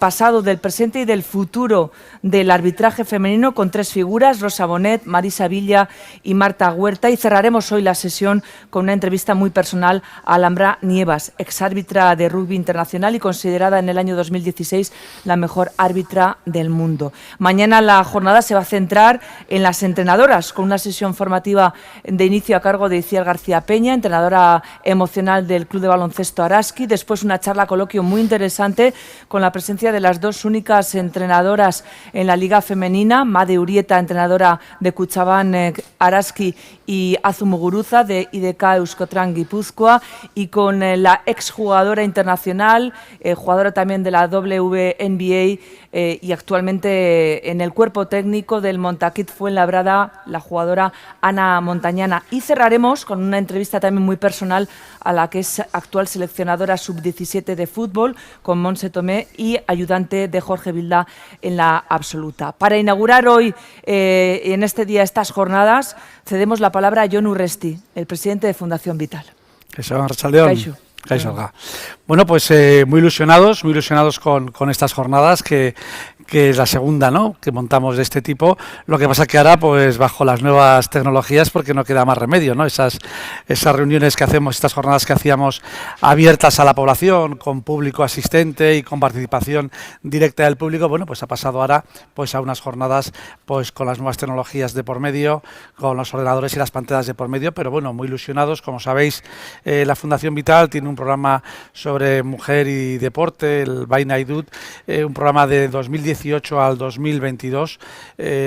pasado, del presente y del futuro del arbitraje femenino con 3 figuras, Rosa Bonet, Marisa Villa y Marta Huerta. Y cerraremos hoy la sesión con una entrevista muy personal a Alhambra Nievas, exárbitra de rugby internacional y considerada en el año 2016 la mejor árbitra del mundo. Mañana la jornada se va a centrar en las entrenadoras, con una sesión formativa de inicio a cargo de Iciar García Peña, entrenadora emocional del Club de Baloncesto Araski. Después una charla coloquio muy interesante con la presencia de las 2 únicas entrenadoras en la Liga Femenina, Made Urieta, entrenadora de Kutxabank Araski, y Azu Muguruza de IDK Euskotran Guipúzcoa, y con la exjugadora internacional, jugadora también de la WNBA y actualmente en el cuerpo técnico del Montaquit Fuenlabrada, la jugadora Ana Montañana. Y cerraremos con una entrevista también muy personal a la que es actual seleccionadora sub-17 de fútbol, con Montse Tomé, y ayudante de Jorge Vilda en la absoluta. Para inaugurar hoy, en este día, estas jornadas, cedemos la palabra a Jon Urresti, el presidente de Fundación Vital. Eso, Arratsaldeon. Bueno, pues muy ilusionados con estas jornadas, que es la segunda, ¿no?, que montamos de este tipo. Lo que pasa que ahora, pues bajo las nuevas tecnologías, porque no queda más remedio, ¿no? Esas reuniones que hacemos, estas jornadas que hacíamos abiertas a la población, con público asistente y con participación directa del público, bueno, pues ha pasado ahora pues a unas jornadas pues con las nuevas tecnologías de por medio, con los ordenadores y las pantallas de por medio, pero bueno, muy ilusionados. Como sabéis, la Fundación Vital tiene un programa sobre mujer y deporte, el Vaina Idut, un programa de 2018 al 2022.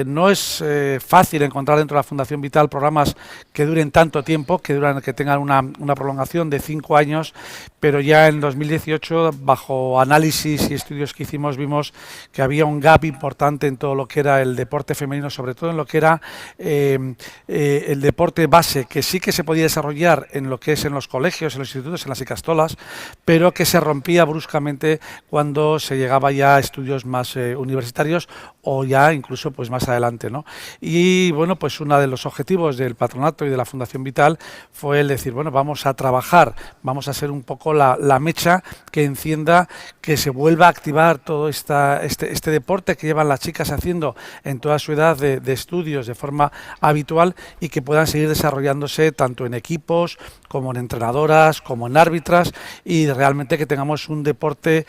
No es fácil encontrar dentro de la Fundación Vital programas que duren tanto tiempo, que tengan una prolongación de 5 años, pero ya en 2018, bajo análisis y estudios que hicimos, vimos que había un gap importante en todo lo que era el deporte femenino, sobre todo en lo que era el deporte base, que sí que se podía desarrollar en lo que es en los colegios, en los institutos, en las icastolas, pero que se rompía bruscamente cuando se llegaba ya a estudios más universitarios o ya incluso pues más adelante, ¿no? Y bueno, pues uno de los objetivos del patronato y de la Fundación Vital fue el decir, bueno, vamos a trabajar, vamos a ser un poco la mecha que encienda, que se vuelva a activar todo este deporte que llevan las chicas haciendo en toda su edad de estudios de forma habitual, y que puedan seguir desarrollándose tanto en equipos como en entrenadoras, como en árbitras, y realmente que tengamos un deporte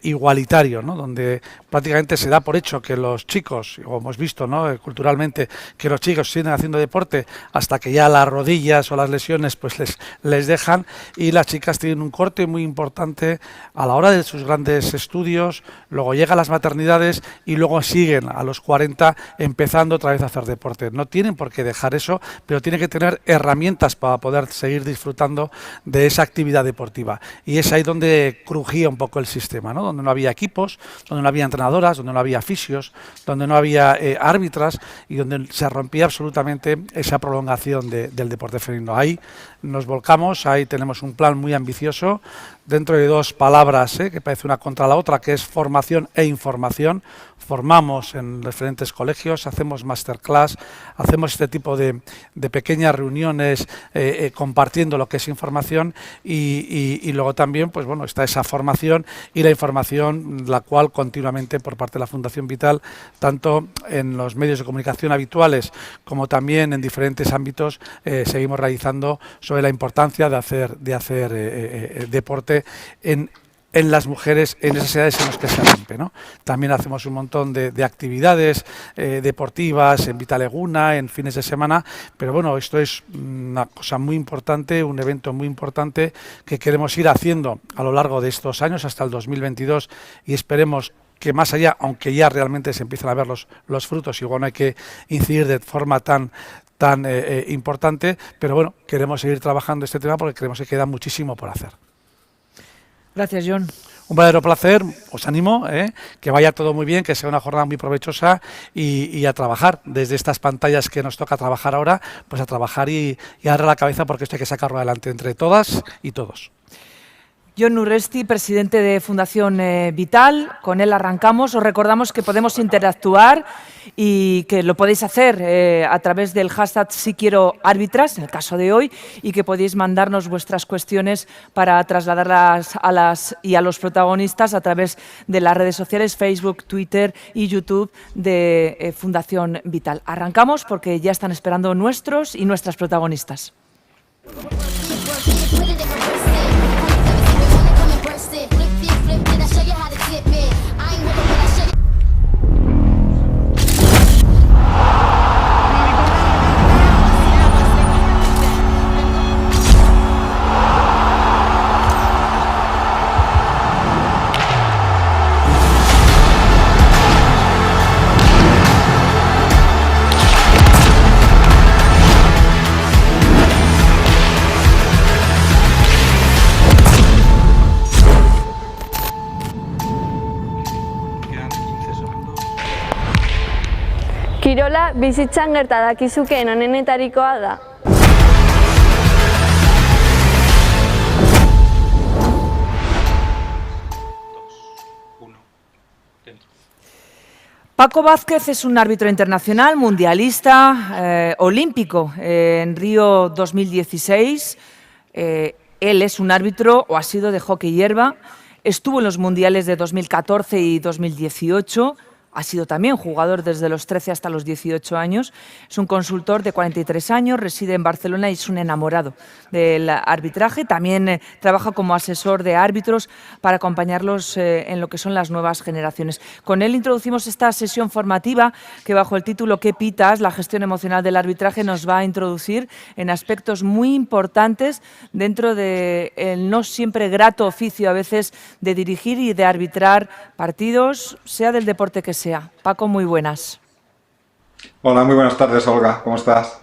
igualitario, ¿no?, donde prácticamente se da por hecho que los chicos, como hemos visto, ¿no?, culturalmente, que los chicos siguen haciendo deporte hasta que ya las rodillas o las lesiones pues les dejan, y las chicas tienen un corte muy importante a la hora de sus grandes estudios, luego llegan las maternidades y luego siguen a los 40 empezando otra vez a hacer deporte. No tienen por qué dejar eso, pero tienen que tener herramientas para poder seguir disfrutando de esa actividad deportiva. Y es ahí donde crujía un poco el sistema, ¿no?, donde no había equipos, donde no había entrenadoras, donde no había fisios, donde no había árbitras, y donde se rompía absolutamente esa prolongación del deporte femenino. Ahí nos volcamos, ahí tenemos un plan muy ambicioso, dentro de 2 palabras que parece una contra la otra, que es formación e información. Formamos en diferentes colegios, hacemos masterclass, hacemos este tipo de pequeñas reuniones compartiendo lo que es información, y luego también pues bueno, está esa formación y la información, la cual continuamente por parte de la Fundación Vital, tanto en los medios de comunicación habituales como también en diferentes ámbitos, seguimos realizando sobre la importancia de hacer deporte en las mujeres en esas edades en las que se rompe, ¿no? También hacemos un montón de actividades deportivas en Vitaleguna, en fines de semana, pero bueno, esto es una cosa muy importante, un evento muy importante que queremos ir haciendo a lo largo de estos años hasta el 2022, y esperemos que más allá, aunque ya realmente se empiezan a ver los frutos, y bueno, hay que incidir de forma tan importante, pero bueno, queremos seguir trabajando este tema porque creemos que queda muchísimo por hacer. Gracias, Jon. Un verdadero placer, os animo, que vaya todo muy bien, que sea una jornada muy provechosa, y a trabajar desde estas pantallas que nos toca trabajar ahora, pues a trabajar y a darle la cabeza, porque esto hay que sacarlo adelante entre todas y todos. Jon Urresti, presidente de Fundación Vital. Con él arrancamos. Os recordamos que podemos interactuar y que lo podéis hacer a través del hashtag SiQuieroArbitras, en el caso de hoy, y que podéis mandarnos vuestras cuestiones para trasladarlas a los protagonistas a través de las redes sociales, Facebook, Twitter y YouTube de Fundación Vital. Arrancamos porque ya están esperando nuestros y nuestras protagonistas. Kirola bizitzan gerta dakizukeen onenetarikoa da. Paco Vázquez es un árbitro internacional, mundialista, olímpico en Río 2016. Él es un árbitro o ha sido de hockey hierba. Estuvo en los mundiales de 2014 y 2018. Ha sido también jugador desde los 13 hasta los 18 años. Es un consultor de 43 años, reside en Barcelona y es un enamorado del arbitraje. También trabaja como asesor de árbitros para acompañarlos en lo que son las nuevas generaciones. Con él introducimos esta sesión formativa que, bajo el título ¿Qué pitas?, la gestión emocional del arbitraje, nos va a introducir en aspectos muy importantes dentro del no siempre grato oficio a veces de dirigir y de arbitrar partidos, sea del deporte que sea. Paco, muy buenas. Hola, muy buenas tardes, Olga. ¿Cómo estás?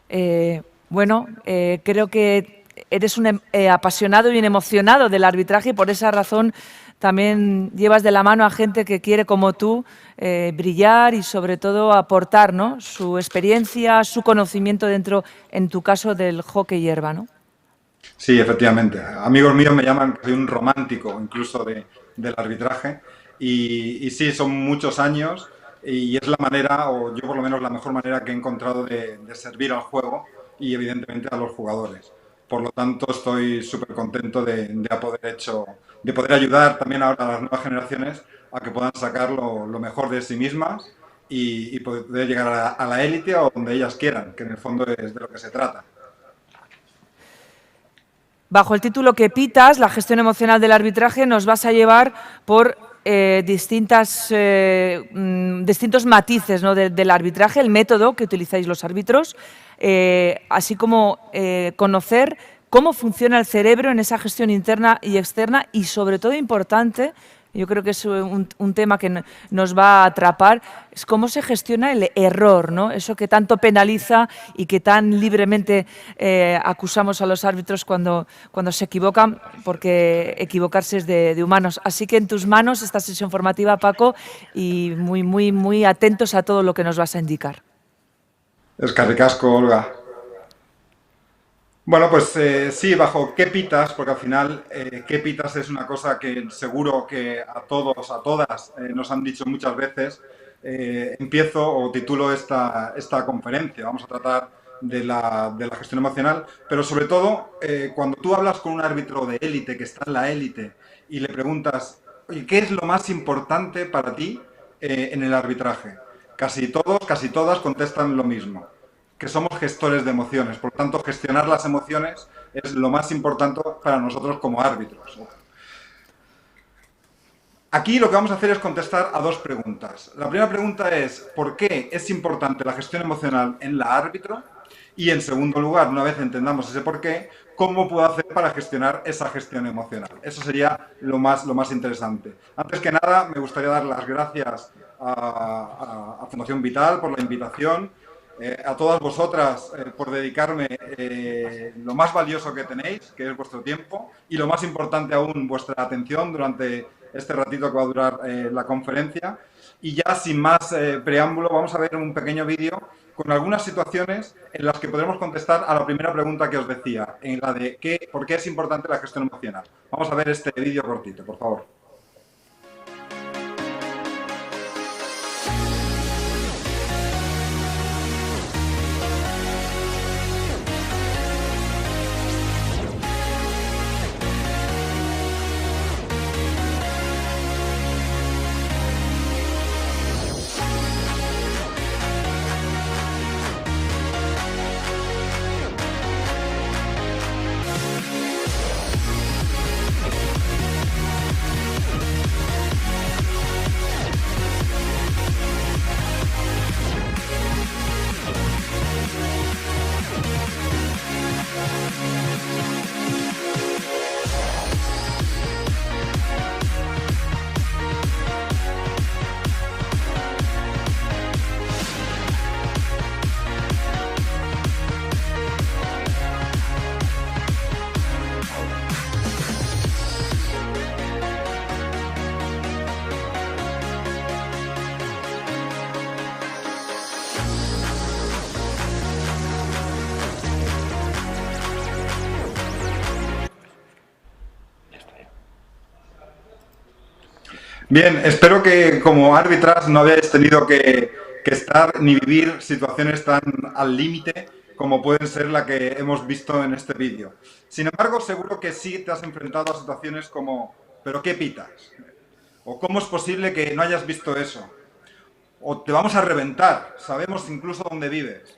Creo que eres un apasionado y un emocionado del arbitraje y por esa razón también llevas de la mano a gente que quiere, como tú, brillar y sobre todo aportar, ¿no?, su experiencia, su conocimiento dentro, en tu caso, del hockey hierba, ¿no? Sí, efectivamente. Amigos míos me llaman que soy un romántico incluso del arbitraje. Y sí, son muchos años y es la manera, o yo por lo menos la mejor manera que he encontrado de servir al juego y evidentemente a los jugadores. Por lo tanto, estoy súper contento de poder ayudar también ahora a las nuevas generaciones a que puedan sacar lo mejor de sí mismas y poder llegar a la élite o donde ellas quieran, que en el fondo es de lo que se trata. Bajo el título ¿Qué pitas?, la gestión emocional del arbitraje, nos vas a llevar por distintos matices, ¿no?, del arbitraje, el método que utilizáis los árbitros, así como conocer cómo funciona el cerebro en esa gestión interna y externa y, sobre todo, importante, yo creo que es un tema que nos va a atrapar, es cómo se gestiona el error, ¿no? Eso que tanto penaliza y que tan libremente acusamos a los árbitros cuando se equivocan, porque equivocarse es de humanos. Así que en tus manos esta sesión formativa, Paco, y muy atentos a todo lo que nos vas a indicar. Eskerrik asko, Olga. Bueno, pues sí, bajo ¿qué pitas? Porque al final ¿qué pitas? Es una cosa que seguro que a todos, a todas nos han dicho muchas veces. Empiezo o titulo esta conferencia. Vamos a tratar de la gestión emocional, pero sobre todo cuando tú hablas con un árbitro de élite que está en la élite y le preguntas, oye, ¿qué es lo más importante para ti en el arbitraje? Casi todos, casi todas contestan lo mismo, que somos gestores de emociones. Por lo tanto, gestionar las emociones es lo más importante para nosotros como árbitros. Aquí lo que vamos a hacer es contestar a dos preguntas. La primera pregunta es, ¿por qué es importante la gestión emocional en la árbitro? Y en segundo lugar, una vez entendamos ese por qué, ¿cómo puedo hacer para gestionar esa gestión emocional? Eso sería lo más interesante. Antes que nada, me gustaría dar las gracias a Fundación Vital por la invitación, a todas vosotras por dedicarme lo más valioso que tenéis, que es vuestro tiempo, y lo más importante aún, vuestra atención durante este ratito que va a durar la conferencia. Y ya sin más preámbulo, vamos a ver un pequeño vídeo con algunas situaciones en las que podremos contestar a la primera pregunta que os decía, en la de ¿por qué es importante la gestión emocional? Vamos a ver este vídeo cortito, por favor. Bien, espero que como árbitras no habéis tenido que estar ni vivir situaciones tan al límite como pueden ser la que hemos visto en este vídeo. Sin embargo, seguro que sí te has enfrentado a situaciones como ¿pero qué pitas? O ¿cómo es posible que no hayas visto eso? O te vamos a reventar, sabemos incluso dónde vives.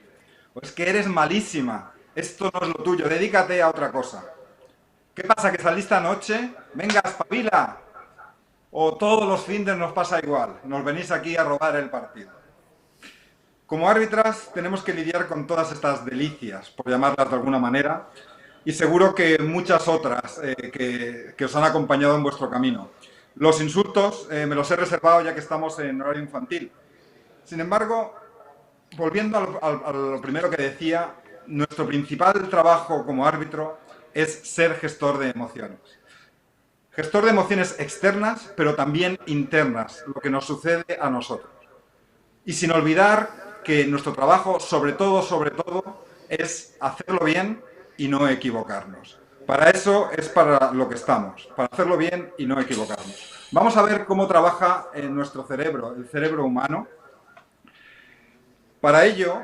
O es que eres malísima, esto no es lo tuyo, dedícate a otra cosa. ¿Qué pasa, que saliste anoche? Venga, espabila. O todos los findes nos pasa igual, nos venís aquí a robar el partido. Como árbitras tenemos que lidiar con todas estas delicias, por llamarlas de alguna manera, y seguro que muchas otras que os han acompañado en vuestro camino. Los insultos me los he reservado ya que estamos en horario infantil. Sin embargo, volviendo a lo primero que decía, nuestro principal trabajo como árbitro es ser gestor de emociones. Gestor de emociones externas, pero también internas, lo que nos sucede a nosotros. Y sin olvidar que nuestro trabajo, sobre todo, es hacerlo bien y no equivocarnos. Para eso es para lo que estamos, para hacerlo bien y no equivocarnos. Vamos a ver cómo trabaja en nuestro cerebro, el cerebro humano. Para ello,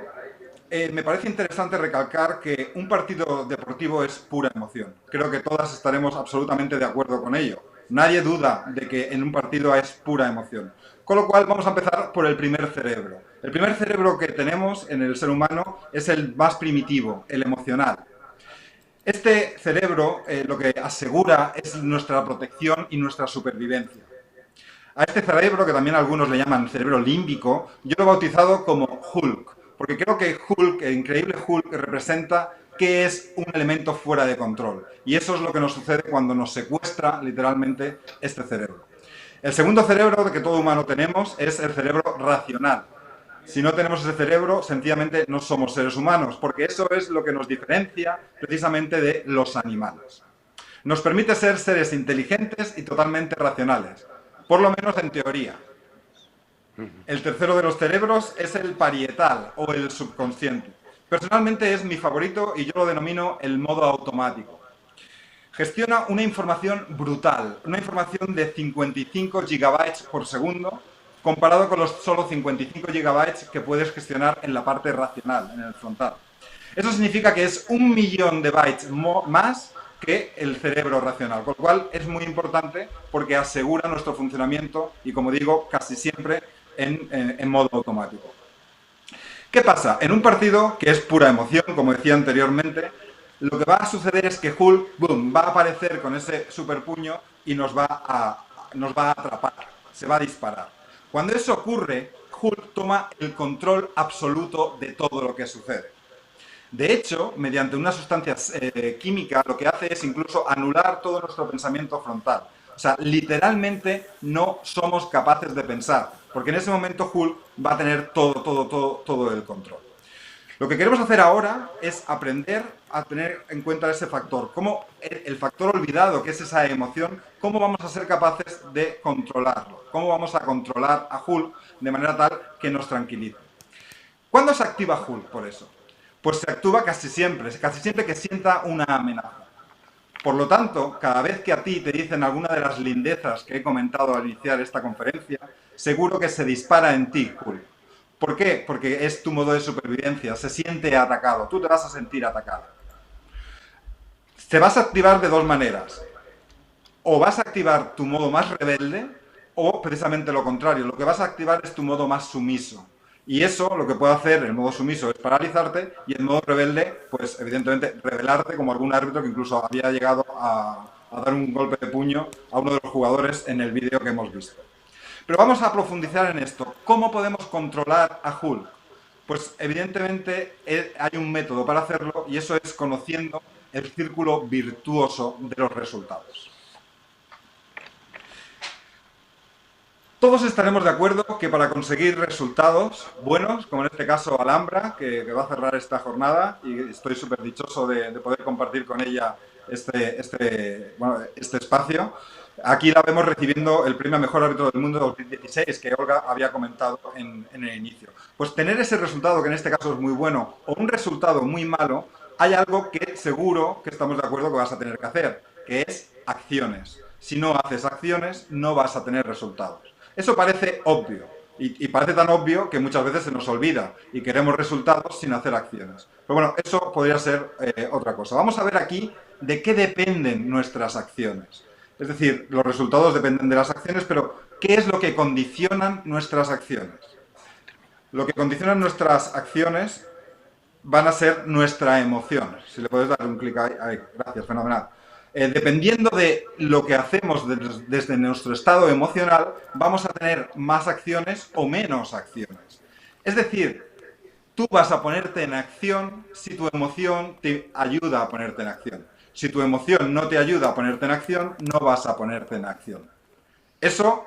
me parece interesante recalcar que un partido deportivo es pura emoción. Creo que todas estaremos absolutamente de acuerdo con ello. Nadie duda de que en un partido es pura emoción. Con lo cual vamos a empezar por el primer cerebro. El primer cerebro que tenemos en el ser humano es el más primitivo, el emocional. Este cerebro lo que asegura es nuestra protección y nuestra supervivencia. A este cerebro, que también algunos le llaman cerebro límbico, yo lo he bautizado como Hulk. Porque creo que Hulk, el increíble Hulk, representa que es un elemento fuera de control. Y eso es lo que nos sucede cuando nos secuestra, literalmente, este cerebro. El segundo cerebro que todo humano tenemos es el cerebro racional. Si no tenemos ese cerebro, sencillamente no somos seres humanos, porque eso es lo que nos diferencia precisamente de los animales. Nos permite ser seres inteligentes y totalmente racionales, por lo menos en teoría. El tercero de los cerebros es el parietal o el subconsciente. Personalmente es mi favorito y yo lo denomino el modo automático. Gestiona una información brutal, una información de 55 gigabytes por segundo, comparado con los solo 55 gigabytes que puedes gestionar en la parte racional, en el frontal. Eso significa que es 1 millón de bytes más que el cerebro racional, con lo cual es muy importante porque asegura nuestro funcionamiento y, como digo, casi siempre en modo automático. ¿Qué pasa? En un partido que es pura emoción, como decía anteriormente, lo que va a suceder es que Hulk, boom, va a aparecer con ese superpuño y nos va a atrapar, se va a disparar. Cuando eso ocurre, Hulk toma el control absoluto de todo lo que sucede. De hecho, mediante una sustancia química, lo que hace es incluso anular todo nuestro pensamiento frontal. O sea, literalmente no somos capaces de pensar, porque en ese momento Hulk va a tener todo el control. Lo que queremos hacer ahora es aprender a tener en cuenta ese factor, cómo el factor olvidado, que es esa emoción, cómo vamos a ser capaces de controlarlo, cómo vamos a controlar a Hulk de manera tal que nos tranquilice. ¿Cuándo se activa Hulk por eso? Pues se actúa casi siempre que sienta una amenaza. Por lo tanto, cada vez que a ti te dicen alguna de las lindezas que he comentado al iniciar esta conferencia, seguro que se dispara en ti, Hulk. ¿Por qué? Porque es tu modo de supervivencia, se siente atacado, tú te vas a sentir atacado. Te vas a activar de dos maneras. O vas a activar tu modo más rebelde, o precisamente lo contrario, lo que vas a activar es tu modo más sumiso. Y eso lo que puede hacer el modo sumiso es paralizarte y el modo rebelde, pues evidentemente rebelarte, como algún árbitro que incluso había llegado a dar un golpe de puño a uno de los jugadores en el vídeo que hemos visto. Pero vamos a profundizar en esto. ¿Cómo podemos controlar a Hulk? Pues evidentemente hay un método para hacerlo y eso es conociendo el círculo virtuoso de los resultados. Todos estaremos de acuerdo que para conseguir resultados buenos, como en este caso Alhambra, que va a cerrar esta jornada, y estoy súper dichoso de poder compartir con ella este espacio, aquí la vemos recibiendo el premio a Mejor Árbitro del Mundo 2016, que Olga había comentado en el inicio. Pues tener ese resultado, que en este caso es muy bueno, o un resultado muy malo, hay algo que seguro que estamos de acuerdo que vas a tener que hacer, que es acciones. Si no haces acciones, no vas a tener resultados. Eso parece obvio, y parece tan obvio que muchas veces se nos olvida y queremos resultados sin hacer acciones. Pero bueno, eso podría ser otra cosa. Vamos a ver aquí de qué dependen nuestras acciones. Es decir, los resultados dependen de las acciones, pero ¿qué es lo que condicionan nuestras acciones? Lo que condiciona nuestras acciones van a ser nuestra emoción. Si le puedes dar un clic ahí. Gracias, fenomenal. Dependiendo de lo que hacemos desde nuestro estado emocional, vamos a tener más acciones o menos acciones. Es decir, tú vas a ponerte en acción si tu emoción te ayuda a ponerte en acción. Si tu emoción no te ayuda a ponerte en acción, no vas a ponerte en acción. Eso,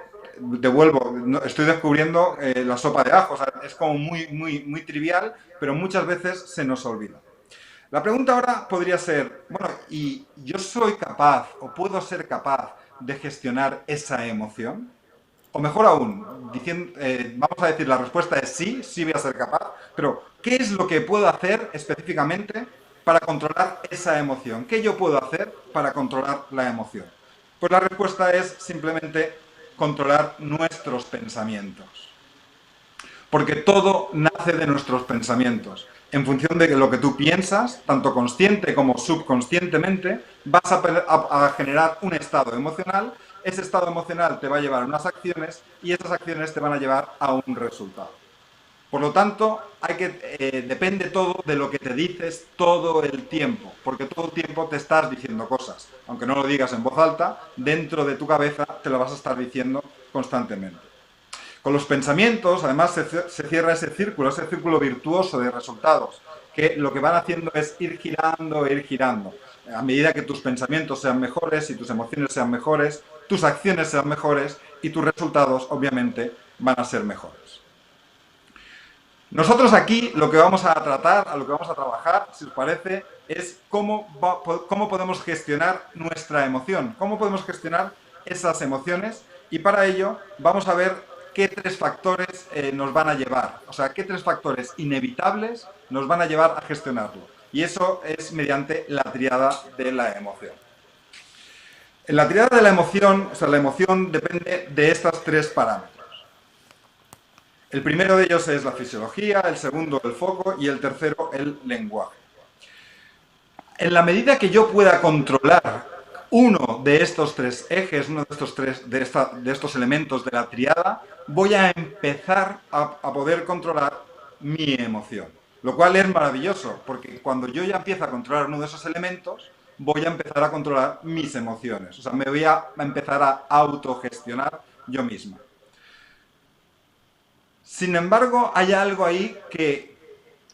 estoy descubriendo la sopa de ajo. O sea, es como muy trivial, pero muchas veces se nos olvida. La pregunta ahora podría ser, bueno, ¿y yo soy capaz o puedo ser capaz de gestionar esa emoción? O mejor aún, vamos a decir, la respuesta es sí, sí voy a ser capaz, pero ¿qué es lo que puedo hacer específicamente para controlar esa emoción? ¿Qué yo puedo hacer para controlar la emoción? Pues la respuesta es simplemente controlar nuestros pensamientos. Porque todo nace de nuestros pensamientos. En función de lo que tú piensas, tanto consciente como subconscientemente, vas a generar un estado emocional. Ese estado emocional te va a llevar a unas acciones y esas acciones te van a llevar a un resultado. Por lo tanto, depende todo de lo que te dices todo el tiempo, porque todo el tiempo te estás diciendo cosas. Aunque no lo digas en voz alta, dentro de tu cabeza te lo vas a estar diciendo constantemente. Con los pensamientos, además, se cierra ese círculo virtuoso de resultados, que lo que van haciendo es ir girando e ir girando. A medida que tus pensamientos sean mejores y tus emociones sean mejores, tus acciones sean mejores y tus resultados, obviamente, van a ser mejores. Nosotros aquí lo que vamos a tratar, a lo que vamos a trabajar, si os parece, es cómo podemos gestionar nuestra emoción, cómo podemos gestionar esas emociones, y para ello vamos a ver qué tres factores nos van a llevar, o sea, qué tres factores inevitables nos van a llevar a gestionarlo. Y eso es mediante la tríada de la emoción. En la tríada de la emoción, o sea, la emoción depende de estos tres parámetros. El primero de ellos es la fisiología, el segundo el foco y el tercero el lenguaje. En la medida que yo pueda controlar uno de estos tres ejes, uno de estos elementos de la tríada, voy a empezar a poder controlar mi emoción. Lo cual es maravilloso, porque cuando yo ya empiezo a controlar uno de esos elementos, voy a empezar a controlar mis emociones. O sea, me voy a empezar a autogestionar yo misma. Sin embargo, hay algo ahí que,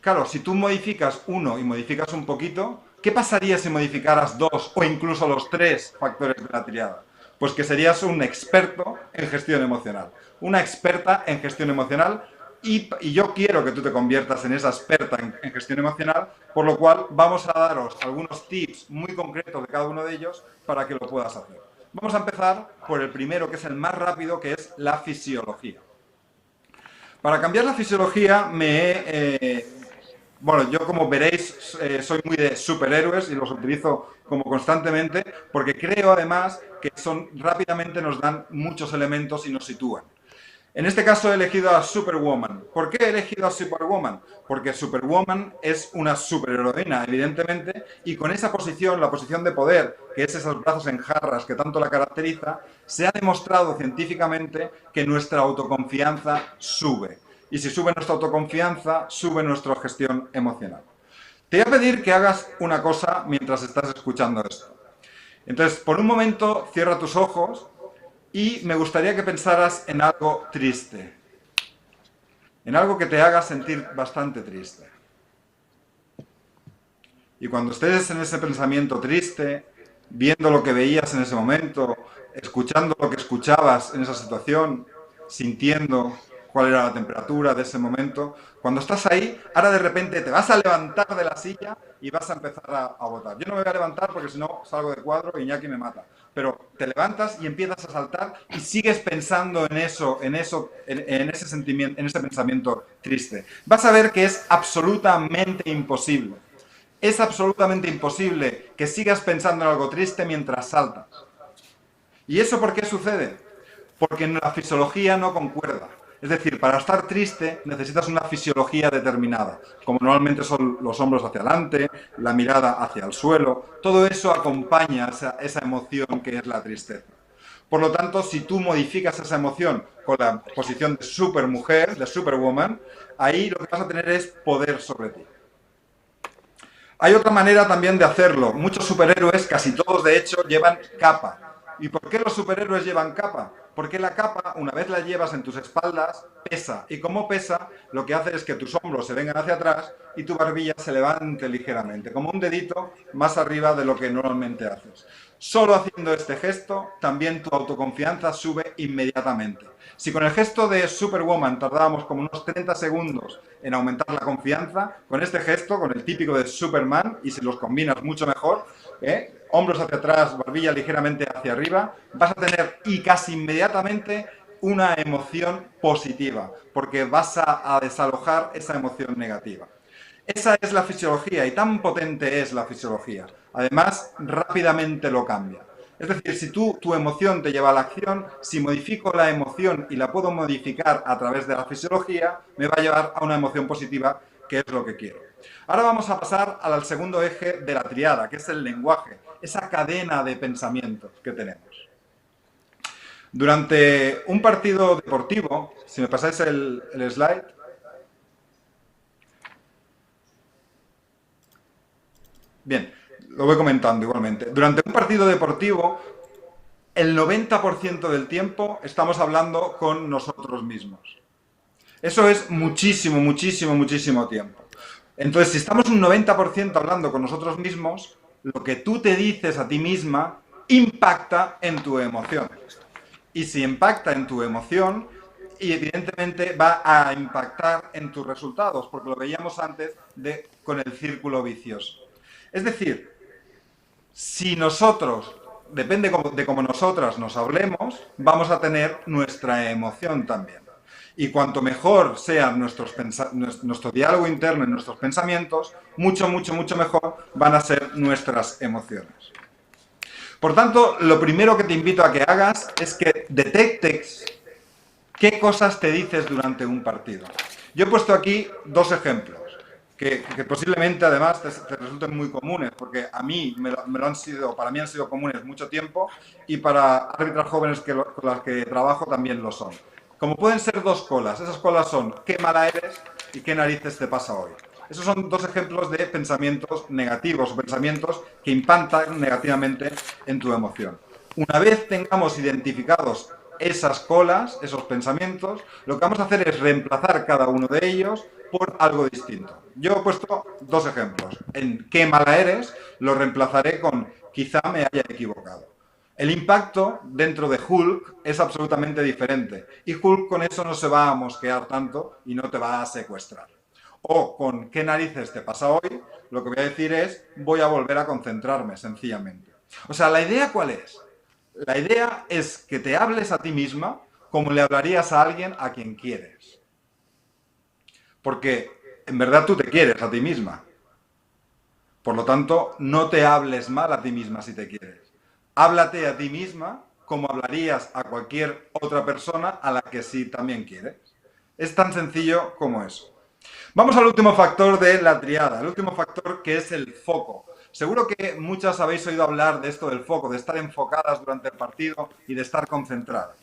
claro, si tú modificas uno y modificas un poquito, ¿qué pasaría si modificaras dos o incluso los tres factores de la tríada? Pues que serías un experto en gestión emocional. Una experta en gestión emocional Y yo quiero que tú te conviertas en esa experta en gestión emocional, por lo cual vamos a daros algunos tips muy concretos de cada uno de ellos para que lo puedas hacer. Vamos a empezar por el primero, que es el más rápido, que es la fisiología. Para cambiar la fisiología bueno, yo como veréis soy muy de superhéroes y los utilizo como constantemente porque creo además que rápidamente nos dan muchos elementos y nos sitúan. En este caso he elegido a Superwoman. ¿Por qué he elegido a Superwoman? Porque Superwoman es una superheroína, evidentemente, y con esa posición, la posición de poder, que es esos brazos en jarras que tanto la caracteriza, se ha demostrado científicamente que nuestra autoconfianza sube. Y si sube nuestra autoconfianza, sube nuestra gestión emocional. Te voy a pedir que hagas una cosa mientras estás escuchando esto. Entonces, por un momento, cierra tus ojos y me gustaría que pensaras en algo triste. En algo que te haga sentir bastante triste. Y cuando estés en ese pensamiento triste, viendo lo que veías en ese momento, escuchando lo que escuchabas en esa situación, sintiendo cuál era la temperatura de ese momento, cuando estás ahí, ahora de repente te vas a levantar de la silla y vas a empezar a votar. Yo no me voy a levantar porque si no salgo de cuadro y Iñaki me mata. Pero te levantas y empiezas a saltar y sigues pensando en ese sentimiento, en ese pensamiento triste. Vas a ver que es absolutamente imposible. Es absolutamente imposible que sigas pensando en algo triste mientras saltas. ¿Y eso por qué sucede? Porque la fisiología no concuerda. Es decir, para estar triste necesitas una fisiología determinada, como normalmente son los hombros hacia adelante, la mirada hacia el suelo. Todo eso acompaña esa emoción que es la tristeza. Por lo tanto, si tú modificas esa emoción con la posición de supermujer, de superwoman, ahí lo que vas a tener es poder sobre ti. Hay otra manera también de hacerlo. Muchos superhéroes, casi todos de hecho, llevan capa. ¿Y por qué los superhéroes llevan capa? Porque la capa, una vez la llevas en tus espaldas, pesa. Y como pesa, lo que hace es que tus hombros se vengan hacia atrás y tu barbilla se levante ligeramente, como un dedito más arriba de lo que normalmente haces. Solo haciendo este gesto, también tu autoconfianza sube inmediatamente. Si con el gesto de Superwoman tardábamos como unos 30 segundos en aumentar la confianza, con este gesto, con el típico de Superman, y si los combinas mucho mejor, hombros hacia atrás, barbilla ligeramente hacia arriba, vas a tener y casi inmediatamente una emoción positiva, porque vas a desalojar esa emoción negativa. Esa es la fisiología y tan potente es la fisiología. Además, rápidamente lo cambia. Es decir, si tu emoción te lleva a la acción, si modifico la emoción y la puedo modificar a través de la fisiología, me va a llevar a una emoción positiva, que es lo que quiero. Ahora vamos a pasar al segundo eje de la triada, que es el lenguaje, esa cadena de pensamientos que tenemos. Durante un partido deportivo, si me pasáis el slide. Bien, lo voy comentando igualmente. Durante un partido deportivo, el 90% del tiempo estamos hablando con nosotros mismos. Eso es muchísimo, muchísimo, muchísimo tiempo. Entonces, si estamos un 90% hablando con nosotros mismos, lo que tú te dices a ti misma impacta en tu emoción. Y si impacta en tu emoción, evidentemente va a impactar en tus resultados, porque lo veíamos antes con el círculo vicioso. Es decir, si nosotros, depende de cómo nosotras nos hablemos, vamos a tener nuestra emoción también. Y cuanto mejor sea nuestro diálogo interno y nuestros pensamientos, mucho, mucho, mucho mejor van a ser nuestras emociones. Por tanto, lo primero que te invito a que hagas es que detectes qué cosas te dices durante un partido. Yo he puesto aquí dos ejemplos, que posiblemente además te resulten muy comunes, porque a mí para mí han sido comunes mucho tiempo y para árbitras jóvenes con las que trabajo también lo son. Como pueden ser dos colas, esas colas son qué mala eres y qué narices te pasa hoy. Esos son dos ejemplos de pensamientos negativos o pensamientos que impactan negativamente en tu emoción. Una vez tengamos identificados esas colas, esos pensamientos, lo que vamos a hacer es reemplazar cada uno de ellos por algo distinto. Yo he puesto dos ejemplos. En qué mala eres, lo reemplazaré con quizá me haya equivocado. El impacto dentro de Hulk es absolutamente diferente y Hulk con eso no se va a mosquear tanto y no te va a secuestrar. O con ¿qué narices te pasa hoy? Lo que voy a decir es voy a volver a concentrarme, sencillamente. O sea, ¿la idea cuál es? La idea es que te hables a ti misma como le hablarías a alguien a quien quieres. Porque en verdad tú te quieres a ti misma. Por lo tanto, no te hables mal a ti misma si te quieres. Háblate a ti misma como hablarías a cualquier otra persona a la que sí también quieres. Es tan sencillo como eso. Vamos al último factor de la triada, el último factor que es el foco. Seguro que muchas habéis oído hablar de esto del foco, de estar enfocadas durante el partido y de estar concentradas.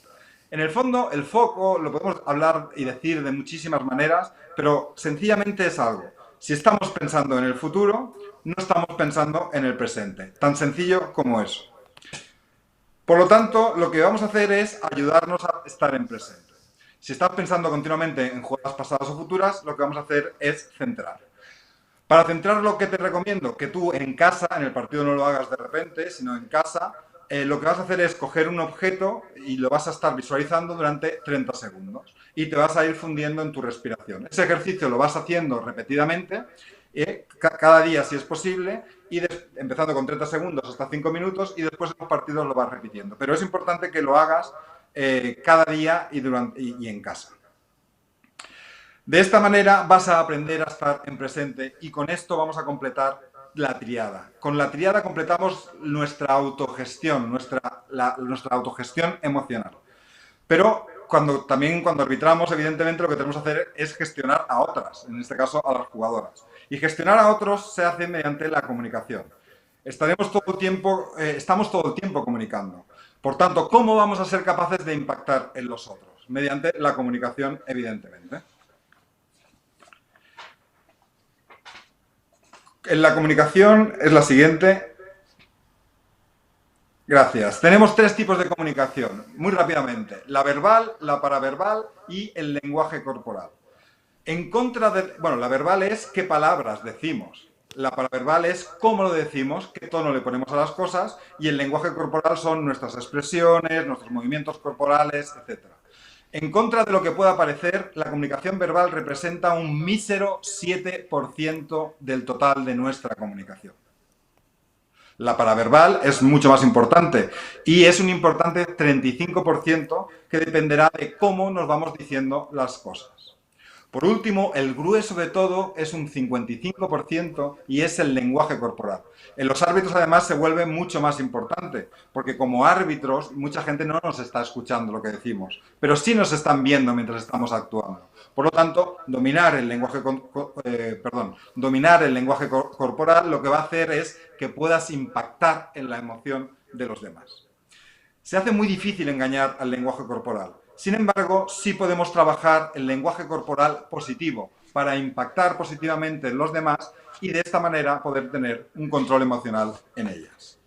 En el fondo, el foco lo podemos hablar y decir de muchísimas maneras, pero sencillamente es algo. Si estamos pensando en el futuro, no estamos pensando en el presente. Tan sencillo como eso. Por lo tanto, lo que vamos a hacer es ayudarnos a estar en presente. Si estás pensando continuamente en jugadas pasadas o futuras, lo que vamos a hacer es centrar. Para centrar, lo que te recomiendo, que tú en casa, en el partido no lo hagas de repente, sino en casa, lo que vas a hacer es coger un objeto y lo vas a estar visualizando durante 30 segundos y te vas a ir fundiendo en tu respiración. Ese ejercicio lo vas haciendo repetidamente, cada día si es posible, y empezando con 30 segundos hasta 5 minutos y después en los partidos lo vas repitiendo. Pero es importante que lo hagas cada día y en casa. De esta manera vas a aprender a estar en presente y con esto vamos a completar la triada. Con la triada completamos nuestra autogestión, nuestra autogestión emocional. Pero también cuando arbitramos, evidentemente, lo que tenemos que hacer es gestionar a otras, en este caso a las jugadoras. Y gestionar a otros se hace mediante la comunicación. Estamos todo el tiempo comunicando. Por tanto, ¿cómo vamos a ser capaces de impactar en los otros? Mediante la comunicación, evidentemente. En la comunicación es la siguiente. Gracias. Tenemos 3 tipos de comunicación, muy rápidamente. La verbal, la paraverbal y el lenguaje corporal. La verbal es qué palabras decimos. La paraverbal es cómo lo decimos, qué tono le ponemos a las cosas. Y el lenguaje corporal son nuestras expresiones, nuestros movimientos corporales, etc. En contra de lo que pueda parecer, la comunicación verbal representa un mísero 7% del total de nuestra comunicación. La paraverbal es mucho más importante y es un importante 35% que dependerá de cómo nos vamos diciendo las cosas. Por último, el grueso de todo es un 55% y es el lenguaje corporal. En los árbitros, además, se vuelve mucho más importante, porque como árbitros, mucha gente no nos está escuchando lo que decimos, pero sí nos están viendo mientras estamos actuando. Por lo tanto, dominar el lenguaje corporal lo que va a hacer es que puedas impactar en la emoción de los demás. Se hace muy difícil engañar al lenguaje corporal. Sin embargo, sí podemos trabajar el lenguaje corporal positivo para impactar positivamente en los demás y de esta manera poder tener un control emocional en ellas.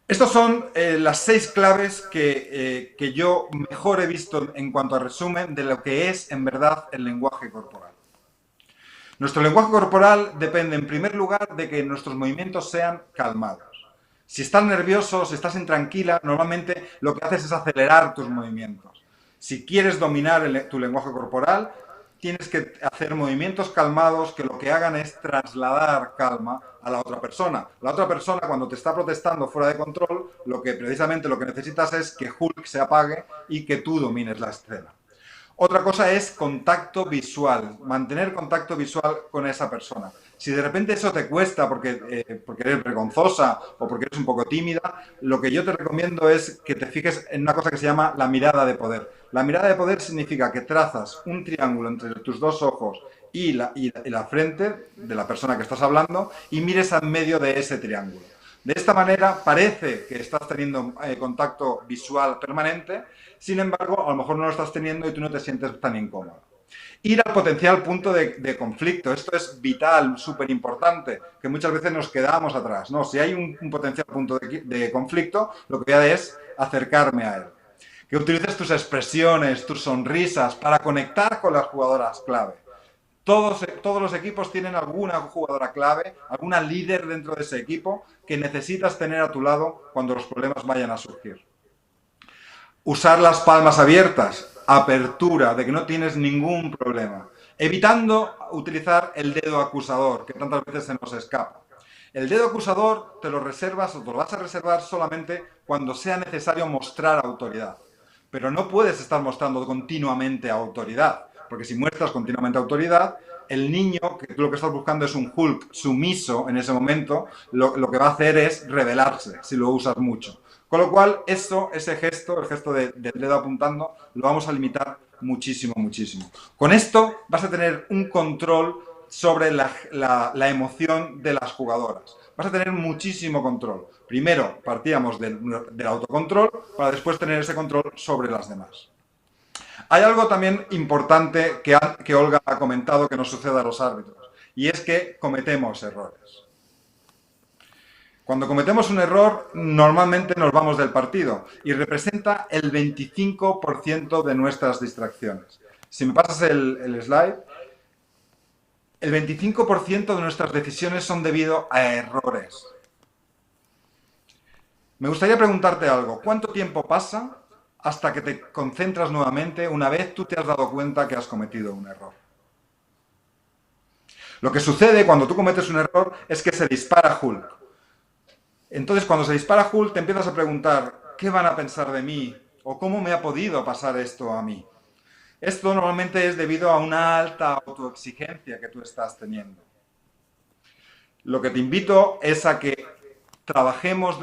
Estas son las 6 claves que yo mejor he visto en cuanto a resumen de lo que es en verdad el lenguaje corporal. Nuestro lenguaje corporal depende en primer lugar de que nuestros movimientos sean calmados. Si estás nervioso, si estás intranquila, normalmente lo que haces es acelerar tus movimientos. Si quieres dominar tu lenguaje corporal, tienes que hacer movimientos calmados que lo que hagan es trasladar calma a la otra persona. La otra persona, cuando te está protestando fuera de control, precisamente lo que necesitas es que Hulk se apague y que tú domines la escena. Otra cosa es contacto visual, mantener contacto visual con esa persona. Si de repente eso te cuesta porque eres vergonzosa o porque eres un poco tímida, lo que yo te recomiendo es que te fijes en una cosa que se llama la mirada de poder. La mirada de poder significa que trazas un triángulo entre tus 2 ojos y la frente de la persona que estás hablando y mires en medio de ese triángulo. De esta manera parece que estás teniendo contacto visual permanente, sin embargo, a lo mejor no lo estás teniendo y tú no te sientes tan incómodo. Ir al potencial punto de conflicto. Esto es vital, súper importante, que muchas veces nos quedamos atrás. No, si hay un potencial punto de conflicto, lo que voy a hacer es acercarme a él. Que utilices tus expresiones, tus sonrisas para conectar con las jugadoras clave. Todos los equipos tienen alguna jugadora clave, alguna líder dentro de ese equipo que necesitas tener a tu lado cuando los problemas vayan a surgir. Usar las palmas abiertas, apertura, de que no tienes ningún problema. Evitando utilizar el dedo acusador, que tantas veces se nos escapa. El dedo acusador te lo reservas o te lo vas a reservar solamente cuando sea necesario mostrar autoridad. Pero no puedes estar mostrando continuamente autoridad, porque si muestras continuamente autoridad, el niño, que tú lo que estás buscando es un Hulk sumiso en ese momento, lo que va a hacer es rebelarse si lo usas mucho. Con lo cual, ese gesto, el gesto del dedo apuntando, lo vamos a limitar muchísimo, muchísimo. Con esto vas a tener un control sobre la emoción de las jugadoras. Vas a tener muchísimo control. Primero partíamos del autocontrol para después tener ese control sobre las demás. Hay algo también importante que Olga ha comentado que nos sucede a los árbitros, y es que cometemos errores. Cuando cometemos un error, normalmente nos vamos del partido y representa el 25% de nuestras distracciones. Si me pasas el slide, el 25% de nuestras decisiones son debido a errores. Me gustaría preguntarte algo. ¿Cuánto tiempo pasa hasta que te concentras nuevamente una vez tú te has dado cuenta que has cometido un error? Lo que sucede cuando tú cometes un error es que se dispara Hulk. Entonces, cuando se dispara Hulk, te empiezas a preguntar, ¿qué van a pensar de mí? ¿O cómo me ha podido pasar esto a mí? Esto normalmente es debido a una alta autoexigencia que tú estás teniendo. Lo que te invito es a que trabajemos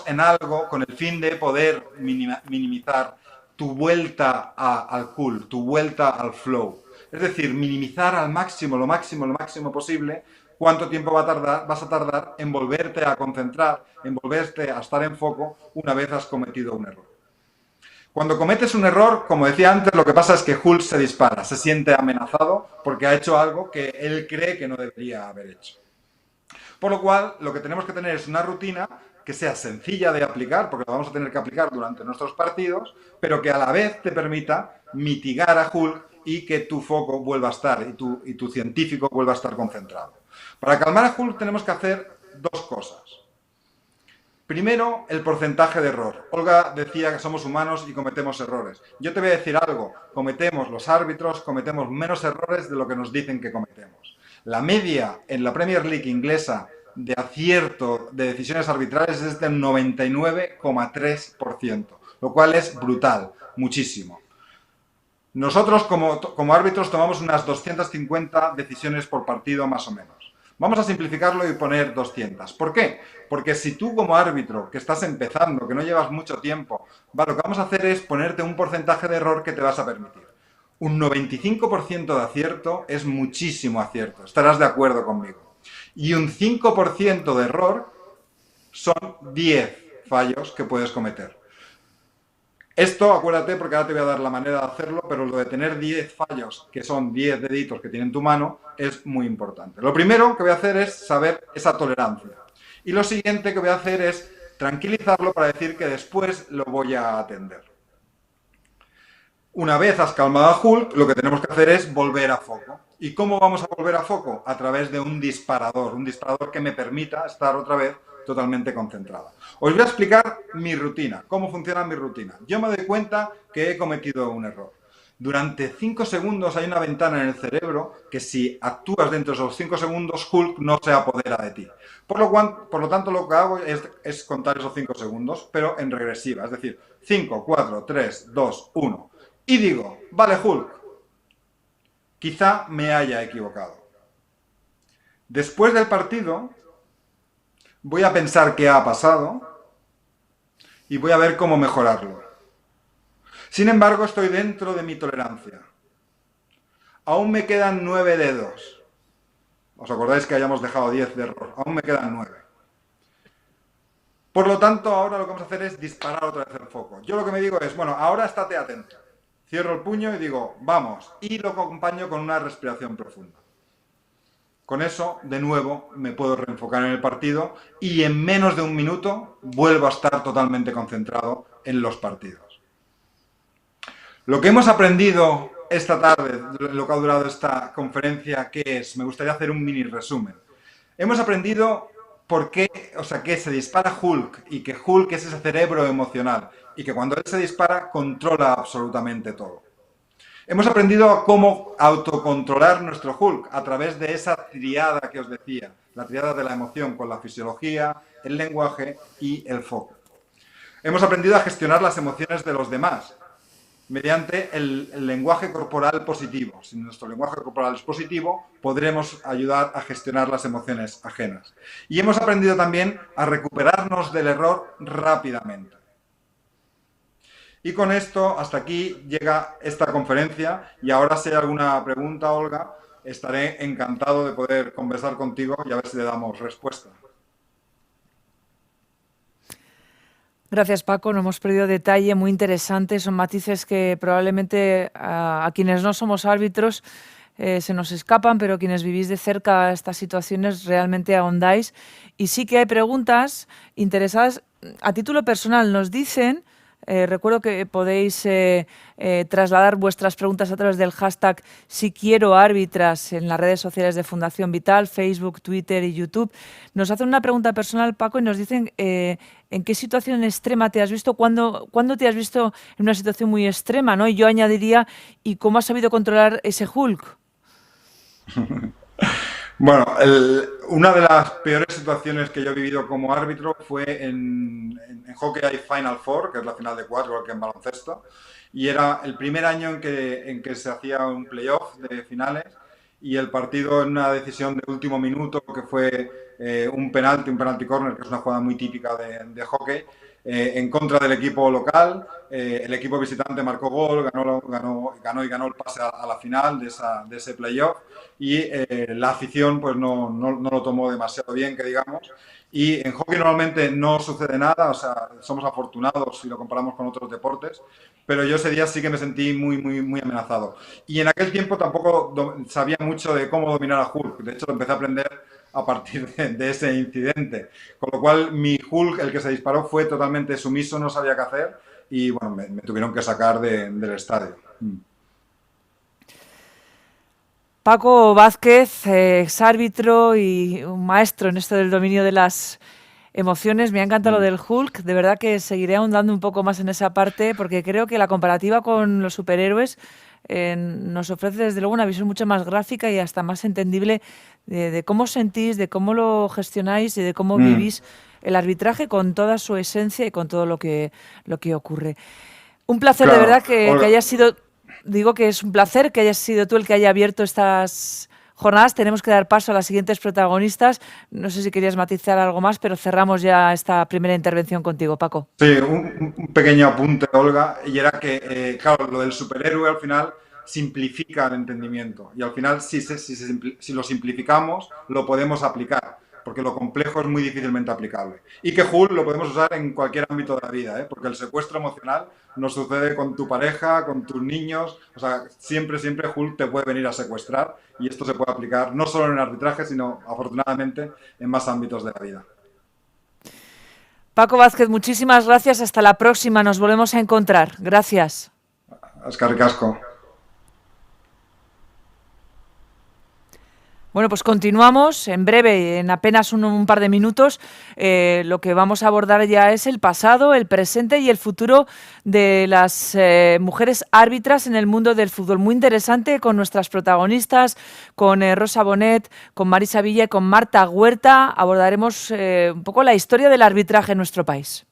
en algo con el fin de poder minimizar tu vuelta al cool, tu vuelta al flow. Es decir, minimizar al máximo, lo máximo posible, cuánto tiempo vas a tardar en volverte a concentrar, en volverte a estar en foco una vez has cometido un error. Cuando cometes un error, como decía antes, lo que pasa es que Hulk se dispara, se siente amenazado porque ha hecho algo que él cree que no debería haber hecho. Por lo cual, lo que tenemos que tener es una rutina que sea sencilla de aplicar, porque la vamos a tener que aplicar durante nuestros partidos, pero que a la vez te permita mitigar a Hulk y que tu foco vuelva a estar y tu científico vuelva a estar concentrado. Para calmar a Hulk tenemos que hacer dos cosas. Primero, el porcentaje de error. Olga decía que somos humanos y cometemos errores. Yo te voy a decir algo. Los árbitros cometemos menos errores de lo que nos dicen que cometemos. La media en la Premier League inglesa de acierto de decisiones arbitrales es del 99,3%, lo cual es brutal, muchísimo. Nosotros como árbitros tomamos unas 250 decisiones por partido más o menos. Vamos a simplificarlo y poner 200. ¿Por qué? Porque si tú como árbitro, que estás empezando, que no llevas mucho tiempo, lo que vamos a hacer es ponerte un porcentaje de error que te vas a permitir. Un 95% de acierto es muchísimo acierto, estarás de acuerdo conmigo. Y un 5% de error son 10 fallos que puedes cometer. Esto, acuérdate, porque ahora te voy a dar la manera de hacerlo, pero lo de tener 10 fallos, que son 10 deditos que tiene tu mano, es muy importante. Lo primero que voy a hacer es saber esa tolerancia. Y lo siguiente que voy a hacer es tranquilizarlo para decir que después lo voy a atender. Una vez has calmado a Hulk, lo que tenemos que hacer es volver a foco. ¿Y cómo vamos a volver a foco? A través de un disparador que me permita estar otra vez totalmente concentrada. Os voy a explicar mi rutina, cómo funciona mi rutina. Yo me doy cuenta que he cometido un error. Durante 5 segundos hay una ventana en el cerebro que si actúas dentro de esos 5 segundos, Hulk no se apodera de ti. Por lo tanto, lo que hago es contar esos 5 segundos, pero en regresiva. Es decir, 5, 4, 3, 2, 1. Y digo, vale, Hulk, quizá me haya equivocado. Después del partido, voy a pensar qué ha pasado y voy a ver cómo mejorarlo. Sin embargo, estoy dentro de mi tolerancia. Aún me quedan 9 dedos. ¿Os acordáis que hayamos dejado 10 de error? Aún me quedan 9. Por lo tanto, ahora lo que vamos a hacer es disparar otra vez el foco. Yo lo que me digo es, bueno, ahora estate atento. Cierro el puño y digo, vamos. Y lo acompaño con una respiración profunda. Con eso, de nuevo, me puedo reenfocar en el partido y en menos de un minuto vuelvo a estar totalmente concentrado en los partidos. Lo que hemos aprendido esta tarde, lo que ha durado esta conferencia, ¿qué es? Me gustaría hacer un mini resumen. Hemos aprendido por qué, o sea, que se dispara Hulk y que Hulk es ese cerebro emocional y que cuando él se dispara controla absolutamente todo. Hemos aprendido a cómo autocontrolar nuestro Hulk a través de esa triada que os decía, la triada de la emoción con la fisiología, el lenguaje y el foco. Hemos aprendido a gestionar las emociones de los demás mediante el lenguaje corporal positivo. Si nuestro lenguaje corporal es positivo, podremos ayudar a gestionar las emociones ajenas. Y hemos aprendido también a recuperarnos del error rápidamente. Y con esto, hasta aquí llega esta conferencia. Y ahora, si hay alguna pregunta, Olga, estaré encantado de poder conversar contigo y a ver si le damos respuesta. Gracias, Paco. No hemos perdido detalle, muy interesante. Son matices que probablemente a quienes no somos árbitros se nos escapan, pero quienes vivís de cerca estas situaciones realmente ahondáis. Y sí que hay preguntas interesadas. A título personal nos dicen, recuerdo que podéis trasladar vuestras preguntas a través del hashtag #SiQuieroArbitras en las redes sociales de Fundación Vital, Facebook, Twitter y YouTube. Nos hacen una pregunta personal, Paco, y nos dicen ¿en qué situación extrema te has visto? ¿Cuándo te has visto en una situación muy extrema, ¿no? Y yo añadiría, ¿y cómo has sabido controlar ese Hulk? Bueno, una de las peores situaciones que yo he vivido como árbitro fue en hockey hay Final Four, que es la final de 4, igual que en baloncesto, y era el primer año en que se hacía un playoff de finales y el partido en una decisión de último minuto, que fue un penalti corner, que es una jugada muy típica de hockey, en contra del equipo local. El equipo visitante marcó gol, ganó el pase a la final de ese playoff y la afición pues no lo tomó demasiado bien, que digamos. Y en hockey normalmente no sucede nada, o sea, somos afortunados si lo comparamos con otros deportes, pero yo ese día sí que me sentí muy amenazado. Y en aquel tiempo tampoco sabía mucho de cómo dominar a Hulk, de hecho lo empecé a aprender a partir de ese incidente. Con lo cual mi Hulk, el que se disparó, fue totalmente sumiso, no sabía qué hacer y bueno, me tuvieron que sacar del estadio. Paco Vázquez, exárbitro y un maestro en esto del dominio de las emociones. Me ha encantado lo del Hulk. De verdad que seguiré ahondando un poco más en esa parte porque creo que la comparativa con los superhéroes nos ofrece desde luego una visión mucho más gráfica y hasta más entendible de cómo sentís, de cómo lo gestionáis y de cómo vivís el arbitraje con toda su esencia y con todo lo que ocurre. Un placer, claro, de verdad que hayas sido... Digo que es un placer que hayas sido tú el que haya abierto estas jornadas. Tenemos que dar paso a las siguientes protagonistas. No sé si querías matizar algo más, pero cerramos ya esta primera intervención contigo, Paco. Sí, un pequeño apunte, Olga, y era que, claro, lo del superhéroe al final simplifica el entendimiento. Y al final, si lo simplificamos, lo podemos aplicar, porque lo complejo es muy difícilmente aplicable. Y que Hulk lo podemos usar en cualquier ámbito de la vida, porque el secuestro emocional nos sucede con tu pareja, con tus niños, o sea, siempre Hulk te puede venir a secuestrar y esto se puede aplicar no solo en el arbitraje, sino afortunadamente en más ámbitos de la vida. Paco Vázquez, muchísimas gracias, hasta la próxima, nos volvemos a encontrar. Gracias. Eskerrik asko. Bueno, pues continuamos en breve, en apenas un par de minutos. Lo que vamos a abordar ya es el pasado, el presente y el futuro de las mujeres árbitras en el mundo del fútbol. Muy interesante con nuestras protagonistas, con Rosa Bonet, con Marisa Villa y con Marta Huerta. Abordaremos un poco la historia del arbitraje en nuestro país.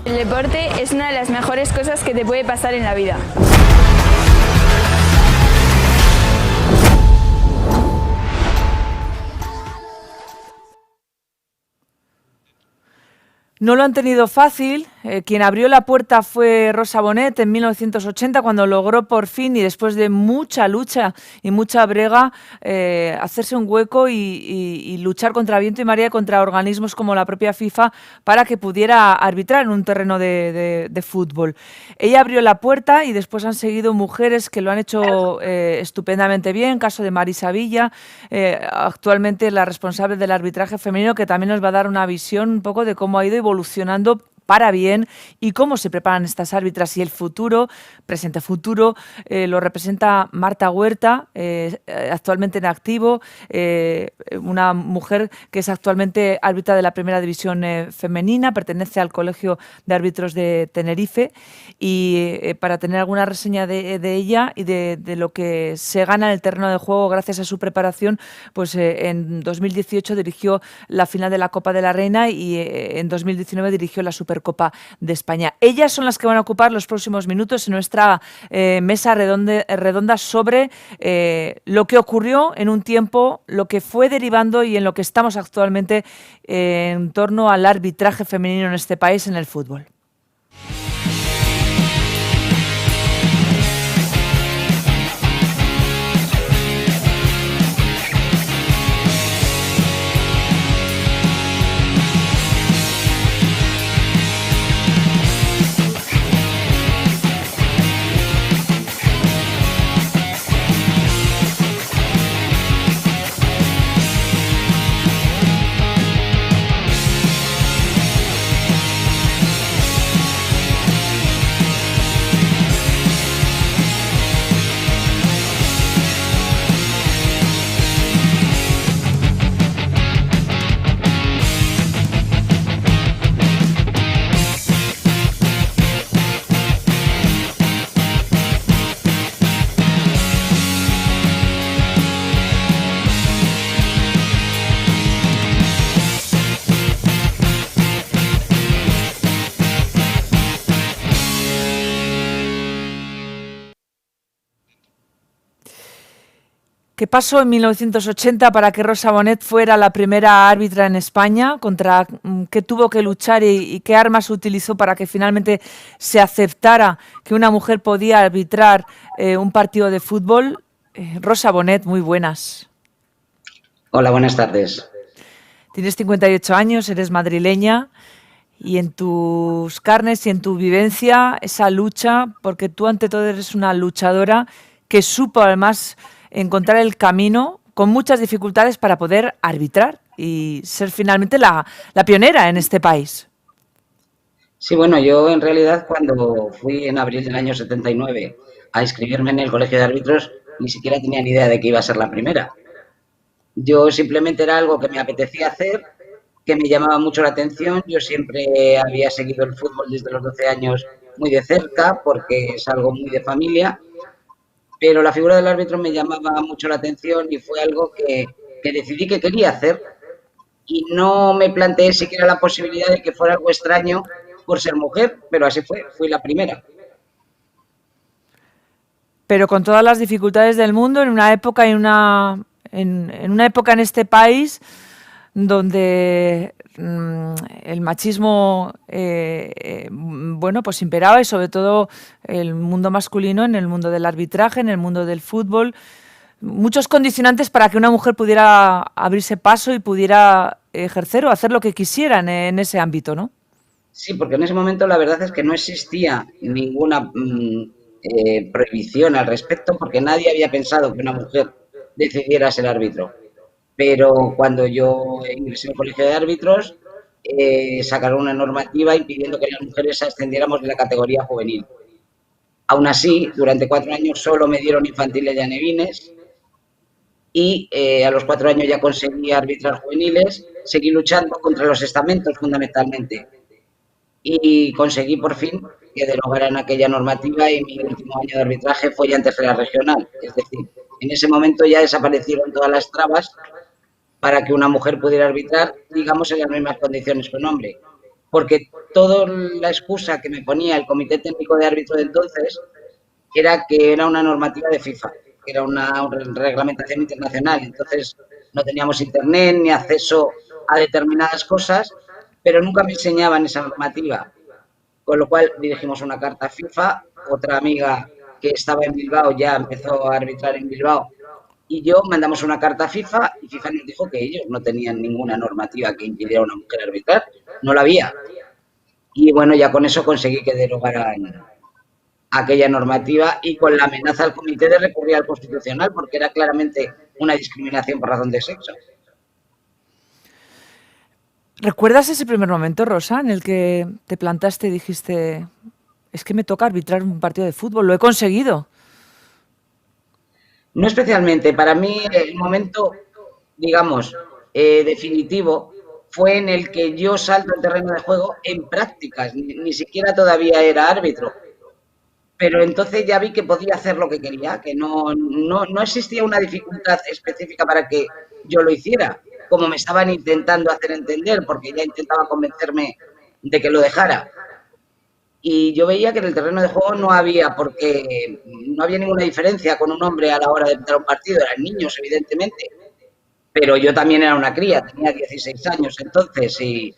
El deporte es una de las mejores cosas que te puede pasar en la vida. No lo han tenido fácil quien abrió la puerta fue Rosa Bonet en 1980, cuando logró por fin, y después de mucha lucha y mucha brega, hacerse un hueco y luchar contra viento y marea, contra organismos como la propia FIFA, para que pudiera arbitrar en un terreno de fútbol. Ella abrió la puerta y después han seguido mujeres que lo han hecho estupendamente bien. Caso de Marisa Villa, actualmente la responsable del arbitraje femenino, que también nos va a dar una visión un poco de cómo ha ido evolucionando para bien y cómo se preparan estas árbitras, y el futuro, presente futuro, lo representa Marta Huerta, actualmente en activo, una mujer que es actualmente árbitra de la primera división femenina, pertenece al Colegio de Árbitros de Tenerife, y para tener alguna reseña de ella y de lo que se gana en el terreno de juego gracias a su preparación, pues en 2018 dirigió la final de la Copa de la Reina y en 2019 dirigió la Supercopa de España. Ellas son las que van a ocupar los próximos minutos en nuestra mesa redonda sobre lo que ocurrió en un tiempo, lo que fue derivando y en lo que estamos actualmente en torno al arbitraje femenino en este país en el fútbol. ¿Qué pasó en 1980 para que Rosa Bonet fuera la primera árbitra en España? ¿Contra qué tuvo que luchar y qué armas utilizó para que finalmente se aceptara que una mujer podía arbitrar un partido de fútbol? Rosa Bonet, muy buenas. Hola, buenas tardes. Tienes 58 años, eres madrileña, y en tus carnes y en tu vivencia esa lucha, porque tú ante todo eres una luchadora que supo además encontrar el camino con muchas dificultades para poder arbitrar y ser finalmente la pionera en este país. Sí, bueno, yo en realidad cuando fui en abril del año 79 a inscribirme en el Colegio de Árbitros, ni siquiera tenía ni idea de que iba a ser la primera. Yo simplemente era algo que me apetecía hacer, que me llamaba mucho la atención. Yo siempre había seguido el fútbol desde los 12 años muy de cerca, porque es algo muy de familia. Pero la figura del árbitro me llamaba mucho la atención y fue algo que decidí que quería hacer, y no me planteé siquiera la posibilidad de que fuera algo extraño por ser mujer, pero así fue, fui la primera. Pero con todas las dificultades del mundo, en una época en una época en este país donde el machismo bueno, pues imperaba, y sobre todo el mundo masculino en el mundo del arbitraje, en el mundo del fútbol, muchos condicionantes para que una mujer pudiera abrirse paso y pudiera ejercer o hacer lo que quisiera en ese ámbito, ¿no? Sí, porque en ese momento la verdad es que no existía ninguna prohibición al respecto, porque nadie había pensado que una mujer decidiera ser árbitro. Pero cuando yo ingresé al Colegio de Árbitros, sacaron una normativa impidiendo que las mujeres ascendiéramos de la categoría juvenil. Aún así, durante 4 años solo me dieron infantiles y alevines, y a los 4 años ya conseguí arbitrar juveniles. Seguí luchando contra los estamentos fundamentalmente y conseguí por fin que derogaran aquella normativa, y mi último año de arbitraje fue ya en tercera regional. Es decir, en ese momento ya desaparecieron todas las trabas para que una mujer pudiera arbitrar, digamos, en las mismas condiciones que un hombre. Porque toda la excusa que me ponía el Comité Técnico de Árbitros de entonces era que era una normativa de FIFA, que era una reglamentación internacional. Entonces no teníamos internet ni acceso a determinadas cosas, pero nunca me enseñaban esa normativa. con lo cual dirigimos una carta a FIFA, otra amiga que estaba en Bilbao ya empezó a arbitrar en Bilbao y yo mandamos una carta a FIFA y FIFA nos dijo que ellos no tenían ninguna normativa que impidiera a una mujer arbitrar, no la había. Y bueno, ya con eso conseguí que derogaran aquella normativa y con la amenaza al comité de recurrir al Constitucional porque era claramente una discriminación por razón de sexo. ¿Recuerdas ese primer momento, Rosa, en el que te plantaste y dijiste, es que me toca arbitrar un partido de fútbol, lo he conseguido? No especialmente. Para mí el momento, digamos, definitivo fue en el que yo salto al terreno de juego en prácticas. Ni siquiera todavía era árbitro. Pero entonces ya vi que podía hacer lo que quería, que no existía una dificultad específica para que yo lo hiciera, como me estaban intentando hacer entender, porque ya intentaba convencerme de que lo dejara. Y yo veía que en el terreno de juego no había, porque no había ninguna diferencia con un hombre a la hora de empezar un partido, eran niños, evidentemente, pero yo también era una cría, tenía 16 años entonces, y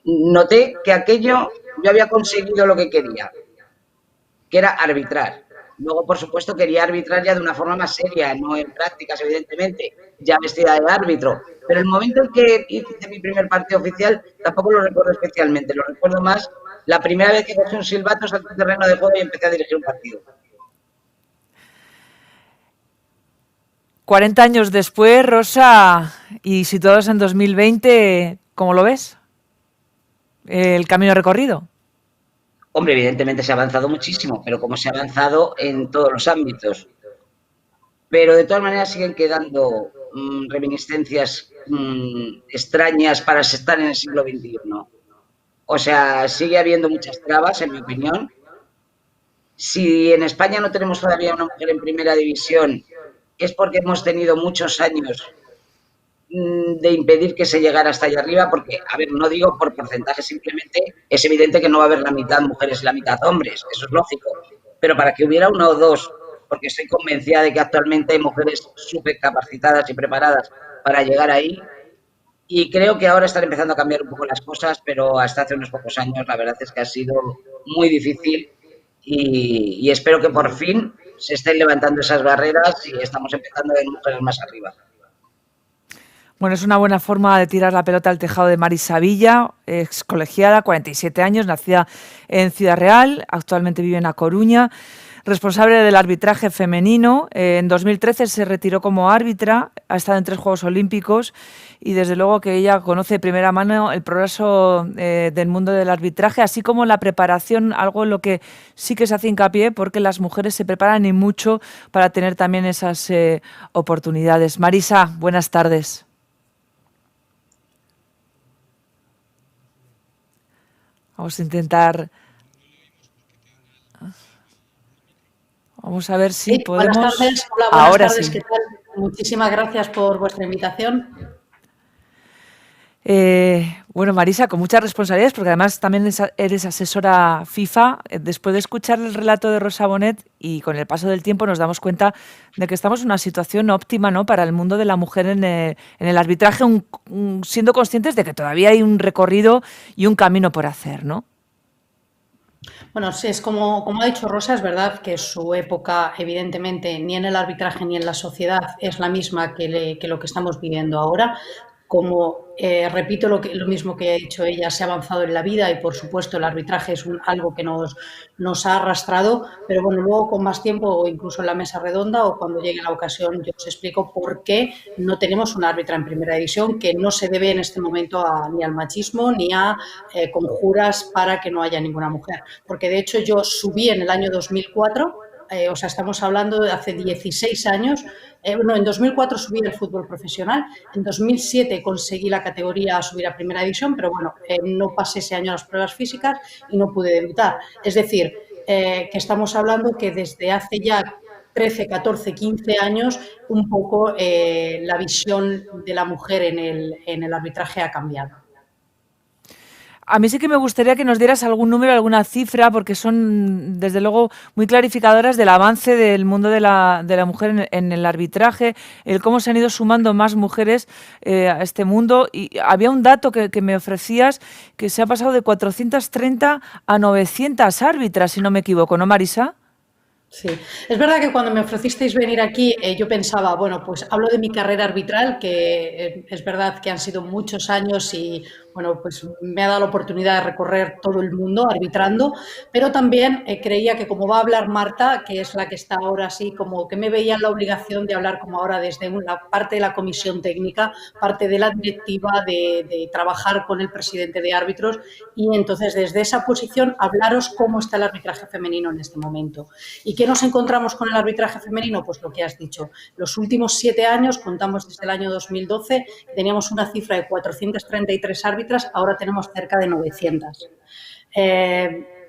noté que aquello, yo había conseguido lo que quería, que era arbitrar. Luego, por supuesto, quería arbitrar ya de una forma más seria, no en prácticas, evidentemente, ya vestida de árbitro. Pero el momento en que hice mi primer partido oficial tampoco lo recuerdo especialmente, lo recuerdo más la primera vez que cogí un silbato, salté al terreno de juego y empecé a dirigir un partido. 40 años después, Rosa, y situados en 2020, ¿cómo lo ves? El camino recorrido. Hombre, evidentemente se ha avanzado muchísimo, pero como se ha avanzado en todos los ámbitos. Pero de todas maneras siguen quedando reminiscencias extrañas para estar en el siglo XXI. O sea, sigue habiendo muchas trabas, en mi opinión. Si en España no tenemos todavía una mujer en primera división, es porque hemos tenido muchos años de impedir que se llegara hasta allá arriba, porque, a ver, no digo por porcentaje, simplemente es evidente que no va a haber la mitad mujeres y la mitad hombres, eso es lógico, pero para que hubiera uno o dos, porque estoy convencida de que actualmente hay mujeres súper capacitadas y preparadas para llegar ahí, y creo que ahora están empezando a cambiar un poco las cosas, pero hasta hace unos pocos años la verdad es que ha sido muy difícil y espero que por fin se estén levantando esas barreras y estamos empezando a ver mujeres más arriba. Bueno, es una buena forma de tirar la pelota al tejado de Marisa Villa, ex colegiada, 47 años, nacida en Ciudad Real, actualmente vive en A Coruña, responsable del arbitraje femenino. En 2013 se retiró como árbitra, ha estado en 3 Juegos Olímpicos y desde luego que ella conoce de primera mano el progreso del mundo del arbitraje, así como la preparación, algo en lo que sí que se hace hincapié porque las mujeres se preparan y mucho para tener también esas oportunidades. Marisa, buenas tardes. Vamos a intentar... Vamos a ver si podemos... Buenas tardes. Hola, buenas Ahora tardes. sí. ¿Qué tal? Muchísimas gracias por vuestra invitación. Bueno, Marisa, con muchas responsabilidades, porque además también eres asesora FIFA. Después de escuchar el relato de Rosa Bonet y con el paso del tiempo nos damos cuenta de que estamos en una situación óptima, ¿no?, para el mundo de la mujer en el arbitraje, siendo conscientes de que todavía hay un recorrido y un camino por hacer, ¿no? Bueno, sí, es como ha dicho Rosa, es verdad que su época, evidentemente, ni en el arbitraje ni en la sociedad es la misma que lo que estamos viviendo ahora. Como repito lo mismo que ha dicho ella, se ha avanzado en la vida y, por supuesto, el arbitraje es algo que nos ha arrastrado, pero bueno, luego con más tiempo o incluso en la mesa redonda o cuando llegue la ocasión yo os explico por qué no tenemos una árbitra en primera división, que no se debe en este momento ni al machismo ni a conjuras para que no haya ninguna mujer. Porque de hecho yo subí en el año 2004, o sea, estamos hablando de hace 16 años. En 2004 subí el fútbol profesional, en 2007 conseguí la categoría a subir a primera división, pero bueno, no pasé ese año las pruebas físicas y no pude debutar. Es decir, que estamos hablando que desde hace ya 13, 14, 15 años un poco la visión de la mujer en el arbitraje ha cambiado. A mí sí que me gustaría que nos dieras algún número, alguna cifra, porque son, desde luego, muy clarificadoras del avance del mundo de la mujer en el arbitraje, el cómo se han ido sumando más mujeres a este mundo. Y había un dato que me ofrecías, que se ha pasado de 430 a 900 árbitras, si no me equivoco, ¿no, Marisa? Sí, es verdad que cuando me ofrecisteis venir aquí, yo pensaba, bueno, pues hablo de mi carrera arbitral, que es verdad que han sido muchos años y, bueno, pues me ha dado la oportunidad de recorrer todo el mundo arbitrando, pero también creía que como va a hablar Marta, que es la que está ahora así, como que me veía en la obligación de hablar como ahora desde la parte de la comisión técnica, parte de la directiva, de trabajar con el presidente de árbitros y entonces desde esa posición hablaros cómo está el arbitraje femenino en este momento. ¿Y qué nos encontramos con el arbitraje femenino? Pues lo que has dicho. Los últimos 7 años, contamos desde el año 2012, teníamos una cifra de 433 árbitras, ahora tenemos cerca de 900.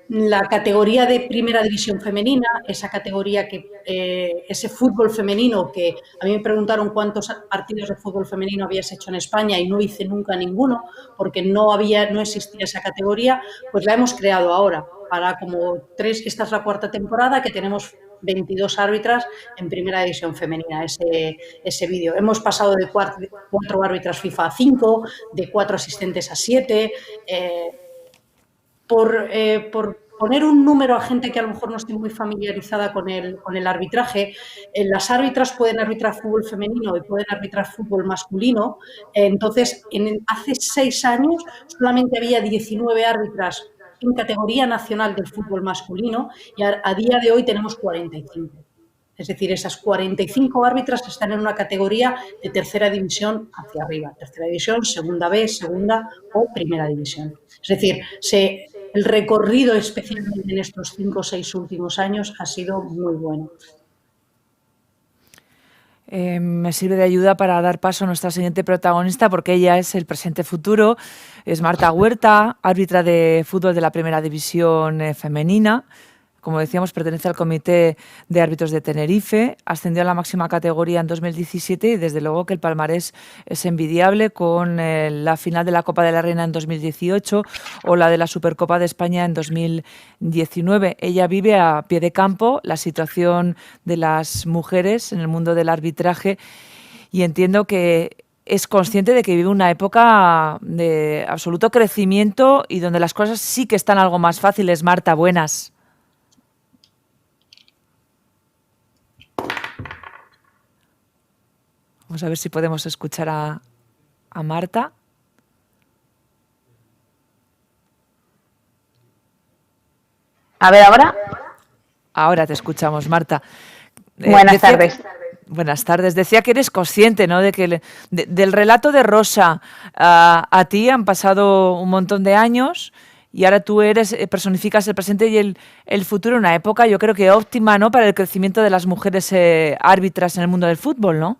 La categoría de primera división femenina, esa categoría ese fútbol femenino que a mí me preguntaron cuántos partidos de fútbol femenino habías hecho en España y no hice nunca ninguno porque no existía esa categoría, pues la hemos creado ahora. Para esta es la 4ª temporada que tenemos 22 árbitras en primera división femenina, ese vídeo. Hemos pasado de 4 árbitras FIFA a 5, de 4 asistentes a 7. Por poner un número a gente que a lo mejor no esté muy familiarizada con el arbitraje, las árbitras pueden arbitrar fútbol femenino y pueden arbitrar fútbol masculino. Entonces, hace 6 años solamente había 19 árbitras en categoría nacional del fútbol masculino y a día de hoy tenemos 45. Es decir, esas 45 árbitras están en una categoría de tercera división hacia arriba. Tercera división, segunda B, segunda o primera división. Es decir, el recorrido, especialmente en estos 5 o 6 últimos años, ha sido muy bueno. Me sirve de ayuda para dar paso a nuestra siguiente protagonista, porque ella es el presente futuro. Es Marta Huerta, árbitra de fútbol de la primera división femenina. Como decíamos, pertenece al Comité de Árbitros de Tenerife, ascendió a la máxima categoría en 2017 y desde luego que el palmarés es envidiable con la final de la Copa de la Reina en 2018 o la de la Supercopa de España en 2019. Ella vive a pie de campo la situación de las mujeres en el mundo del arbitraje y entiendo que es consciente de que vive una época de absoluto crecimiento y donde las cosas sí que están algo más fáciles. Marta, buenas. Vamos a ver si podemos escuchar a Marta. A ver, ¿ahora? Ahora te escuchamos, Marta. Buenas tardes. Buenas tardes. Decía que eres consciente, ¿no?, de que del relato de Rosa a ti han pasado un montón de años y ahora tú personificas el presente y el futuro, una época, yo creo que óptima, ¿no?, para el crecimiento de las mujeres árbitras en el mundo del fútbol, ¿no?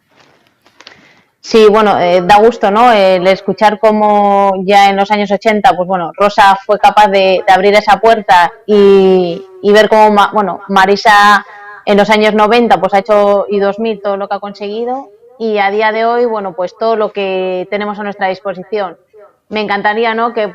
Sí, bueno, da gusto, ¿no?, el escuchar cómo ya en los años 80, pues bueno, Rosa fue capaz de abrir esa puerta y ver cómo, bueno, Marisa en los años 90 pues ha hecho y 2000 todo lo que ha conseguido y a día de hoy, bueno, pues todo lo que tenemos a nuestra disposición. Me encantaría, ¿no?, que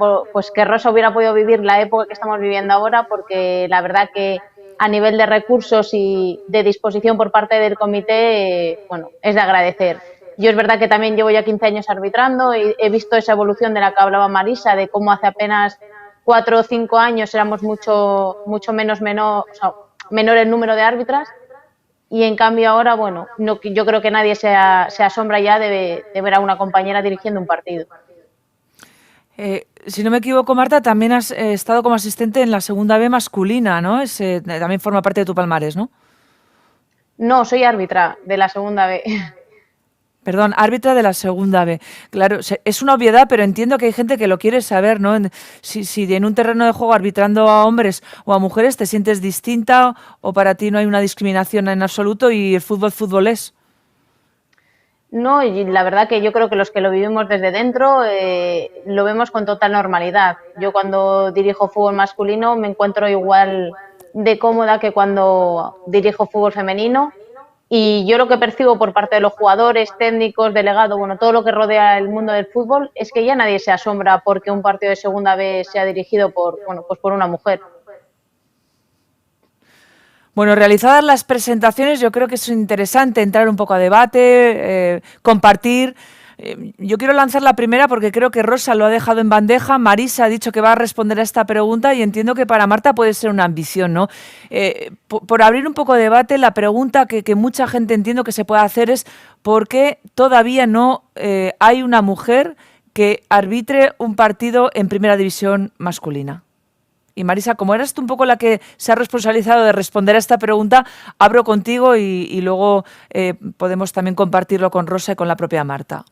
Rosa hubiera podido vivir la época que estamos viviendo ahora, porque la verdad que a nivel de recursos y de disposición por parte del comité, bueno, es de agradecer. Yo es verdad que también llevo ya 15 años arbitrando y he visto esa evolución de la que hablaba Marisa, de cómo hace apenas 4 o 5 años éramos mucho menor el número de árbitras y en cambio ahora, bueno, yo creo que nadie se asombra ya de ver a una compañera dirigiendo un partido. Si no me equivoco, Marta, también has estado como asistente en la segunda B masculina, ¿no? También forma parte de tu palmarés, ¿no? No, soy árbitra de la segunda B. Perdón, árbitra de la segunda B. Claro, es una obviedad, pero entiendo que hay gente que lo quiere saber, ¿no? Si en un terreno de juego arbitrando a hombres o a mujeres te sientes distinta o para ti no hay una discriminación en absoluto y el fútbol es. No, y la verdad que yo creo que los que lo vivimos desde dentro lo vemos con total normalidad. Yo cuando dirijo fútbol masculino me encuentro igual de cómoda que cuando dirijo fútbol femenino Y yo lo que percibo por parte de los jugadores, técnicos, delegados, bueno, todo lo que rodea el mundo del fútbol, es que ya nadie se asombra porque un partido de segunda B sea dirigido por, bueno, pues por una mujer. Bueno, realizadas las presentaciones, yo creo que es interesante entrar un poco a debate, compartir. Yo quiero lanzar la primera porque creo que Rosa lo ha dejado en bandeja. Marisa ha dicho que va a responder a esta pregunta y entiendo que para Marta puede ser una ambición, ¿no? Por abrir un poco de debate, la pregunta que mucha gente entiendo que se puede hacer es ¿por qué todavía no hay una mujer que arbitre un partido en primera división masculina? Y Marisa, como eres tú un poco la que se ha responsabilizado de responder a esta pregunta, abro contigo y luego podemos también compartirlo con Rosa y con la propia Marta.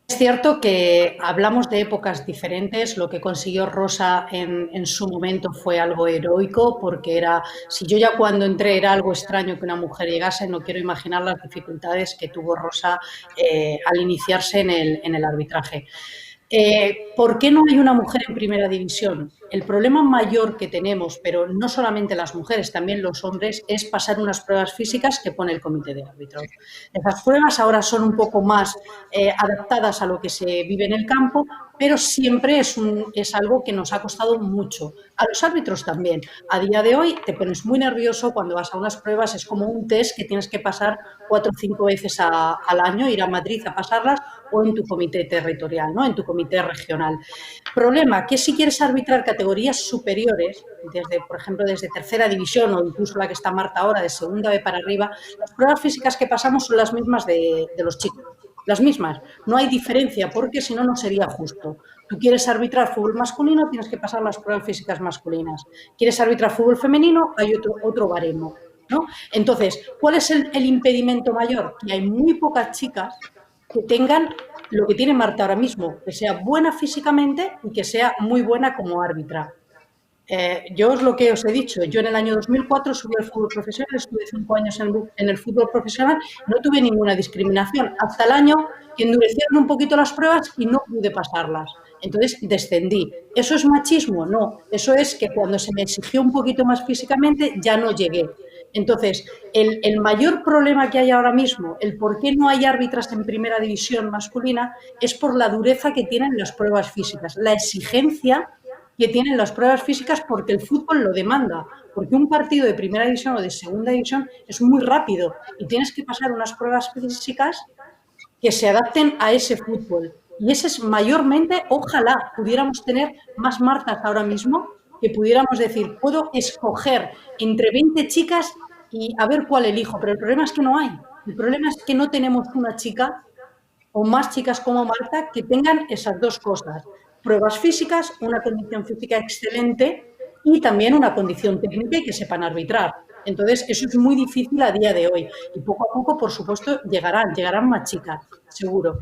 Es cierto que hablamos de épocas diferentes. Lo que consiguió Rosa en su momento fue algo heroico, porque era, si yo ya cuando entré era algo extraño que una mujer llegase, no quiero imaginar las dificultades que tuvo Rosa al iniciarse en el arbitraje. ¿Por qué no hay una mujer en primera división? El problema mayor que tenemos, pero no solamente las mujeres, también los hombres, es pasar unas pruebas físicas que pone el comité de árbitros. Esas pruebas ahora son un poco más adaptadas a lo que se vive en el campo, pero siempre es algo que nos ha costado mucho. A los árbitros también. A día de hoy te pones muy nervioso cuando vas a unas pruebas, es como un test que tienes que pasar 4 o 5 veces al año, ir a Madrid a pasarlas o en tu comité territorial, ¿no? En tu comité regional. Problema, que si quieres arbitrar categorías superiores, por ejemplo, desde tercera división o incluso la que está Marta ahora, de segunda B para arriba, las pruebas físicas que pasamos son las mismas de los chicos. Las mismas, no hay diferencia porque si no, no sería justo. Tú quieres arbitrar fútbol masculino, tienes que pasar las pruebas físicas masculinas. Quieres arbitrar fútbol femenino, hay otro baremo, ¿no? Entonces, ¿cuál es el impedimento mayor? Que hay muy pocas chicas que tengan lo que tiene Marta ahora mismo, que sea buena físicamente y que sea muy buena como árbitra. Yo es lo que os he dicho, yo en el año 2004 subí al fútbol profesional, estuve 5 años en el fútbol profesional, no tuve ninguna discriminación, hasta el año que endurecieron un poquito las pruebas y no pude pasarlas. Entonces descendí. ¿Eso es machismo? No, eso es que cuando se me exigió un poquito más físicamente ya no llegué. Entonces, el mayor problema que hay ahora mismo, el por qué no hay árbitras en primera división masculina, es por la dureza que tienen las pruebas físicas, la exigencia que tienen las pruebas físicas porque el fútbol lo demanda, porque un partido de primera división o de segunda división es muy rápido y tienes que pasar unas pruebas físicas que se adapten a ese fútbol. Y ese es mayormente, ojalá pudiéramos tener más Martas ahora mismo, que pudiéramos decir, puedo escoger entre 20 chicas y a ver cuál elijo, pero el problema es que no hay. El problema es que no tenemos una chica o más chicas como Marta que tengan esas dos cosas. Pruebas físicas, una condición física excelente y también una condición técnica y que sepan arbitrar. Entonces, eso es muy difícil a día de hoy. Y poco a poco, por supuesto, llegarán más chicas, seguro.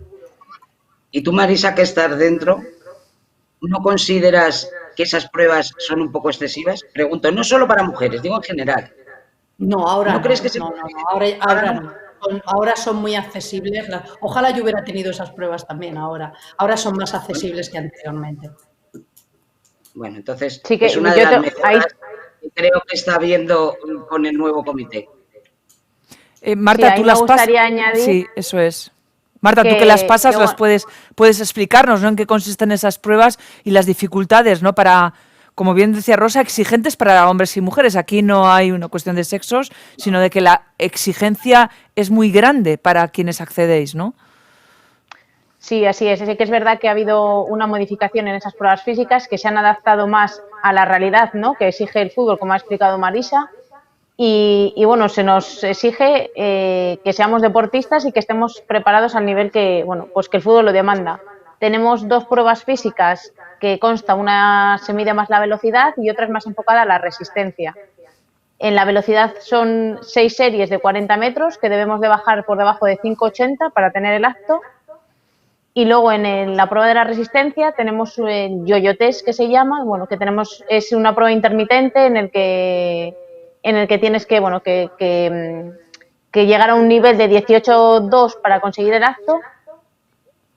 ¿Y tú, Marisa, que estás dentro, no consideras que esas pruebas son un poco excesivas? Pregunto, no solo para mujeres, digo en general. No, ahora ¿No crees que ahora no. Ahora son muy accesibles. Ojalá yo hubiera tenido esas pruebas también ahora. Ahora son más accesibles que anteriormente. Bueno, entonces sí que es una de las mejoras que creo que está habiendo con el nuevo comité. Marta, sí, tú las pasas. Añadir sí, eso es. Marta, tú que las pasas, las puedes explicarnos, ¿no? En qué consisten esas pruebas y las dificultades, ¿no? Para, como bien decía Rosa, exigentes para hombres y mujeres. Aquí no hay una cuestión de sexos, sino de que la exigencia es muy grande para quienes accedéis, ¿no? Sí, así es. Sí que es verdad que ha habido una modificación en esas pruebas físicas que se han adaptado más a la realidad, ¿no? Que exige el fútbol, como ha explicado Marisa. Y bueno, se nos exige que seamos deportistas y que estemos preparados al nivel que, bueno, pues que el fútbol lo demanda. Tenemos 2 pruebas físicas que consta, una se mide más la velocidad y otra es más enfocada a la resistencia. En la velocidad son 6 series de 40 metros que debemos de bajar por debajo de 5,80 para tener el acto. Y luego en la prueba de la resistencia tenemos el yo-yo test, que se llama, bueno, que es una prueba intermitente en el que tienes que, bueno, que llegar a un nivel de 18,2 para conseguir el acto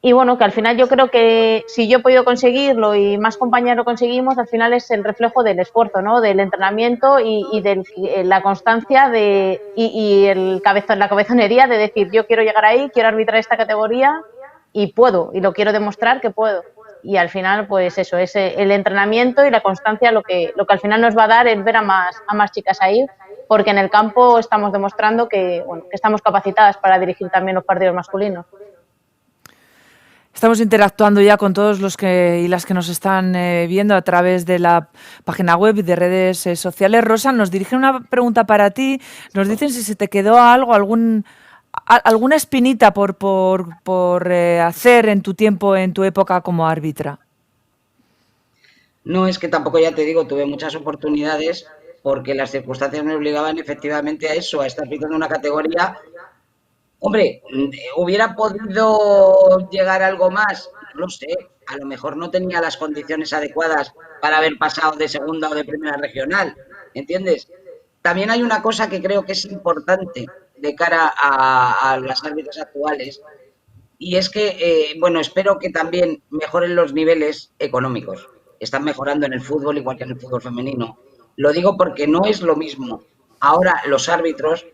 Y bueno, que al final yo creo que si yo he podido conseguirlo y más compañeros lo conseguimos, al final es el reflejo del esfuerzo, ¿no? Del entrenamiento y de la constancia y la cabezonería de decir yo quiero llegar ahí, quiero arbitrar esta categoría y puedo, y lo quiero demostrar que puedo. Y al final, pues eso, es el entrenamiento y la constancia lo que al final nos va a dar el ver a más chicas ahí, porque en el campo estamos demostrando que estamos capacitadas para dirigir también los partidos masculinos. Estamos interactuando ya con todos los y las que nos están viendo a través de la página web y de redes sociales. Rosa, nos dirigen una pregunta para ti. Nos dicen si se te quedó algo, alguna espinita por hacer en tu tiempo, en tu época como árbitra. No, es que tampoco, ya te digo, tuve muchas oportunidades porque las circunstancias me obligaban efectivamente a eso, a estar pitando una categoría. Hombre, ¿hubiera podido llegar algo más? No lo sé. A lo mejor no tenía las condiciones adecuadas para haber pasado de segunda o de primera regional, ¿entiendes? También hay una cosa que creo que es importante de cara a las árbitros actuales, y es que, bueno, espero que también mejoren los niveles económicos. Están mejorando en el fútbol igual que en el fútbol femenino. Lo digo porque no es lo mismo. Ahora los árbitros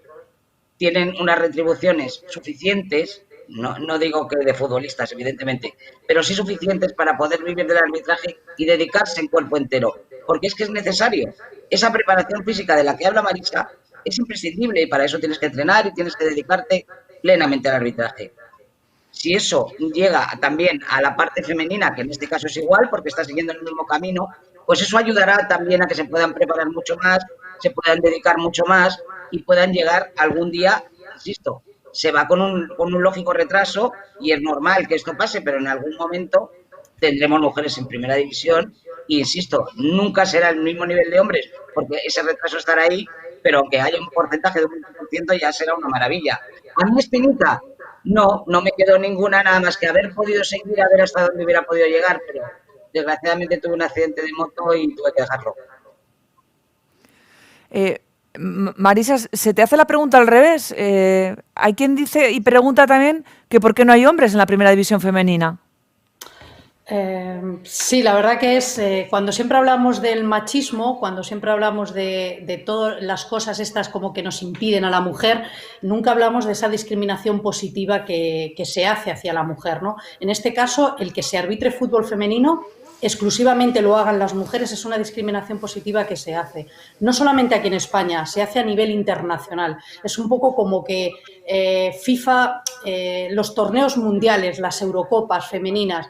tienen unas retribuciones suficientes, no digo que de futbolistas, evidentemente, pero sí suficientes para poder vivir del arbitraje y dedicarse en cuerpo entero, porque es que es necesario. Esa preparación física de la que habla Marisa es imprescindible y para eso tienes que entrenar y tienes que dedicarte plenamente al arbitraje. Si eso llega también a la parte femenina, que en este caso es igual porque está siguiendo el mismo camino, pues eso ayudará también a que se puedan preparar mucho más, se puedan dedicar mucho más y puedan llegar algún día, insisto, se va con un lógico retraso y es normal que esto pase, pero en algún momento tendremos mujeres en primera división e insisto, nunca será el mismo nivel de hombres porque ese retraso estará ahí, pero aunque haya un porcentaje de un 20% ya será una maravilla. A mí espinita, no me quedó ninguna, nada más que haber podido seguir a ver hasta dónde hubiera podido llegar, pero desgraciadamente tuve un accidente de moto y tuve que dejarlo. Marisa, se te hace la pregunta al revés. Hay quien dice y pregunta también que por qué no hay hombres en la primera división femenina. Sí, la verdad que es cuando siempre hablamos del machismo, cuando siempre hablamos de todas las cosas estas como que nos impiden a la mujer, nunca hablamos de esa discriminación positiva que se hace hacia la mujer, ¿no? En este caso, el que se arbitre fútbol femenino exclusivamente lo hagan las mujeres es una discriminación positiva que se hace. No solamente aquí en España, se hace a nivel internacional. Es un poco como que FIFA, los torneos mundiales, las Eurocopas femeninas,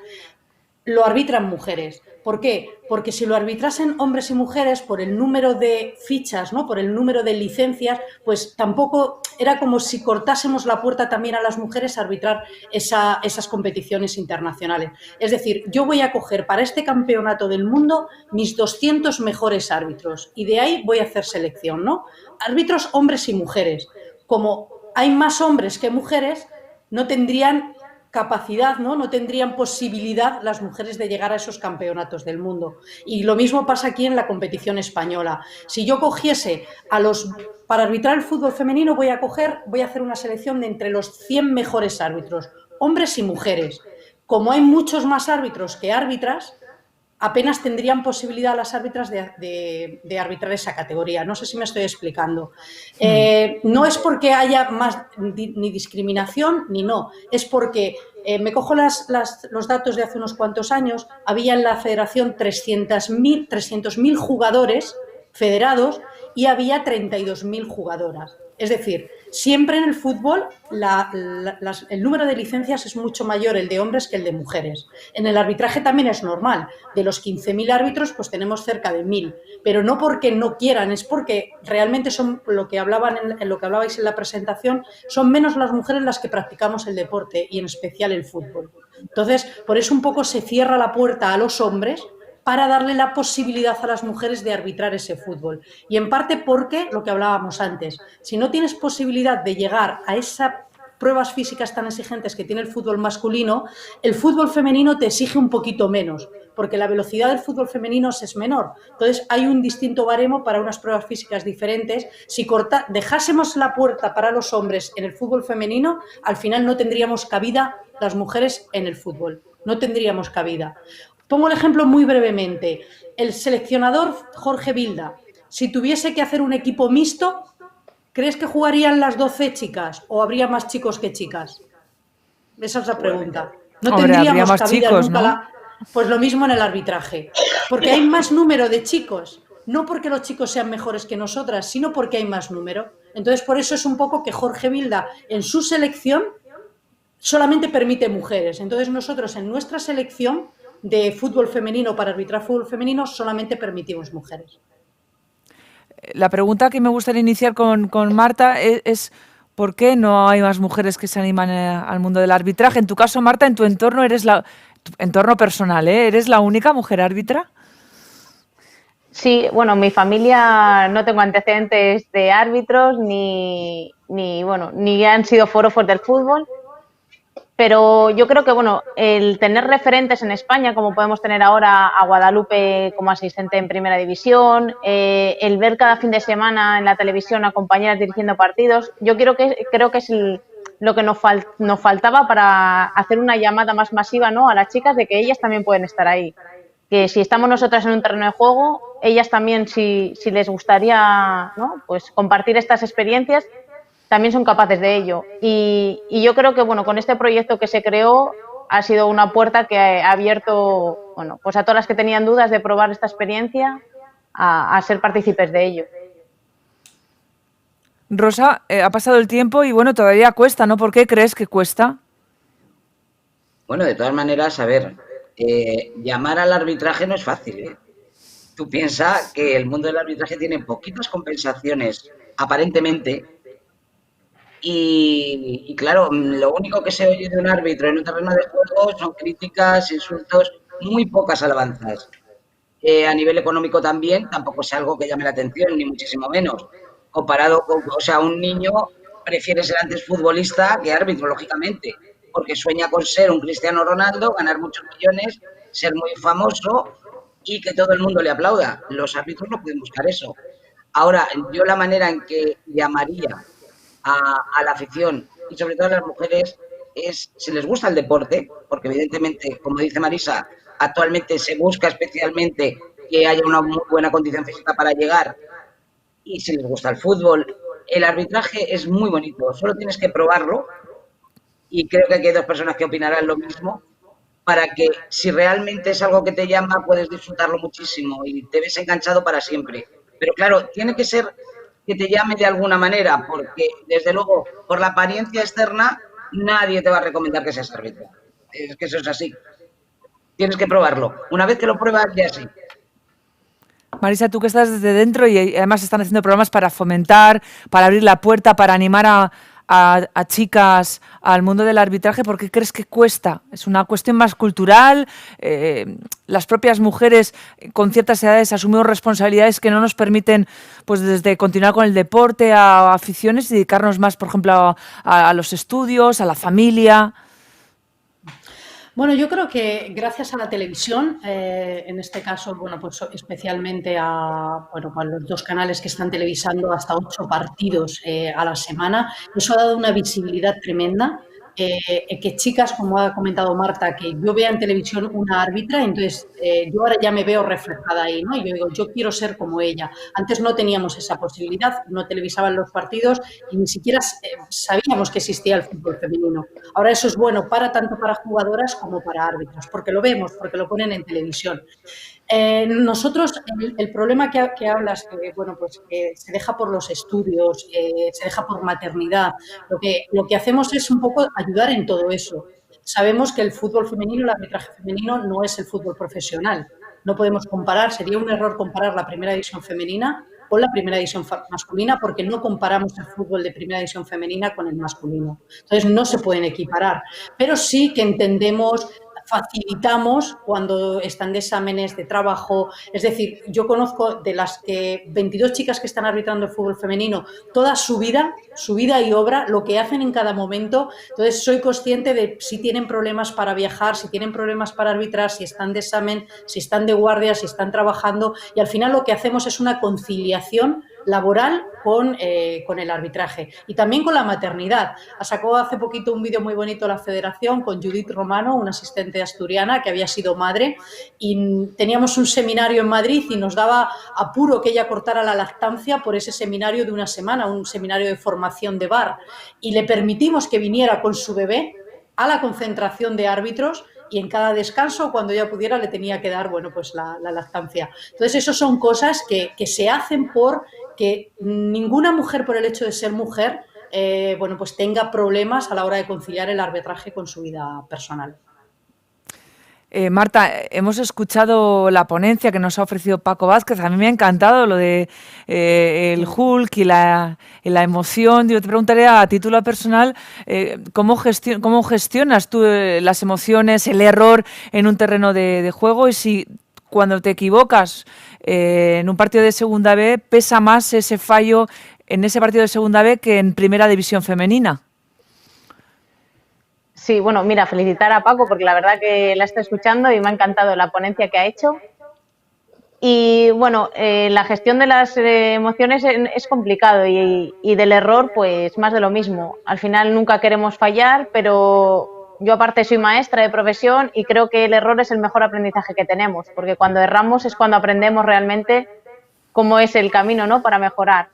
lo arbitran mujeres. ¿Por qué? Porque si lo arbitrasen hombres y mujeres por el número de fichas, ¿no? Por el número de licencias, pues tampoco era como si cortásemos la puerta también a las mujeres a arbitrar esas competiciones internacionales. Es decir, yo voy a coger para este campeonato del mundo mis 200 mejores árbitros y de ahí voy a hacer selección, ¿no? Árbitros hombres y mujeres. Como hay más hombres que mujeres, no tendrían capacidad, ¿no? Tendrían posibilidad las mujeres de llegar a esos campeonatos del mundo. Y lo mismo pasa aquí en la competición española. Si yo cogiese para arbitrar el fútbol femenino voy a hacer una selección de entre los 100 mejores árbitros, hombres y mujeres. Como hay muchos más árbitros que árbitras, apenas tendrían posibilidad las árbitras de arbitrar esa categoría. No sé si me estoy explicando. No es porque haya más ni discriminación ni no, es porque me cojo los datos de hace unos cuantos años, había en la federación 300.000 jugadores federados y había 32.000 jugadoras. Es decir, siempre en el fútbol el número de licencias es mucho mayor el de hombres que el de mujeres. En el arbitraje también es normal. De los 15.000 árbitros, pues tenemos cerca de 1.000. Pero no porque no quieran, es porque realmente son lo que hablabais en la presentación, son menos las mujeres las que practicamos el deporte y en especial el fútbol. Entonces, por eso un poco se cierra la puerta a los hombres para darle la posibilidad a las mujeres de arbitrar ese fútbol. Y en parte porque, lo que hablábamos antes, si no tienes posibilidad de llegar a esa pruebas físicas tan exigentes que tiene el fútbol masculino, el fútbol femenino te exige un poquito menos, porque la velocidad del fútbol femenino es menor. Entonces, hay un distinto baremo para unas pruebas físicas diferentes. Si dejásemos la puerta para los hombres en el fútbol femenino, al final no tendríamos cabida las mujeres en el fútbol. No tendríamos cabida. Pongo el ejemplo muy brevemente. El seleccionador Jorge Vilda, si tuviese que hacer un equipo mixto, ¿crees que jugarían las 12 chicas o habría más chicos que chicas? Esa es la pregunta. No tendríamos más cabida chicos, nunca. ¿no? Pues lo mismo en el arbitraje. Porque hay más número de chicos. No porque los chicos sean mejores que nosotras, sino porque hay más número. Entonces, por eso es un poco que Jorge Vilda, en su selección, solamente permite mujeres. Entonces, nosotros en nuestra selección de fútbol femenino para arbitrar fútbol femenino solamente permitimos mujeres. La pregunta que me gustaría iniciar con Marta es ¿por qué no hay más mujeres que se animan al mundo del arbitraje? En tu caso, Marta, en tu entorno tu entorno personal, ¿eres la única mujer árbitra? Sí, bueno, en mi familia no tengo antecedentes de árbitros ni han sido forofos del fútbol. Pero yo creo que, bueno, el tener referentes en España, como podemos tener ahora a Guadalupe como asistente en Primera División, el ver cada fin de semana en la televisión a compañeras dirigiendo partidos, yo creo que es lo que nos faltaba para hacer una llamada más masiva, ¿no?, a las chicas de que ellas también pueden estar ahí. Que si estamos nosotras en un terreno de juego, ellas también, si les gustaría, ¿no?, pues compartir estas experiencias, también son capaces de ello. Y yo creo que, bueno, con este proyecto que se creó ha sido una puerta que ha abierto, bueno, pues a todas las que tenían dudas de probar esta experiencia a ser partícipes de ello. Rosa, ha pasado el tiempo y, bueno, todavía cuesta, ¿no? ¿Por qué crees que cuesta? Bueno, de todas maneras, a ver, llamar al arbitraje no es fácil, ¿eh? Tú piensas que el mundo del arbitraje tiene poquitas compensaciones, aparentemente. Y claro, lo único que se oye de un árbitro en un terreno de juego son críticas, insultos, muy pocas alabanzas. A nivel económico también, tampoco es algo que llame la atención, ni muchísimo menos. Comparado con, o sea, un niño prefiere ser antes futbolista que árbitro, lógicamente, porque sueña con ser un Cristiano Ronaldo, ganar muchos millones, ser muy famoso y que todo el mundo le aplauda. Los árbitros no pueden buscar eso. Ahora, yo la manera en que llamaría a la afición y sobre todo a las mujeres es si les gusta el deporte, porque evidentemente, como dice Marisa, actualmente se busca especialmente que haya una muy buena condición física para llegar, y si les gusta el fútbol, el arbitraje es muy bonito, solo tienes que probarlo y creo que aquí hay dos personas que opinarán lo mismo, para que si realmente es algo que te llama puedes disfrutarlo muchísimo y te ves enganchado para siempre. Pero claro, tiene que ser que te llame de alguna manera, porque desde luego por la apariencia externa nadie te va a recomendar que seas árbitro. Es que eso es así. Tienes que probarlo. Una vez que lo pruebas, ya sí. Marisa, tú que estás desde dentro y además están haciendo programas para fomentar, para abrir la puerta, para animar a chicas al mundo del arbitraje, ¿por qué crees que cuesta? ¿Es una cuestión más cultural? Las propias mujeres con ciertas edades asumimos responsabilidades que no nos permiten, pues, desde continuar con el deporte a aficiones y dedicarnos más, por ejemplo, a los estudios, a la familia. Bueno, yo creo que gracias a la televisión, en este caso, bueno, pues especialmente a los dos canales que están televisando hasta 8 partidos a la semana, eso ha dado una visibilidad tremenda. Que chicas, como ha comentado Marta, que yo vea en televisión una árbitra, entonces yo ahora ya me veo reflejada ahí, ¿no? Yo digo, yo quiero ser como ella. Antes no teníamos esa posibilidad, no televisaban los partidos y ni siquiera sabíamos que existía el fútbol femenino. Ahora eso es bueno tanto para jugadoras como para árbitros, porque lo vemos, porque lo ponen en televisión. Nosotros, el problema que hablas, que se deja por los estudios, se deja por maternidad, lo que hacemos es un poco ayudar en todo eso. Sabemos que el fútbol femenino, el arbitraje femenino no es el fútbol profesional. No podemos comparar, sería un error comparar la primera división femenina con la primera división masculina porque no comparamos el fútbol de primera división femenina con el masculino. Entonces no se pueden equiparar, pero sí que entendemos facilitamos cuando están de exámenes, de trabajo. Es decir, yo conozco de las 22 chicas que están arbitrando el fútbol femenino, toda su vida y obra, lo que hacen en cada momento. Entonces, soy consciente de si tienen problemas para viajar, si tienen problemas para arbitrar, si están de examen, si están de guardia, si están trabajando. Y al final lo que hacemos es una conciliación laboral con el arbitraje y también con la maternidad. Sacó hace poquito un vídeo muy bonito la Federación con Judith Romano, una asistente asturiana que había sido madre, y teníamos un seminario en Madrid y nos daba apuro que ella cortara la lactancia por ese seminario de una semana, un seminario de formación de VAR, y le permitimos que viniera con su bebé a la concentración de árbitros y en cada descanso, cuando ella pudiera, le tenía que dar, bueno, pues la lactancia. Entonces, eso son cosas que se hacen por que ninguna mujer, por el hecho de ser mujer, bueno, pues tenga problemas a la hora de conciliar el arbitraje con su vida personal. Marta, hemos escuchado la ponencia que nos ha ofrecido Paco Vázquez. A mí me ha encantado lo de el Hulk y la emoción. Yo te preguntaré a título personal, ¿cómo gestionas tú las emociones, el error en un terreno de juego? Y si cuando te equivocas en un partido de Segunda B, pesa más ese fallo en ese partido de Segunda B que en Primera División Femenina. Sí, bueno, mira, felicitar a Paco porque la verdad que la estoy escuchando y me ha encantado la ponencia que ha hecho. Y bueno, la gestión de las emociones es complicado y del error pues más de lo mismo. Al final nunca queremos fallar, pero yo aparte soy maestra de profesión y creo que el error es el mejor aprendizaje que tenemos, porque cuando erramos es cuando aprendemos realmente cómo es el camino, ¿no?, para mejorar.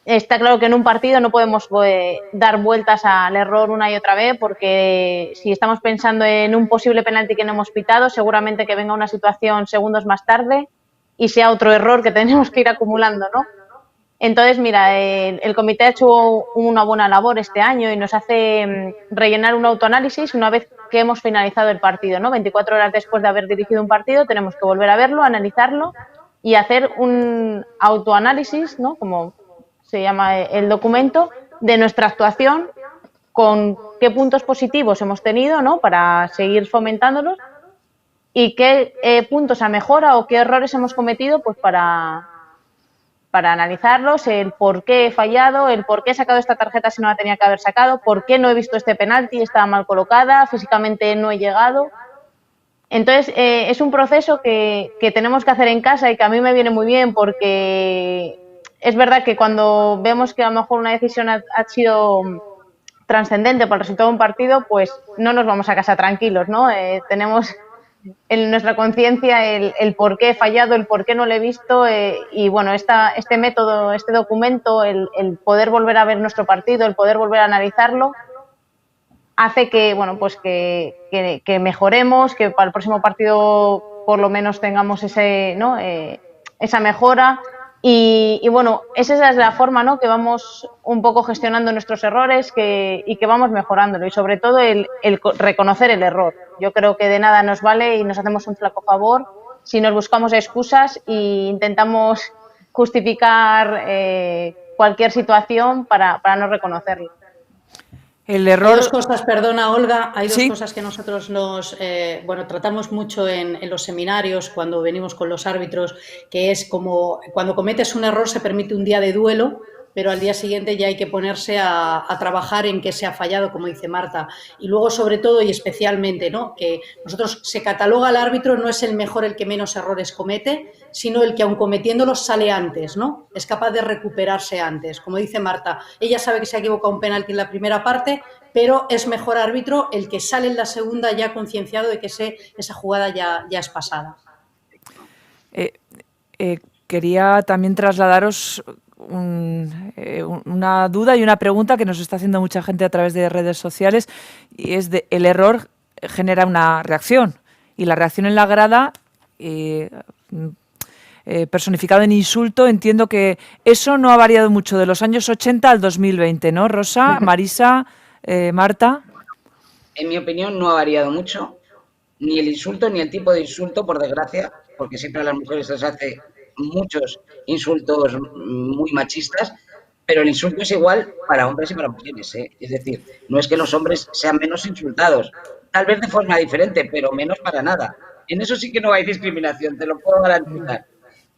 Está claro que en un partido no podemos dar vueltas al error una y otra vez, porque si estamos pensando en un posible penalti que no hemos pitado, seguramente que venga una situación segundos más tarde y sea otro error que tenemos que ir acumulando, ¿no? Entonces, mira, el comité ha hecho una buena labor este año y nos hace rellenar un autoanálisis una vez que hemos finalizado el partido, ¿no? 24 horas después de haber dirigido un partido tenemos que volver a verlo, analizarlo y hacer un autoanálisis, ¿no?, como se llama el documento, de nuestra actuación, con qué puntos positivos hemos tenido, ¿no?, para seguir fomentándolos y qué puntos a mejora o qué errores hemos cometido, pues para analizarlos, el por qué he fallado, el por qué he sacado esta tarjeta si no la tenía que haber sacado, por qué no he visto este penalti, estaba mal colocada, físicamente no he llegado. Entonces, es un proceso que tenemos que hacer en casa y que a mí me viene muy bien porque es verdad que cuando vemos que a lo mejor una decisión ha sido trascendente para el resultado de un partido, pues no nos vamos a casa tranquilos, ¿no? Tenemos en nuestra conciencia el por qué he fallado, el por qué no lo he visto y bueno, este método, este documento, el poder volver a ver nuestro partido, el poder volver a analizarlo, hace que, bueno, pues que mejoremos, que para el próximo partido por lo menos tengamos esa mejora. Y bueno, esa es la forma, ¿no?, que vamos un poco gestionando nuestros errores y que vamos mejorándolo y sobre todo el reconocer el error. Yo creo que de nada nos vale y nos hacemos un flaco favor si nos buscamos excusas e intentamos justificar cualquier situación para no reconocerlo. El error... Hay dos cosas, perdona Olga, hay dos ¿Sí? cosas que nosotros tratamos mucho en los seminarios cuando venimos con los árbitros, que es como cuando cometes un error se permite un día de duelo, pero al día siguiente ya hay que ponerse a trabajar en qué se ha fallado, como dice Marta. Y luego, sobre todo y especialmente, ¿no?, que nosotros se cataloga al árbitro, no es el mejor el que menos errores comete, sino el que aun cometiéndolos sale antes, ¿no? Es capaz de recuperarse antes. Como dice Marta, ella sabe que se ha equivocado un penalti en la primera parte, pero es mejor árbitro el que sale en la segunda ya concienciado de que esa jugada ya es pasada. Quería también trasladaros una duda y una pregunta que nos está haciendo mucha gente a través de redes sociales, y es el error genera una reacción y la reacción en la grada personificado en insulto, entiendo que eso no ha variado mucho de los años 80 al 2020, ¿no, Rosa, Marisa, Marta? En mi opinión no ha variado mucho, ni el insulto ni el tipo de insulto, por desgracia, porque siempre a las mujeres les hace muchos insultos muy machistas, Pero el insulto es igual para hombres y para mujeres, ¿eh? Es decir, no es que los hombres sean menos insultados, tal vez de forma diferente, pero menos para nada. En eso sí que no hay discriminación, te lo puedo garantizar.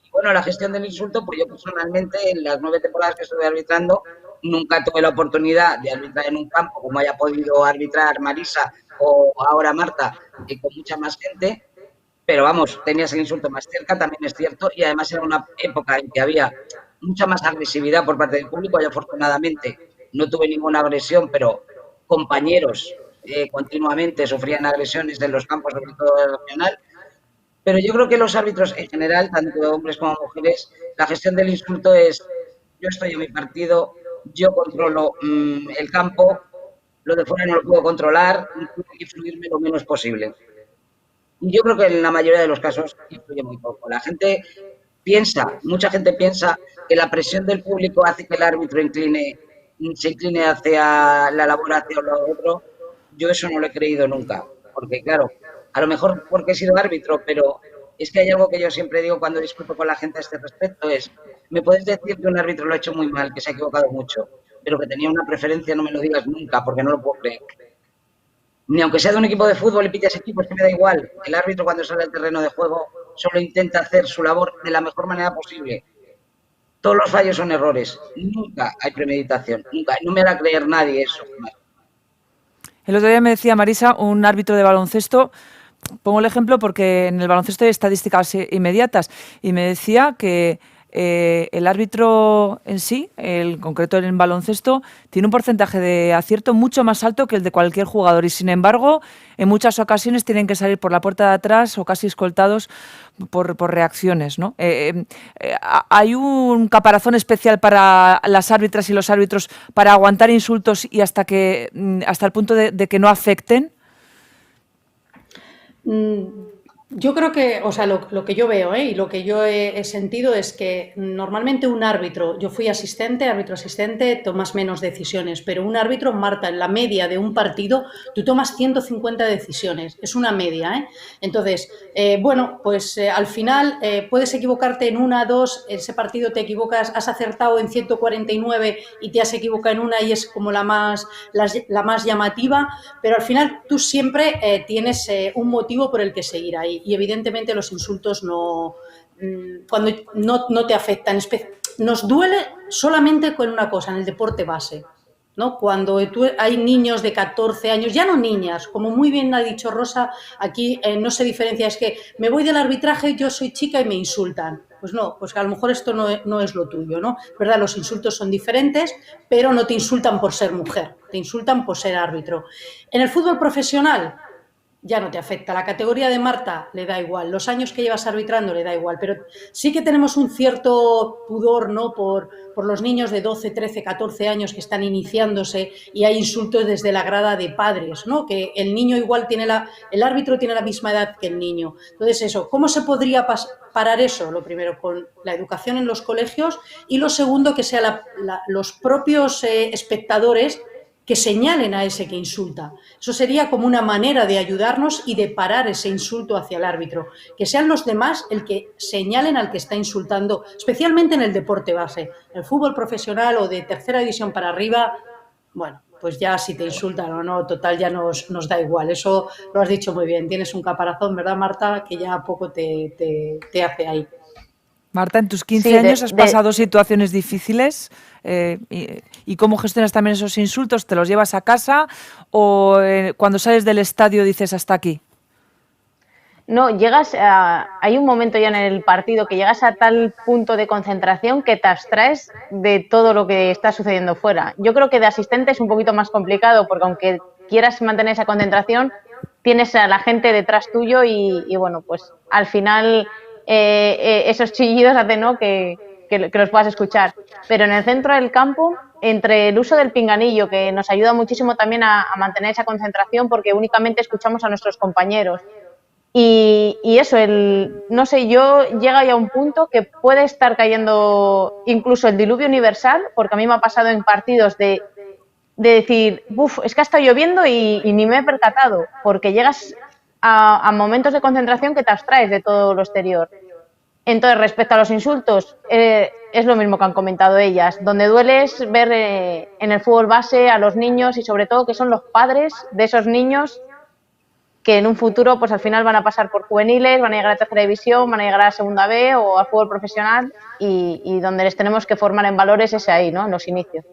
Y bueno, la gestión del insulto, pues yo personalmente en las 9 temporadas que estuve arbitrando, nunca tuve la oportunidad de arbitrar en un campo como haya podido arbitrar Marisa o ahora Marta, y con mucha más gente, pero vamos, tenías el insulto más cerca, también es cierto, y además era una época en que había mucha más agresividad por parte del público y afortunadamente no tuve ninguna agresión, pero compañeros continuamente sufrían agresiones en los campos, sobre todo regional. Pero yo creo que los árbitros en general, tanto hombres como mujeres, la gestión del insulto es: yo estoy en mi partido, yo controlo el campo, lo de fuera no lo puedo controlar, tengo que influirme lo menos posible. Y yo creo que en la mayoría de los casos influye muy poco. La gente piensa, mucha gente piensa que la presión del público hace que el árbitro se incline hacia la labor, hacia lo otro. Yo eso no lo he creído nunca, porque claro, a lo mejor porque he sido árbitro, pero es que hay algo que yo siempre digo cuando discuto con la gente a este respecto, es: me puedes decir que un árbitro lo ha hecho muy mal, que se ha equivocado mucho, pero que tenía una preferencia no me lo digas nunca, porque no lo puedo creer. Ni aunque sea de un equipo de fútbol y pites equipos, que me da igual. El árbitro cuando sale al terreno de juego solo intenta hacer su labor de la mejor manera posible. Todos los fallos son errores. Nunca hay premeditación. Nunca. No me hará creer nadie eso. El otro día me decía Marisa, un árbitro de baloncesto, pongo el ejemplo porque en el baloncesto hay estadísticas inmediatas, y me decía que el árbitro en sí, el concreto en baloncesto, tiene un porcentaje de acierto mucho más alto que el de cualquier jugador y, sin embargo, en muchas ocasiones tienen que salir por la puerta de atrás o casi escoltados por reacciones, ¿no? ¿Hay un caparazón especial para las árbitras y los árbitros para aguantar insultos y hasta el punto de que no afecten? Yo creo que, o sea, lo que yo veo y lo que yo he sentido es que normalmente un árbitro, yo fui árbitro asistente, tomas menos decisiones, pero un árbitro, Marta, en la media de un partido, tú tomas 150 decisiones, es una media, Entonces, bueno, pues al final puedes equivocarte en una, dos, ese partido te equivocas, has acertado en 149 y te has equivocado en una y es como la más llamativa, pero al final tú siempre tienes un motivo por el que seguir ahí. Y evidentemente los insultos cuando no te afectan. Nos duele solamente con una cosa, en el deporte base, ¿no? Cuando hay niños de 14 años, ya no niñas, como muy bien ha dicho Rosa, aquí no se diferencia, es que me voy del arbitraje, yo soy chica y me insultan. Pues no, pues a lo mejor esto no es lo tuyo, ¿no? Es verdad, los insultos son diferentes, pero no te insultan por ser mujer, te insultan por ser árbitro. En el fútbol profesional ya no te afecta. La categoría de Marta le da igual, los años que llevas arbitrando le da igual, pero sí que tenemos un cierto pudor, ¿no? Por los niños de 12, 13, 14 años que están iniciándose y hay insultos desde la grada de padres, ¿no? Que el niño igual el árbitro tiene la misma edad que el niño. Entonces eso, ¿cómo se podría parar eso? Lo primero, con la educación en los colegios y lo segundo, que sea los propios espectadores que señalen a ese que insulta. Eso sería como una manera de ayudarnos y de parar ese insulto hacia el árbitro. Que sean los demás el que señalen al que está insultando, especialmente en el deporte base. El fútbol profesional o de tercera división para arriba, bueno, pues ya si te insultan o no, total, ya nos da igual. Eso lo has dicho muy bien. Tienes un caparazón, ¿verdad, Marta? Que ya poco te hace ahí. Marta, en tus 15 años has pasado situaciones difíciles y ¿cómo gestionas también esos insultos? ¿Te los llevas a casa o cuando sales del estadio dices hasta aquí? No, hay un momento ya en el partido que llegas a tal punto de concentración que te abstraes de todo lo que está sucediendo fuera. Yo creo que de asistente es un poquito más complicado porque aunque quieras mantener esa concentración, tienes a la gente detrás tuyo y bueno, pues al final esos chillidos hacen, ¿no? que los puedas escuchar. Pero en el centro del campo, entre el uso del pinganillo, que nos ayuda muchísimo también a mantener esa concentración porque únicamente escuchamos a nuestros compañeros, y eso, no sé, llega ya a un punto que puede estar cayendo incluso el diluvio universal, porque a mí me ha pasado en partidos de decir, es que ha estado lloviendo y ni me he percatado, porque llegas a momentos de concentración que te abstraes de todo lo exterior. Entonces, respecto a los insultos, es lo mismo que han comentado ellas. Donde duele es ver en el fútbol base a los niños y sobre todo que son los padres de esos niños que en un futuro pues al final van a pasar por juveniles, van a llegar a tercera división, van a llegar a segunda B o al fútbol profesional y donde les tenemos que formar en valores es ahí, ¿no? En los inicios.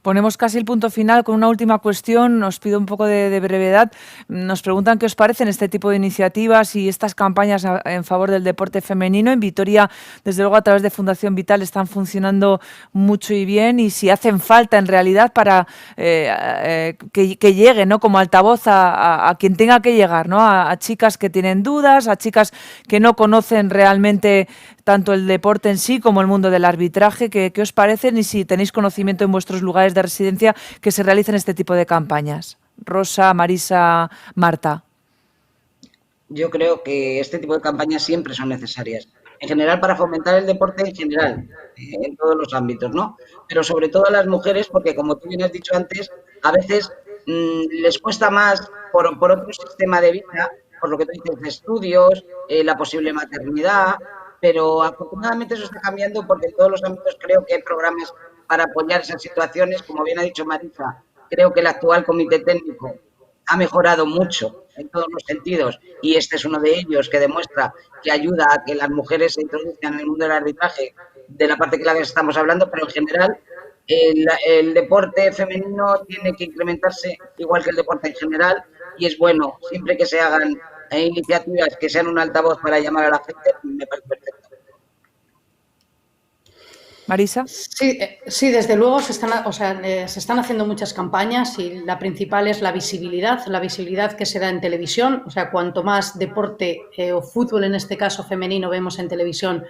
Ponemos casi el punto final con una última cuestión. Os pido un poco de brevedad. Nos preguntan qué os parecen este tipo de iniciativas y estas campañas en favor del deporte femenino. En Vitoria, desde luego, a través de Fundación Vital están funcionando mucho y bien, y si hacen falta en realidad para que llegue, ¿no?, como altavoz a quien tenga que llegar, ¿no?, a chicas que tienen dudas, a chicas que no conocen realmente tanto el deporte en sí como el mundo del arbitraje. ¿Qué os parecen y si tenéis conocimiento en vuestros lugares de residencia que se realicen este tipo de campañas? Rosa, Marisa, Marta. Yo creo que este tipo de campañas siempre son necesarias. En general, para fomentar el deporte en general, en todos los ámbitos, ¿no? Pero sobre todo a las mujeres, porque como tú bien has dicho antes, a veces les cuesta más por otro sistema de vida, por lo que tú dices, de estudios, la posible maternidad, pero afortunadamente eso está cambiando porque en todos los ámbitos creo que hay programas para apoyar esas situaciones. Como bien ha dicho Marisa, creo que el actual comité técnico ha mejorado mucho en todos los sentidos y este es uno de ellos que demuestra que ayuda a que las mujeres se introduzcan en el mundo del arbitraje de la parte que la que estamos hablando, pero en general el deporte femenino tiene que incrementarse igual que el deporte en general y es bueno, siempre que se hagan iniciativas que sean un altavoz para llamar a la gente, me parece perfecto. Marisa. Sí, desde luego se están haciendo muchas campañas y la principal es la visibilidad que se da en televisión. O sea, cuanto más deporte o fútbol, en este caso femenino, vemos en televisión,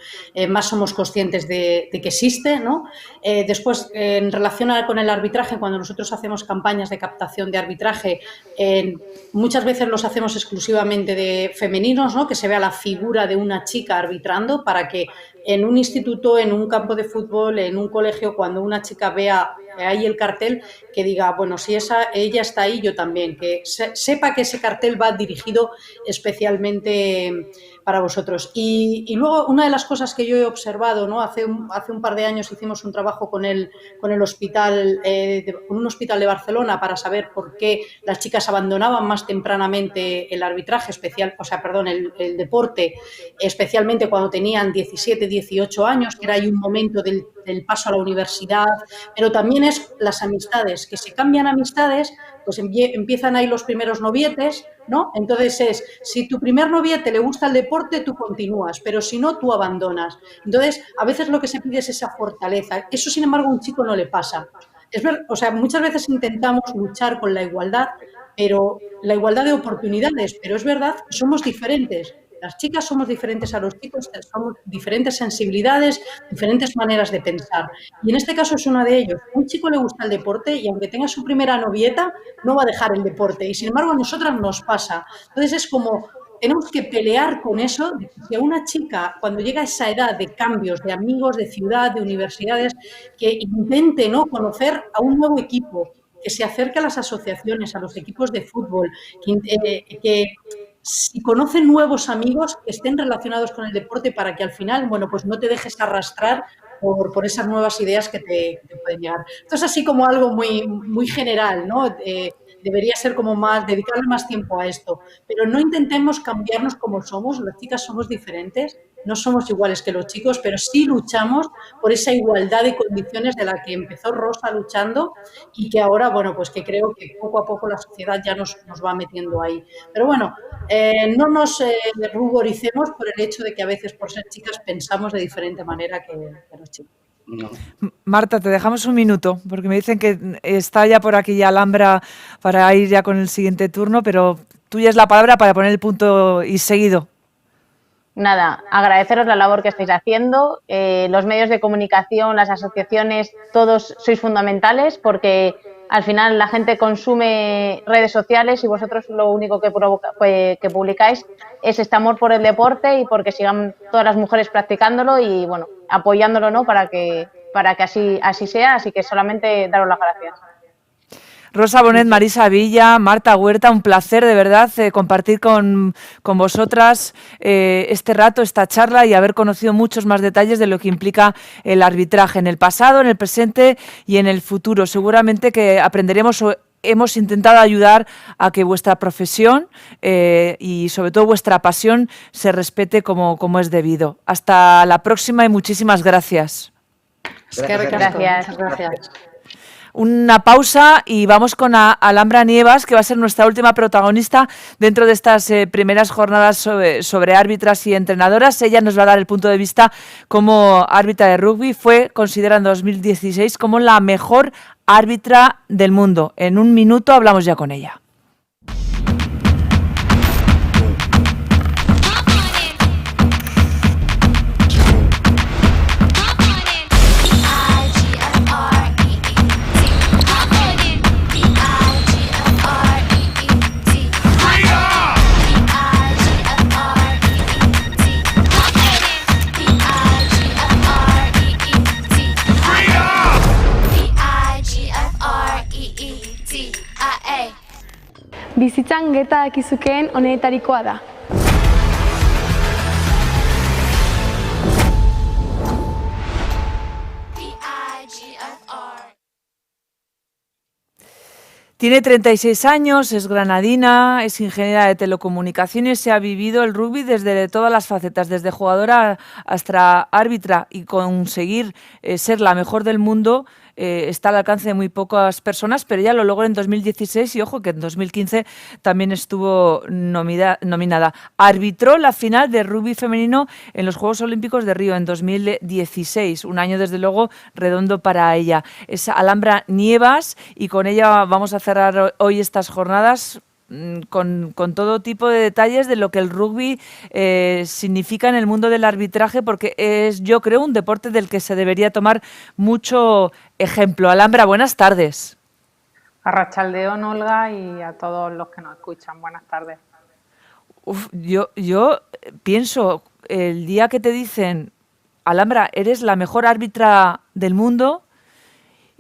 más somos conscientes de que existe, ¿no? Después, en relación con el arbitraje, cuando nosotros hacemos campañas de captación de arbitraje, muchas veces los hacemos exclusivamente de femeninos, ¿no? Que se vea la figura de una chica arbitrando para que en un instituto, en un campo de fútbol, en un colegio, cuando una chica vea ahí el cartel, que diga, bueno, si ella está ahí, yo también, que sepa que ese cartel va dirigido especialmente para vosotros. Y luego, una de las cosas que yo he observado, ¿no? Hace un par de años hicimos un trabajo con el hospital, con un hospital de Barcelona para saber por qué las chicas abandonaban más tempranamente el arbitraje, el deporte, especialmente cuando tenían 17, 18 años, que era ahí un momento del paso a la universidad, pero también es las amistades, que se cambian amistades, pues empiezan ahí los primeros novietes, ¿no? Entonces si tu primer noviete le gusta el deporte, tú continúas, pero si no, tú abandonas. Entonces, a veces lo que se pide es esa fortaleza. Eso, sin embargo, a un chico no le pasa. Muchas veces intentamos luchar con la igualdad, pero la igualdad de oportunidades, pero es verdad que somos diferentes. Las chicas somos diferentes a los chicos, somos diferentes sensibilidades, diferentes maneras de pensar. Y en este caso es uno de ellos. A un chico le gusta el deporte y aunque tenga su primera novieta, no va a dejar el deporte. Y sin embargo a nosotras nos pasa. Entonces es como, tenemos que pelear con eso, de que a una chica, cuando llega a esa edad de cambios, de amigos, de ciudad, de universidades, que intente, ¿no?, conocer a un nuevo equipo, que se acerque a las asociaciones, a los equipos de fútbol, que si conocen nuevos amigos que estén relacionados con el deporte para que al final, bueno, pues no te dejes arrastrar por esas nuevas ideas que te pueden llegar. Esto es así como algo muy, muy general, ¿no? Debería ser como dedicarle más tiempo a esto, pero no intentemos cambiarnos como somos. Las chicas somos diferentes, no somos iguales que los chicos, pero sí luchamos por esa igualdad de condiciones de la que empezó Rosa luchando y que ahora, bueno, pues que creo que poco a poco la sociedad ya nos va metiendo ahí. Pero bueno, no nos ruboricemos por el hecho de que a veces por ser chicas pensamos de diferente manera que los chicos. No. Marta, te dejamos un minuto, porque me dicen que está ya por aquí ya Alhambra para ir ya con el siguiente turno, pero tuya es la palabra para poner el punto y seguido. Nada, agradeceros la labor que estáis haciendo. Los medios de comunicación, las asociaciones, todos sois fundamentales porque al final la gente consume redes sociales y vosotros lo único que publicáis es este amor por el deporte y porque sigan todas las mujeres practicándolo y, bueno, apoyándolo, ¿no?, para que así sea. Así que solamente daros las gracias. Rosa Bonet, Marisa Villa, Marta Huerta, un placer de verdad compartir con vosotras este rato, esta charla y haber conocido muchos más detalles de lo que implica el arbitraje en el pasado, en el presente y en el futuro. Seguramente que aprenderemos hemos intentado ayudar a que vuestra profesión y sobre todo vuestra pasión se respete como es debido. Hasta la próxima y muchísimas gracias. Gracias. Muchas gracias. Una pausa y vamos con Alhambra Nievas, que va a ser nuestra última protagonista dentro de estas primeras jornadas sobre árbitras y entrenadoras. Ella nos va a dar el punto de vista como árbitra de rugby. Fue considerada en 2016 como la mejor árbitra del mundo. En un minuto hablamos ya con ella. Bizitzan gerta dakizukeen honetarikoa da. Tiene 36 años, es granadina, es ingeniera de telecomunicaciones, se ha vivido el rugby desde todas las facetas, desde jugadora hasta árbitra, y conseguir ser la mejor del mundo está al alcance de muy pocas personas, pero ella lo logró en 2016 y ojo que en 2015 también estuvo nominada. Arbitró la final de rugby femenino en los Juegos Olímpicos de Río en 2016, un año desde luego redondo para ella. Es Alhambra Nievas y con ella vamos a cerrar hoy estas jornadas con todo tipo de detalles de lo que el rugby significa en el mundo del arbitraje, porque es, yo creo, un deporte del que se debería tomar mucho ejemplo. Alhambra, buenas tardes. Arrachaldeón, Olga, y a todos los que nos escuchan. Buenas tardes. Yo pienso, el día que te dicen, Alhambra, eres la mejor árbitra del mundo,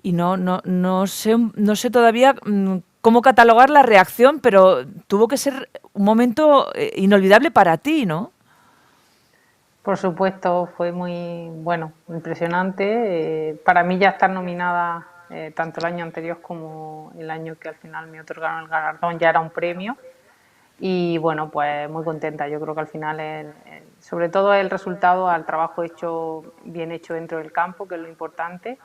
y no sé todavía cómo catalogar la reacción, pero tuvo que ser un momento inolvidable para ti, ¿no? Por supuesto, fue muy, impresionante. Para mí ya estar nominada tanto el año anterior como el año que al final me otorgaron el galardón ya era un premio. Y bueno, pues muy contenta. Yo creo que al final, sobre todo el resultado al trabajo bien hecho dentro del campo, que es lo importante.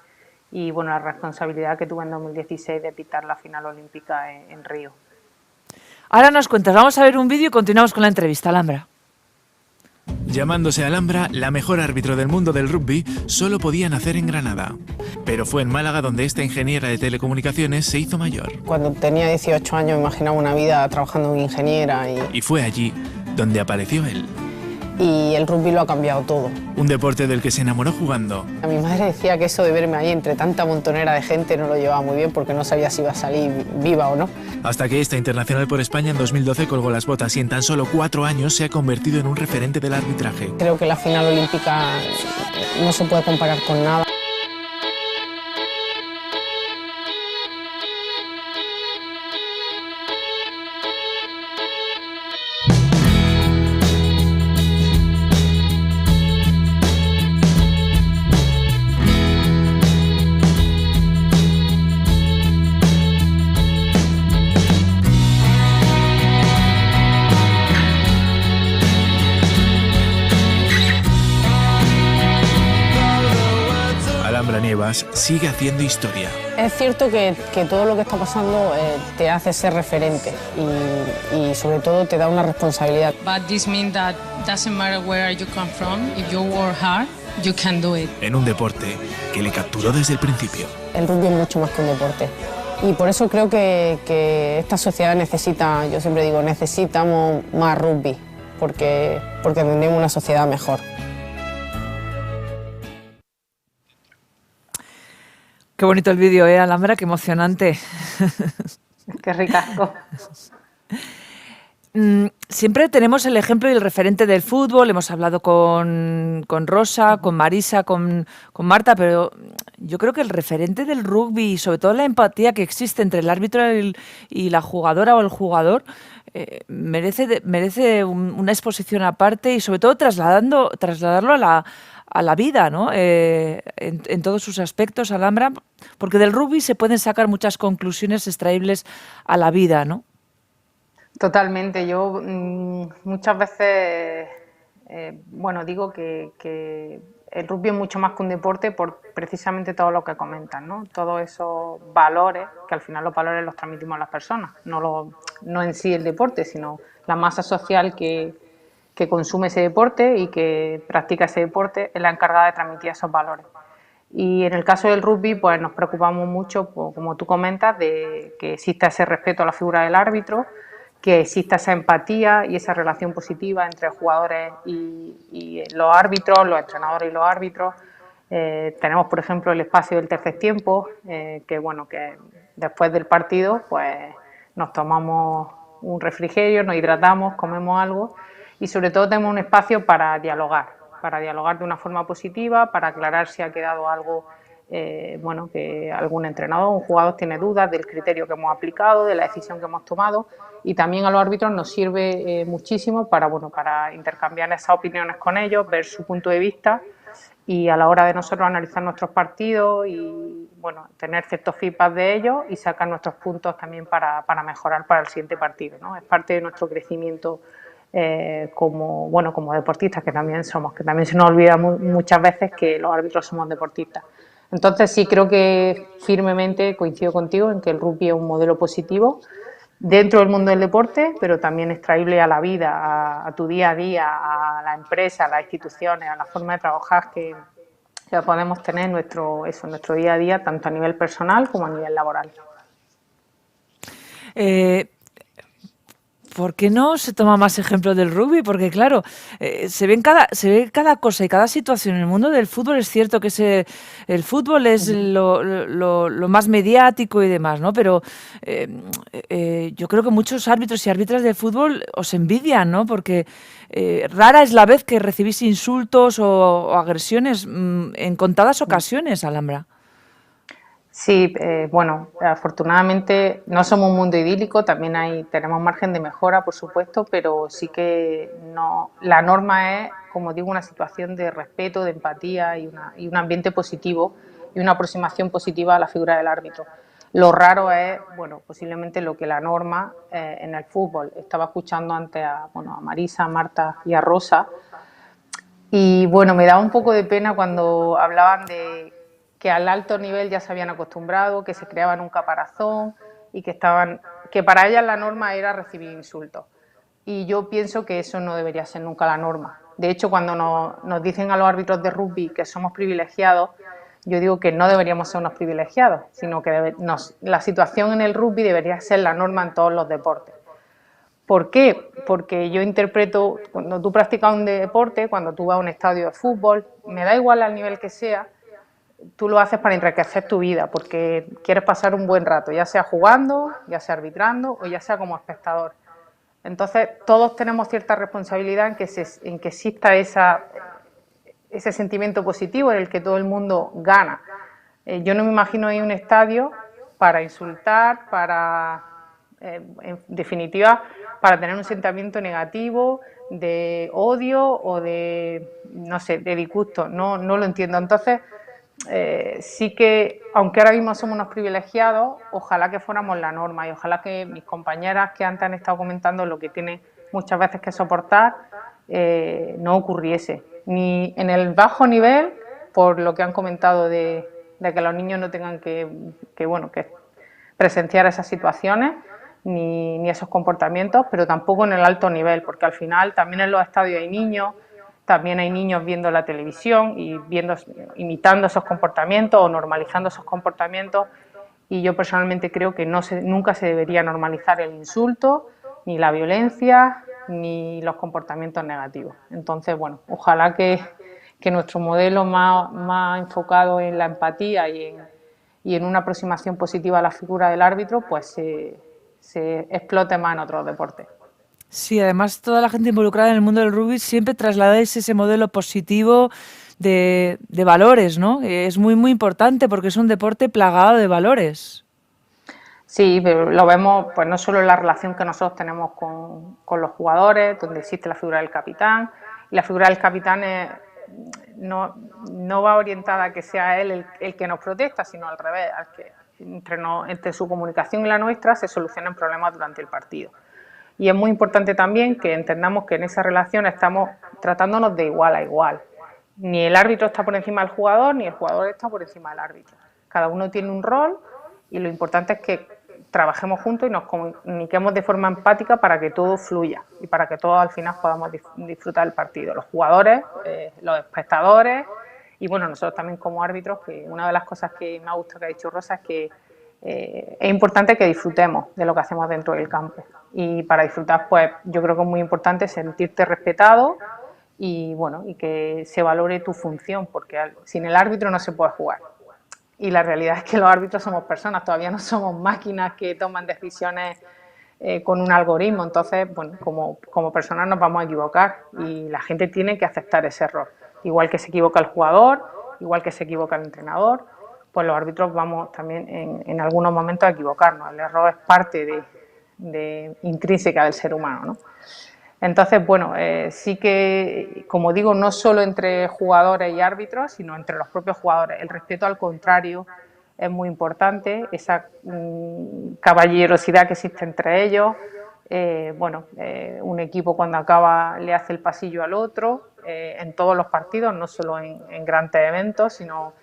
Y bueno, la responsabilidad que tuve en 2016 de pitar la final olímpica en Río. Ahora nos cuentas, vamos a ver un vídeo y continuamos con la entrevista. Alhambra. Llamándose Alhambra, la mejor árbitro del mundo del rugby, solo podía nacer en Granada. Pero fue en Málaga donde esta ingeniera de telecomunicaciones se hizo mayor. Cuando tenía 18 años me imaginaba una vida trabajando como ingeniera. Y fue allí donde apareció él. Y el rugby lo ha cambiado todo. Un deporte del que se enamoró jugando. A mi madre decía que eso de verme ahí entre tanta montonera de gente no lo llevaba muy bien porque no sabía si iba a salir viva o no. Hasta que esta internacional por España en 2012 colgó las botas y en tan solo 4 años se ha convertido en un referente del arbitraje. Creo que la final olímpica no se puede comparar con nada. Nievas sigue haciendo historia. Es cierto que todo lo que está pasando te hace ser referente y sobre todo te da una responsabilidad. But this means that doesn't matter where you come from, if you work hard, you can do it. En un deporte que le capturó desde el principio. El rugby es mucho más que un deporte. Y por eso creo que esta sociedad necesita, yo siempre digo, necesitamos más rugby, porque tendremos una sociedad mejor. Qué bonito el vídeo, Alhambra, qué emocionante. Qué ricasco. Siempre tenemos el ejemplo y el referente del fútbol, hemos hablado con Rosa, con Marisa, con Marta, pero yo creo que el referente del rugby y sobre todo la empatía que existe entre el árbitro y la jugadora o el jugador merece una exposición aparte y sobre todo trasladarlo a la vida, ¿no? En todos sus aspectos, Alhambra, porque del rugby se pueden sacar muchas conclusiones extraíbles a la vida, ¿no? Totalmente. Yo muchas veces, digo que el rugby es mucho más que un deporte por precisamente todo lo que comentan, ¿no? Todos esos valores, que al final los valores los transmitimos a las personas, no en sí el deporte, sino la masa social que consume ese deporte y que practica ese deporte es la encargada de transmitir esos valores. Y en el caso del rugby, pues nos preocupamos mucho, pues, como tú comentas, de que exista ese respeto a la figura del árbitro, que exista esa empatía y esa relación positiva entre jugadores y los árbitros, los entrenadores y los árbitros. Tenemos, por ejemplo, el espacio del tercer tiempo, que después del partido pues nos tomamos un refrigerio, nos hidratamos, comemos algo y sobre todo tenemos un espacio para dialogar de una forma positiva, para aclarar si ha quedado algo, que algún entrenador o un jugador tiene dudas del criterio que hemos aplicado, de la decisión que hemos tomado, y también a los árbitros nos sirve muchísimo para intercambiar esas opiniones con ellos, ver su punto de vista y a la hora de nosotros analizar nuestros partidos y tener ciertos feedback de ellos y sacar nuestros puntos también para mejorar para el siguiente partido, ¿no? Es parte de nuestro crecimiento como deportistas que también se nos olvida muchas veces que los árbitros somos deportistas. Entonces sí, creo que firmemente coincido contigo en que el rugby es un modelo positivo dentro del mundo del deporte, pero también extraíble a la vida, a tu día a día, a la empresa, a las instituciones, a la forma de trabajar que podemos tener en nuestro día a día, tanto a nivel personal como a nivel laboral. ¿Por qué no se toma más ejemplo del rugby? Porque claro, se ve cada cosa y cada situación. En el mundo del fútbol es cierto que el fútbol es lo más mediático y demás, ¿no? Pero yo creo que muchos árbitros y árbitras de fútbol os envidian, ¿no? Porque rara es la vez que recibís insultos o agresiones en contadas ocasiones, Alhambra. Sí, afortunadamente no somos un mundo idílico, también tenemos margen de mejora, por supuesto, pero sí que la norma es, como digo, una situación de respeto, de empatía y un ambiente positivo y una aproximación positiva a la figura del árbitro. Lo raro es, posiblemente lo que la norma en el fútbol. Estaba escuchando antes a Marisa, a Marta y a Rosa y me daba un poco de pena cuando hablaban de que al alto nivel ya se habían acostumbrado, que se creaban un caparazón y que para ellas la norma era recibir insultos. Y yo pienso que eso no debería ser nunca la norma. De hecho, cuando nos dicen a los árbitros de rugby que somos privilegiados, yo digo que no deberíamos ser unos privilegiados, sino que la situación en el rugby debería ser la norma en todos los deportes. ¿Por qué? Porque yo interpreto, cuando tú practicas un deporte, cuando tú vas a un estadio de fútbol, me da igual al nivel que sea, tú lo haces para enriquecer tu vida, porque quieres pasar un buen rato, ya sea jugando, ya sea arbitrando o ya sea como espectador. Entonces, todos tenemos cierta responsabilidad en que exista ese sentimiento positivo en el que todo el mundo gana. Yo no me imagino ir a un estadio para insultar, en definitiva, para tener un sentimiento negativo, de odio o de disgusto. No lo entiendo. Entonces, sí que, aunque ahora mismo somos unos privilegiados, ojalá que fuéramos la norma y ojalá que mis compañeras que antes han estado comentando lo que tienen muchas veces que soportar no ocurriese. Ni en el bajo nivel, por lo que han comentado de que los niños no tengan que presenciar esas situaciones ni esos comportamientos, pero tampoco en el alto nivel, porque al final también en los estadios hay niños. También hay niños viendo la televisión y imitando esos comportamientos o normalizando esos comportamientos y yo personalmente creo que nunca se debería normalizar el insulto, ni la violencia, ni los comportamientos negativos. Entonces, ojalá que nuestro modelo más enfocado en la empatía y en una aproximación positiva a la figura del árbitro, pues se explote más en otros deportes. Sí, además toda la gente involucrada en el mundo del rugby siempre trasladáis ese modelo positivo de valores, ¿no? Es muy, muy importante porque es un deporte plagado de valores. Sí, pero lo vemos pues no solo en la relación que nosotros tenemos con los jugadores, donde existe la figura del capitán, y la figura del capitán no va orientada a que sea él el que nos protesta, sino al revés, al que entre su comunicación y la nuestra se solucionan problemas durante el partido. Y es muy importante también que entendamos que en esa relación estamos tratándonos de igual a igual. Ni el árbitro está por encima del jugador, ni el jugador está por encima del árbitro. Cada uno tiene un rol y lo importante es que trabajemos juntos y nos comuniquemos de forma empática para que todo fluya y para que todos al final podamos disfrutar del partido. Los jugadores, los espectadores y bueno, nosotros también como árbitros, que una de las cosas que me ha gustado que ha dicho Rosa es que es importante que disfrutemos de lo que hacemos dentro del campo. Y para disfrutar, pues yo creo que es muy importante sentirte respetado y bueno, y que se valore tu función, porque sin el árbitro no se puede jugar. Y la realidad es que los árbitros somos personas, todavía no somos máquinas que toman decisiones con un algoritmo. Entonces, bueno, como personas nos vamos a equivocar y la gente tiene que aceptar ese error. Igual que se equivoca el jugador, igual que se equivoca el entrenador, pues los árbitros vamos también en algunos momentos a equivocarnos. El error es parte intrínseca del ser humano, ¿no? Entonces, bueno, sí que, como digo, no solo entre jugadores y árbitros, sino entre los propios jugadores. El respeto al contrario es muy importante, esa caballerosidad que existe entre ellos. Un equipo cuando acaba le hace el pasillo al otro, en todos los partidos, no solo en grandes eventos, sino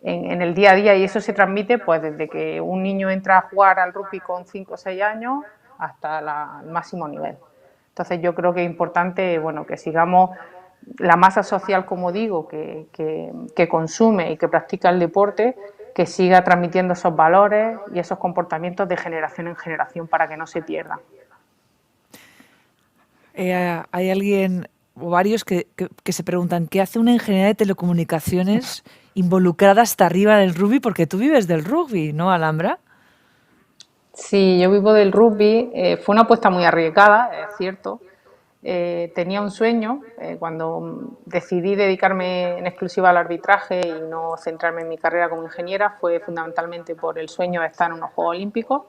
en el día a día, y eso se transmite pues desde que un niño entra a jugar al rugby con 5 o 6 años hasta el máximo nivel. Entonces yo creo que es importante, bueno, que sigamos la masa social, como digo, que consume y que practica el deporte, que siga transmitiendo esos valores y esos comportamientos de generación en generación para que no se pierdan. Hay alguien o varios que se preguntan ¿qué hace una ingeniería de telecomunicaciones involucrada hasta arriba del rugby? Porque tú vives del rugby, ¿no, Alhambra? Sí, yo vivo del rugby. Fue una apuesta muy arriesgada, es cierto. Tenía un sueño cuando decidí dedicarme en exclusiva al arbitraje y no centrarme en mi carrera como ingeniera, fue fundamentalmente por el sueño de estar en unos Juegos Olímpicos.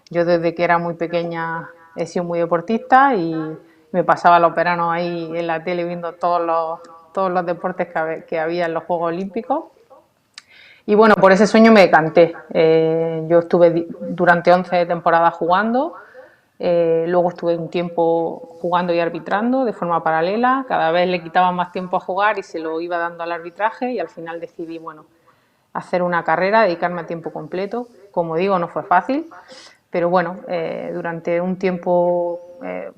Yo desde que era muy pequeña he sido muy deportista y me pasaba los veranos ahí en la tele viendo todos los deportes que había en los Juegos Olímpicos. Y bueno, por ese sueño me decanté. Yo estuve durante 11 temporadas jugando, luego estuve un tiempo jugando y arbitrando de forma paralela, cada vez le quitaba más tiempo a jugar y se lo iba dando al arbitraje y al final decidí, bueno, hacer una carrera, dedicarme a tiempo completo. Como digo, no fue fácil, pero bueno, durante un tiempo,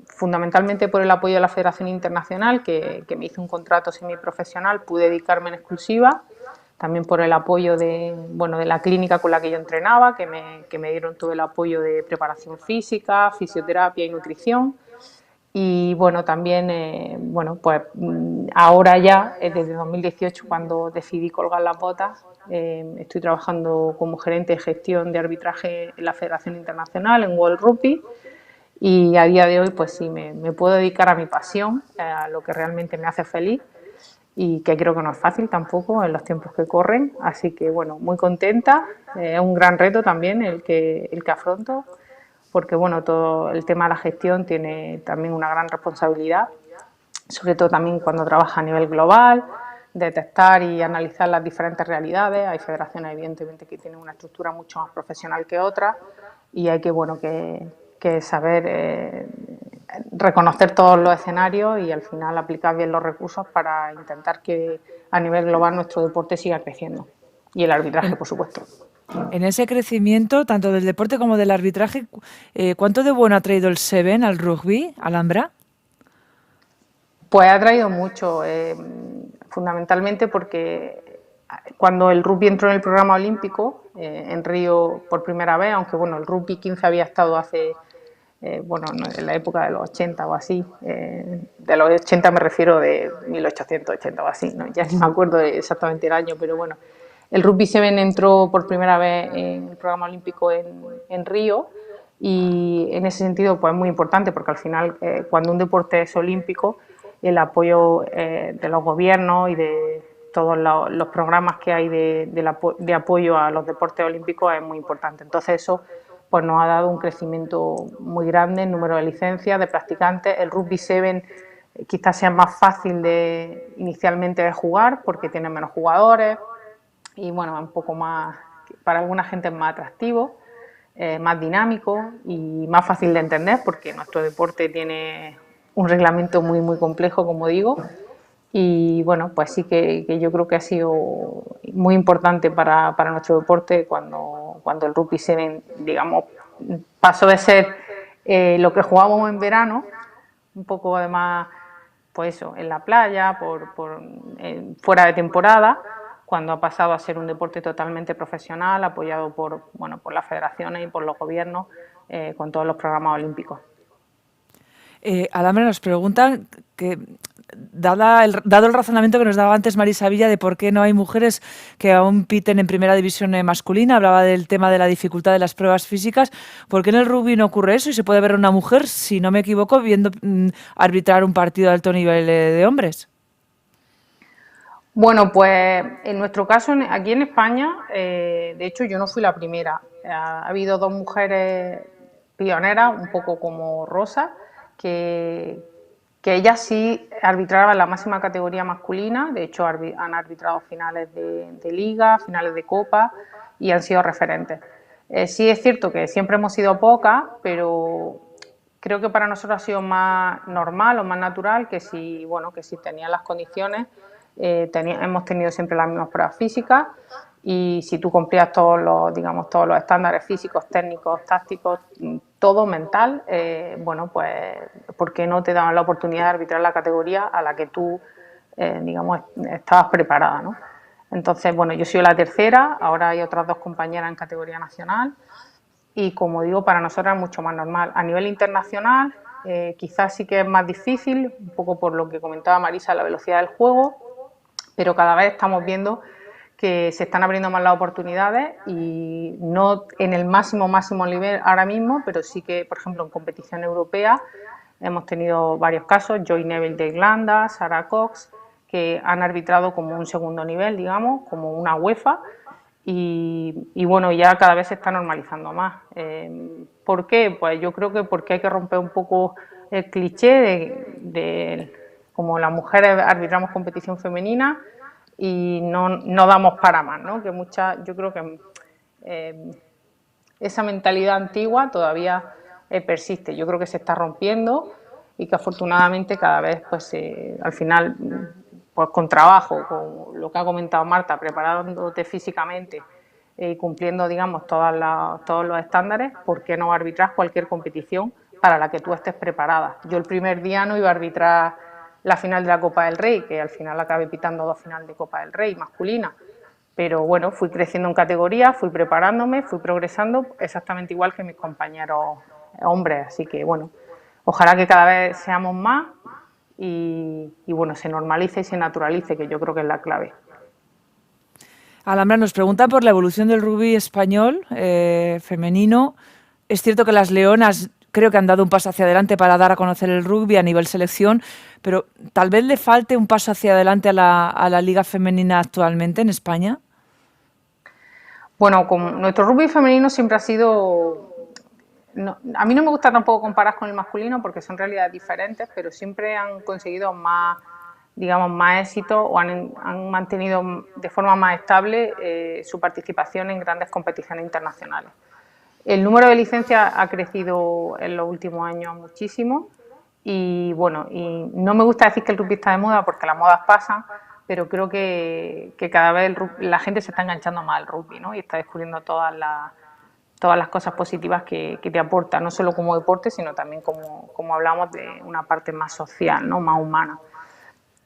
fundamentalmente por el apoyo de la Federación Internacional, que me hizo un contrato semiprofesional, pude dedicarme en exclusiva. También por el apoyo de la clínica con la que yo entrenaba, que me dieron todo el apoyo de preparación física, fisioterapia y nutrición. Y bueno, también, ahora ya, desde 2018, cuando decidí colgar las botas, estoy trabajando como gerente de gestión de arbitraje en la Federación Internacional, en World Rugby. Y a día de hoy, pues sí, me puedo dedicar a mi pasión, a lo que realmente me hace feliz. Y que creo que no es fácil tampoco en los tiempos que corren, así que bueno, muy contenta, es un gran reto también el que afronto, porque bueno, todo el tema de la gestión tiene también una gran responsabilidad, sobre todo también cuando trabaja a nivel global, detectar y analizar las diferentes realidades. Hay federaciones evidentemente que tienen una estructura mucho más profesional que otras y hay que saber reconocer todos los escenarios y al final aplicar bien los recursos para intentar que a nivel global nuestro deporte siga creciendo y el arbitraje, por supuesto. En ese crecimiento, tanto del deporte como del arbitraje, ¿cuánto de bueno ha traído el Seven al rugby, Alhambra? Pues ha traído mucho, fundamentalmente porque cuando el rugby entró en el programa olímpico, en Río por primera vez, aunque bueno, el rugby 15 había estado hace... en la época de los 80 o así, de los 80 me refiero de 1880 o así, ¿no? Ya ni me acuerdo exactamente el año, pero bueno, el Rugby 7 entró por primera vez en el programa olímpico en Río y en ese sentido pues es muy importante porque al final cuando un deporte es olímpico, el apoyo de los gobiernos y de todos los programas que hay de apoyo a los deportes olímpicos es muy importante. Entonces eso pues nos ha dado un crecimiento muy grande en número de licencias, de practicantes. El rugby 7 quizás sea más fácil inicialmente de jugar porque tiene menos jugadores y bueno, un poco más, para alguna gente es más atractivo, más dinámico y más fácil de entender porque nuestro deporte tiene un reglamento muy muy complejo, como digo, y bueno, pues sí que yo creo que ha sido muy importante para nuestro deporte cuando el rugby 7, digamos, pasó de ser lo que jugábamos en verano, un poco además, pues eso, en la playa, fuera de temporada, cuando ha pasado a ser un deporte totalmente profesional, apoyado por las federaciones y por los gobiernos, con todos los programas olímpicos. Alhambra, nos preguntan que, dado el razonamiento que nos daba antes Marisa Villa de por qué no hay mujeres que aún piten en primera división masculina, hablaba del tema de la dificultad de las pruebas físicas, ¿por qué en el rugby no ocurre eso y se puede ver a una mujer, si no me equivoco, viendo arbitrar un partido de alto nivel de hombres? Bueno, pues en nuestro caso, aquí en España, de hecho yo no fui la primera. Ha habido 2 mujeres pioneras, un poco como Rosa, que ellas sí arbitraban la máxima categoría masculina. De hecho han arbitrado finales de liga, finales de copa y han sido referentes. Sí es cierto que siempre hemos sido pocas, pero creo que para nosotros ha sido más normal o más natural que si tenían las condiciones. Hemos tenido siempre las mismas pruebas físicas y si tú cumplías todos los estándares físicos, técnicos, tácticos, todo mental, pues ¿por qué no te daban la oportunidad de arbitrar la categoría a la que tú, estabas preparada, ¿no? Entonces, bueno, yo soy la tercera, ahora hay otras 2 compañeras en categoría nacional y, como digo, para nosotros es mucho más normal. A nivel internacional, quizás sí que es más difícil, un poco por lo que comentaba Marisa, la velocidad del juego, pero cada vez estamos viendo que se están abriendo más las oportunidades y no en el máximo nivel ahora mismo, pero sí que, por ejemplo, en competición europea hemos tenido varios casos, Joy Neville de Irlanda, Sarah Cox, que han arbitrado como un segundo nivel, digamos, como una UEFA, y bueno, ya cada vez se está normalizando más. ¿Por qué? Pues yo creo que porque hay que romper un poco el cliché de como las mujeres arbitramos competición femenina y no damos para más, ¿no? Que yo creo que esa mentalidad antigua todavía persiste. Yo creo que se está rompiendo y que afortunadamente cada vez, pues al final, pues con trabajo, con lo que ha comentado Marta, preparándote físicamente y cumpliendo, digamos, todos los estándares, ¿por qué no arbitrar cualquier competición para la que tú estés preparada? Yo el primer día no iba a arbitrar la final de la Copa del Rey, que al final acabé pitando 2 finales de Copa del Rey masculina, pero bueno, fui creciendo en categoría, fui preparándome, fui progresando exactamente igual que mis compañeros hombres, así que bueno, ojalá que cada vez seamos más y bueno, se normalice y se naturalice, que yo creo que es la clave. Alhambra, nos pregunta por la evolución del rugby español femenino. Es cierto que las leonas creo que han dado un paso hacia adelante para dar a conocer el rugby a nivel selección, pero tal vez le falte un paso hacia adelante a la liga femenina actualmente en España. Bueno, nuestro rugby femenino siempre ha sido... a mí no me gusta tampoco comparar con el masculino porque son realidades diferentes, pero siempre han conseguido más éxito o han mantenido de forma más estable su participación en grandes competiciones internacionales. El número de licencias ha crecido en los últimos años muchísimo y bueno, y no me gusta decir que el rugby está de moda porque las modas pasan, pero creo que cada vez la gente se está enganchando más al rugby, ¿no? Y está descubriendo todas las cosas positivas que te aporta, no solo como deporte, sino también como hablamos de una parte más social, ¿no? Más humana.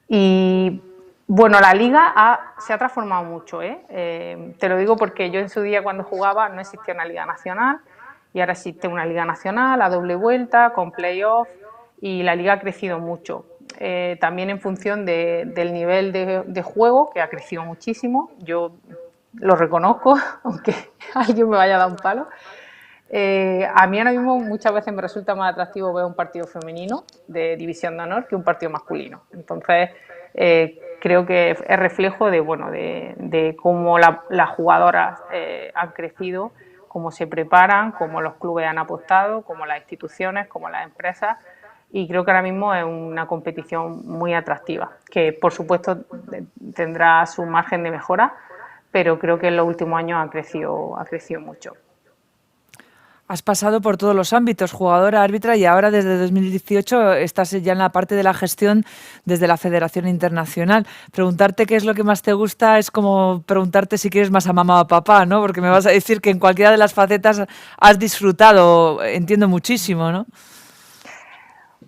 Y bueno, la liga se ha transformado mucho, te lo digo porque yo en su día cuando jugaba no existía una liga nacional y ahora existe una liga nacional a doble vuelta, con playoff y la liga ha crecido mucho. También en función del nivel de juego, que ha crecido muchísimo, yo lo reconozco, aunque alguien me vaya a dar un palo. A mí ahora mismo muchas veces me resulta más atractivo ver un partido femenino de División de Honor que un partido masculino. Entonces, creo que es reflejo de, bueno, de cómo las jugadoras han crecido, cómo se preparan, cómo los clubes han apostado, cómo las instituciones, cómo las empresas. Y creo que ahora mismo es una competición muy atractiva, que por supuesto tendrá su margen de mejora, pero creo que en los últimos años ha crecido mucho. Has pasado por todos los ámbitos, jugadora, árbitra, y ahora desde 2018 estás ya en la parte de la gestión desde la Federación Internacional. Preguntarte qué es lo que más te gusta es como preguntarte si quieres más a mamá o a papá, ¿no? Porque me vas a decir que en cualquiera de las facetas has disfrutado, entiendo muchísimo, ¿no?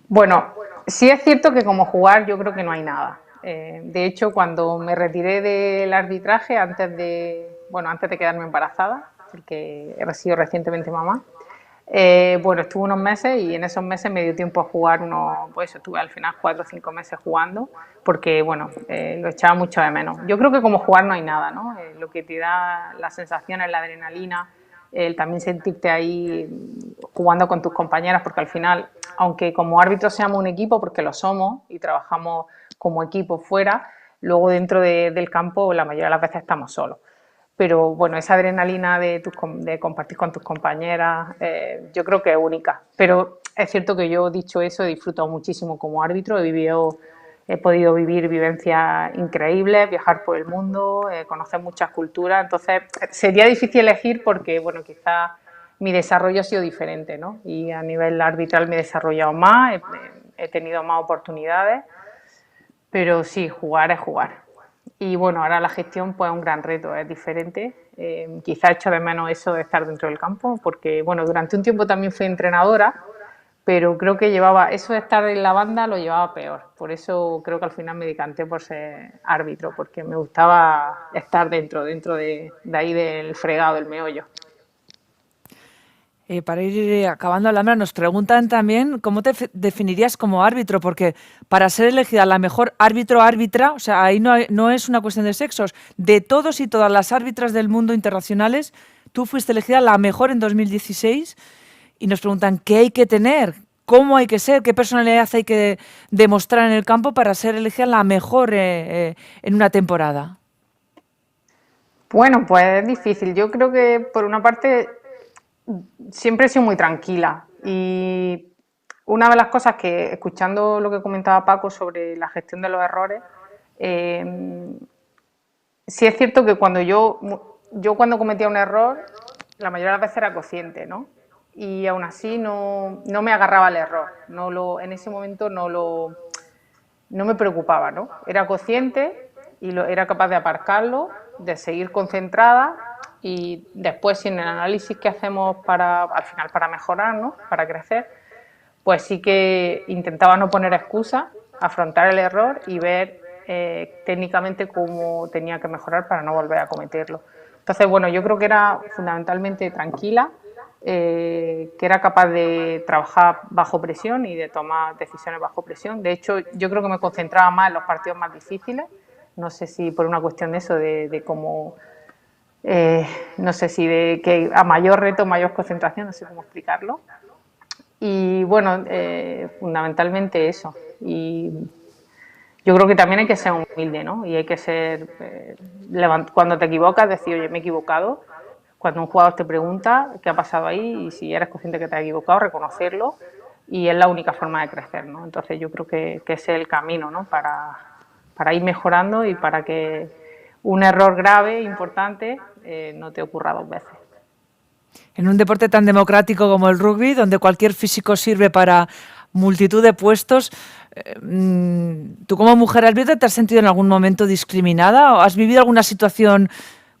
Bueno, sí es cierto que como jugar yo creo que no hay nada. De hecho, cuando me retiré del arbitraje, antes de quedarme embarazada, porque he sido recientemente mamá, bueno, estuve unos meses y en esos meses me dio tiempo a jugar pues estuve al final 4 o 5 meses jugando, porque bueno, lo echaba mucho de menos. Yo creo que como jugar no hay nada, ¿no? Lo que te da la sensación es la adrenalina, el también sentirte ahí jugando con tus compañeras, porque al final, aunque como árbitros seamos un equipo, porque lo somos y trabajamos como equipo fuera, luego dentro del campo la mayoría de las veces estamos solos. Pero bueno, esa adrenalina de compartir con tus compañeras, yo creo que es única. Pero es cierto que yo, dicho eso, he disfrutado muchísimo como árbitro, he podido vivir vivencias increíbles, viajar por el mundo, conocer muchas culturas. Entonces, sería difícil elegir porque, bueno, quizás mi desarrollo ha sido diferente, ¿no? Y a nivel arbitral me he desarrollado más, he tenido más oportunidades, pero sí, jugar es jugar. Y bueno, ahora la gestión pues es un gran reto, es diferente. Quizá echo de menos eso de estar dentro del campo, porque bueno, durante un tiempo también fui entrenadora, pero creo que eso de estar en la banda lo llevaba peor. Por eso creo que al final me decanté por ser árbitro, porque me gustaba estar dentro de ahí del fregado, del meollo. Para ir acabando, Alhambra, nos preguntan también cómo te definirías como árbitro, porque para ser elegida la mejor árbitro o árbitra, o sea, ahí no es una cuestión de sexos, de todos y todas las árbitras del mundo internacionales, tú fuiste elegida la mejor en 2016 y nos preguntan qué hay que tener, cómo hay que ser, qué personalidad hay que demostrar en el campo para ser elegida la mejor en una temporada. Bueno, pues es difícil. Yo creo que por una parte siempre he sido muy tranquila y una de las cosas que, escuchando lo que comentaba Paco sobre la gestión de los errores, sí es cierto que cuando yo cuando cometía un error, la mayoría de las veces era consciente, ¿no? Y aún así no me agarraba al error, en ese momento no me preocupaba, ¿no? Era consciente y era capaz de aparcarlo, de seguir concentrada. Y después, si en el análisis que hacemos al final para mejorar, ¿no? Para crecer, pues sí que intentaba no poner excusas, afrontar el error y ver técnicamente cómo tenía que mejorar para no volver a cometerlo. Entonces, bueno, yo creo que era fundamentalmente tranquila, que era capaz de trabajar bajo presión y de tomar decisiones bajo presión. De hecho, yo creo que me concentraba más en los partidos más difíciles, no sé si por una cuestión de eso, de cómo... no sé si de que a mayor reto, mayor concentración, no sé cómo explicarlo. Y bueno, fundamentalmente eso. Y yo creo que también hay que ser humilde, ¿no? Y hay que ser, cuando te equivocas, decir, oye, me he equivocado. Cuando un jugador te pregunta qué ha pasado ahí y si eres consciente que te has equivocado, reconocerlo. Y es la única forma de crecer, ¿no? Entonces yo creo que ese es el camino, ¿no? Para ir mejorando y para que un error grave, importante, no te ocurra 2 veces. En un deporte tan democrático como el rugby, donde cualquier físico sirve para multitud de puestos, ¿tú como mujer árbitra te has sentido en algún momento discriminada o has vivido alguna situación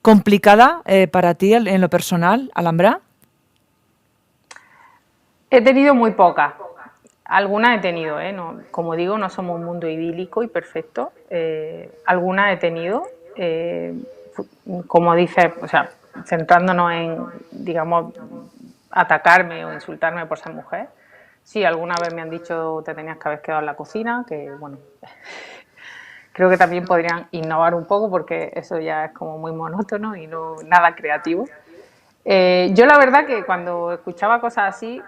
complicada para ti en lo personal, Alhambra? He tenido muy pocas. Algunas he tenido, no, como digo, no somos un mundo idílico y perfecto. Algunas he tenido. Como dices, o sea, centrándonos en, digamos, atacarme o insultarme por ser mujer. Sí, alguna vez me han dicho te tenías que haber quedado en la cocina, que bueno, creo que también podrían innovar un poco porque eso ya es como muy monótono y no nada creativo. Yo la verdad que cuando escuchaba cosas así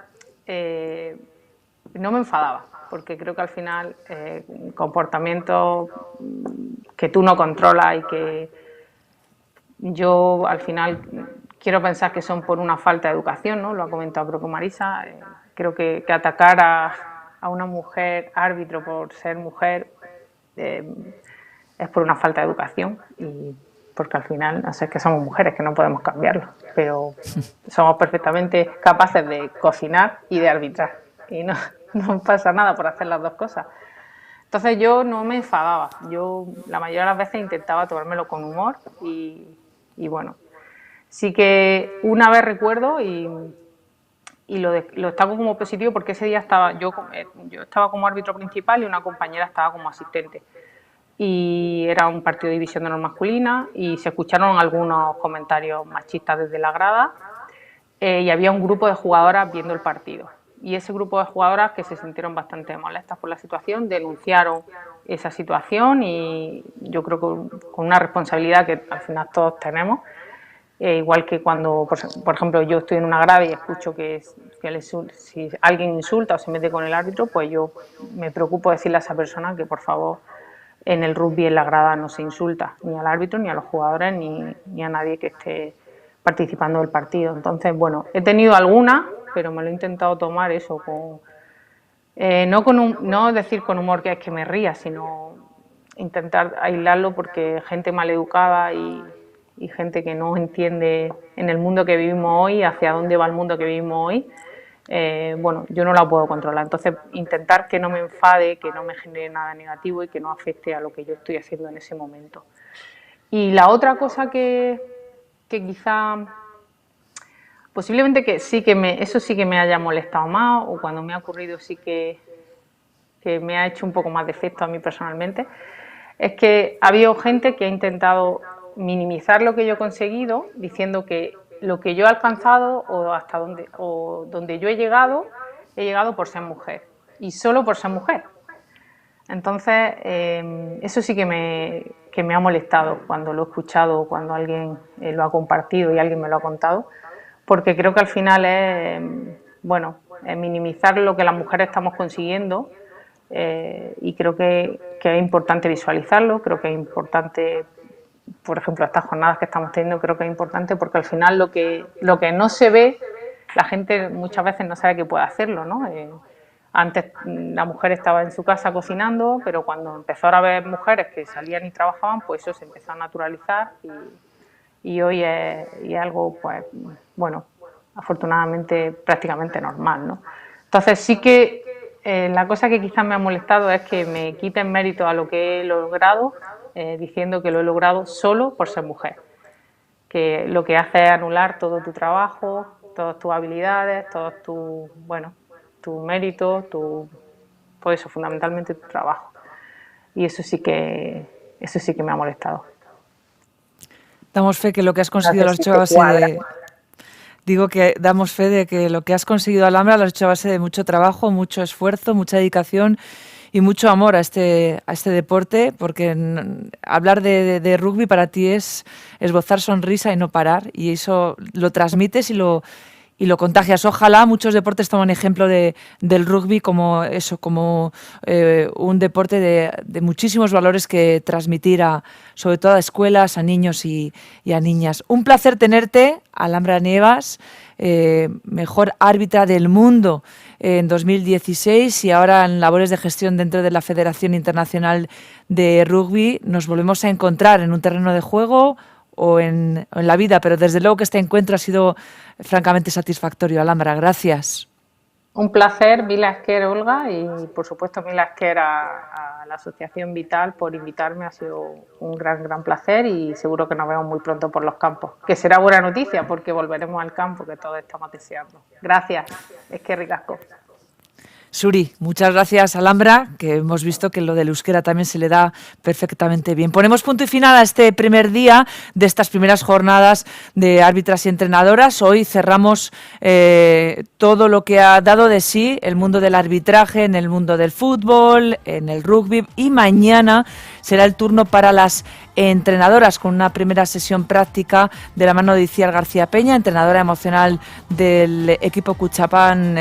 no me enfadaba, porque creo que al final comportamientos que tú no controlas y que yo al final quiero pensar que son por una falta de educación, ¿no? Lo ha comentado creo que Marisa. Creo que atacar a una mujer árbitro por ser mujer es por una falta de educación, y porque al final, no sé, es que somos mujeres, que no podemos cambiarlo, pero somos perfectamente capaces de cocinar y de arbitrar, y no pasa nada por hacer las dos cosas. Entonces yo no me enfadaba, yo la mayoría de las veces intentaba tomármelo con humor y bueno, sí que una vez recuerdo y lo destaco como positivo porque ese día estaba yo estaba como árbitro principal y una compañera estaba como asistente. Y era un partido de división de honor masculina y se escucharon algunos comentarios machistas desde la grada y había un grupo de jugadoras viendo el partido. Y ese grupo de jugadoras que se sintieron bastante molestas por la situación, denunciaron esa situación y yo creo que con una responsabilidad que al final todos tenemos, igual que cuando, por ejemplo, yo estoy en una grada y escucho si alguien insulta o se mete con el árbitro, pues yo me preocupo de decirle a esa persona que por favor en el rugby en la grada no se insulta ni al árbitro, ni a los jugadores, ni a nadie que esté participando del partido. Entonces, bueno, he tenido algunas, pero me lo he intentado tomar eso con no decir con humor que es que me ría, sino intentar aislarlo porque gente maleducada y gente que no entiende en el mundo que vivimos hoy, hacia dónde va el mundo que vivimos hoy, bueno, yo no la puedo controlar. Entonces, intentar que no me enfade, que no me genere nada negativo y que no afecte a lo que yo estoy haciendo en ese momento. Y la otra cosa que quizá, posiblemente que eso sí que me haya molestado más, o cuando me ha ocurrido sí que me ha hecho un poco más de efecto a mí personalmente, es que ha habido gente que ha intentado minimizar lo que yo he conseguido, diciendo que lo que yo he alcanzado o donde yo he llegado por ser mujer y solo por ser mujer. Entonces, eso sí que me ha molestado cuando lo he escuchado, cuando alguien lo ha compartido y alguien me lo ha contado, porque creo que al final es minimizar lo que las mujeres estamos consiguiendo, y creo que es importante visualizarlo, creo que es importante. Por ejemplo, estas jornadas que estamos teniendo creo que es importante porque al final lo que no se ve, la gente muchas veces no sabe que puede hacerlo, ¿no? Antes la mujer estaba en su casa cocinando, pero cuando empezó a haber mujeres que salían y trabajaban, pues eso se empezó a naturalizar y hoy es algo, pues, bueno, afortunadamente prácticamente normal, ¿no? Entonces sí que la cosa que quizás me ha molestado es que me quiten mérito a lo que he logrado, diciendo que lo he logrado solo por ser mujer, que lo que hace es anular todo tu trabajo, todas tus habilidades, todos tus méritos, pues eso, fundamentalmente tu trabajo. Y eso sí que me ha molestado. Damos fe que lo que has conseguido lo has hecho a base de... Digo que damos fe de que lo que has conseguido, Alhambra, lo has hecho a base de mucho trabajo, mucho esfuerzo, mucha dedicación y mucho amor a este deporte, porque hablar de rugby para ti es esbozar sonrisa y no parar, y eso lo transmites y lo contagias. Ojalá muchos deportes tomen ejemplo del rugby como un deporte de muchísimos valores que transmitir sobre todo a escuelas, a niños y a niñas. Un placer tenerte, Alhambra Nievas, mejor árbitra del mundo en 2016 y ahora en labores de gestión dentro de la Federación Internacional de Rugby. Nos volvemos a encontrar en un terreno de juego o en la vida, pero desde luego que este encuentro ha sido francamente satisfactorio. Alhambra, gracias. Un placer, mil esker, Olga, y por supuesto mil esker a la Asociación Vital por invitarme. Ha sido un gran placer y seguro que nos vemos muy pronto por los campos, que será buena noticia porque volveremos al campo que todos estamos deseando. Gracias, eskerrik asko. Suri, muchas gracias, Alhambra, que hemos visto que lo del euskera también se le da perfectamente bien. Ponemos punto y final a este primer día de estas primeras jornadas de árbitras y entrenadoras. Hoy cerramos todo lo que ha dado de sí el mundo del arbitraje en el mundo del fútbol, en el rugby, y mañana será el turno para las entrenadoras con una primera sesión práctica de la mano de Itziar García Peña, entrenadora emocional del equipo Cuchabán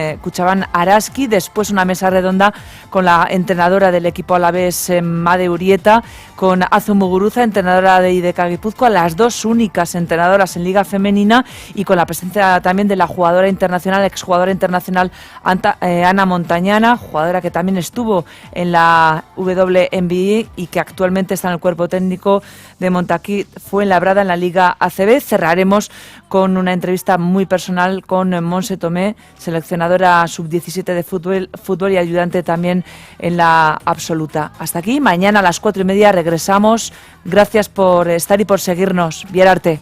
Araski. Después una mesa redonda con la entrenadora del equipo alavés Made Urieta, con Azu Muguruza, entrenadora de IDK Guipúzcoa, las dos únicas entrenadoras en Liga Femenina, y con la presencia también de la jugadora internacional, exjugadora internacional Ana Montañana, jugadora que también estuvo en la WNBA y que actualmente está en el cuerpo técnico de Montaquí Fuenlabrada en la Liga ACB. Cerraremos con una entrevista muy personal con Monse Tomé, seleccionadora sub-17 de fútbol y ayudante también en la absoluta. Hasta aquí, mañana a las 4:30 regresamos. Gracias por estar y por seguirnos. Bierarte.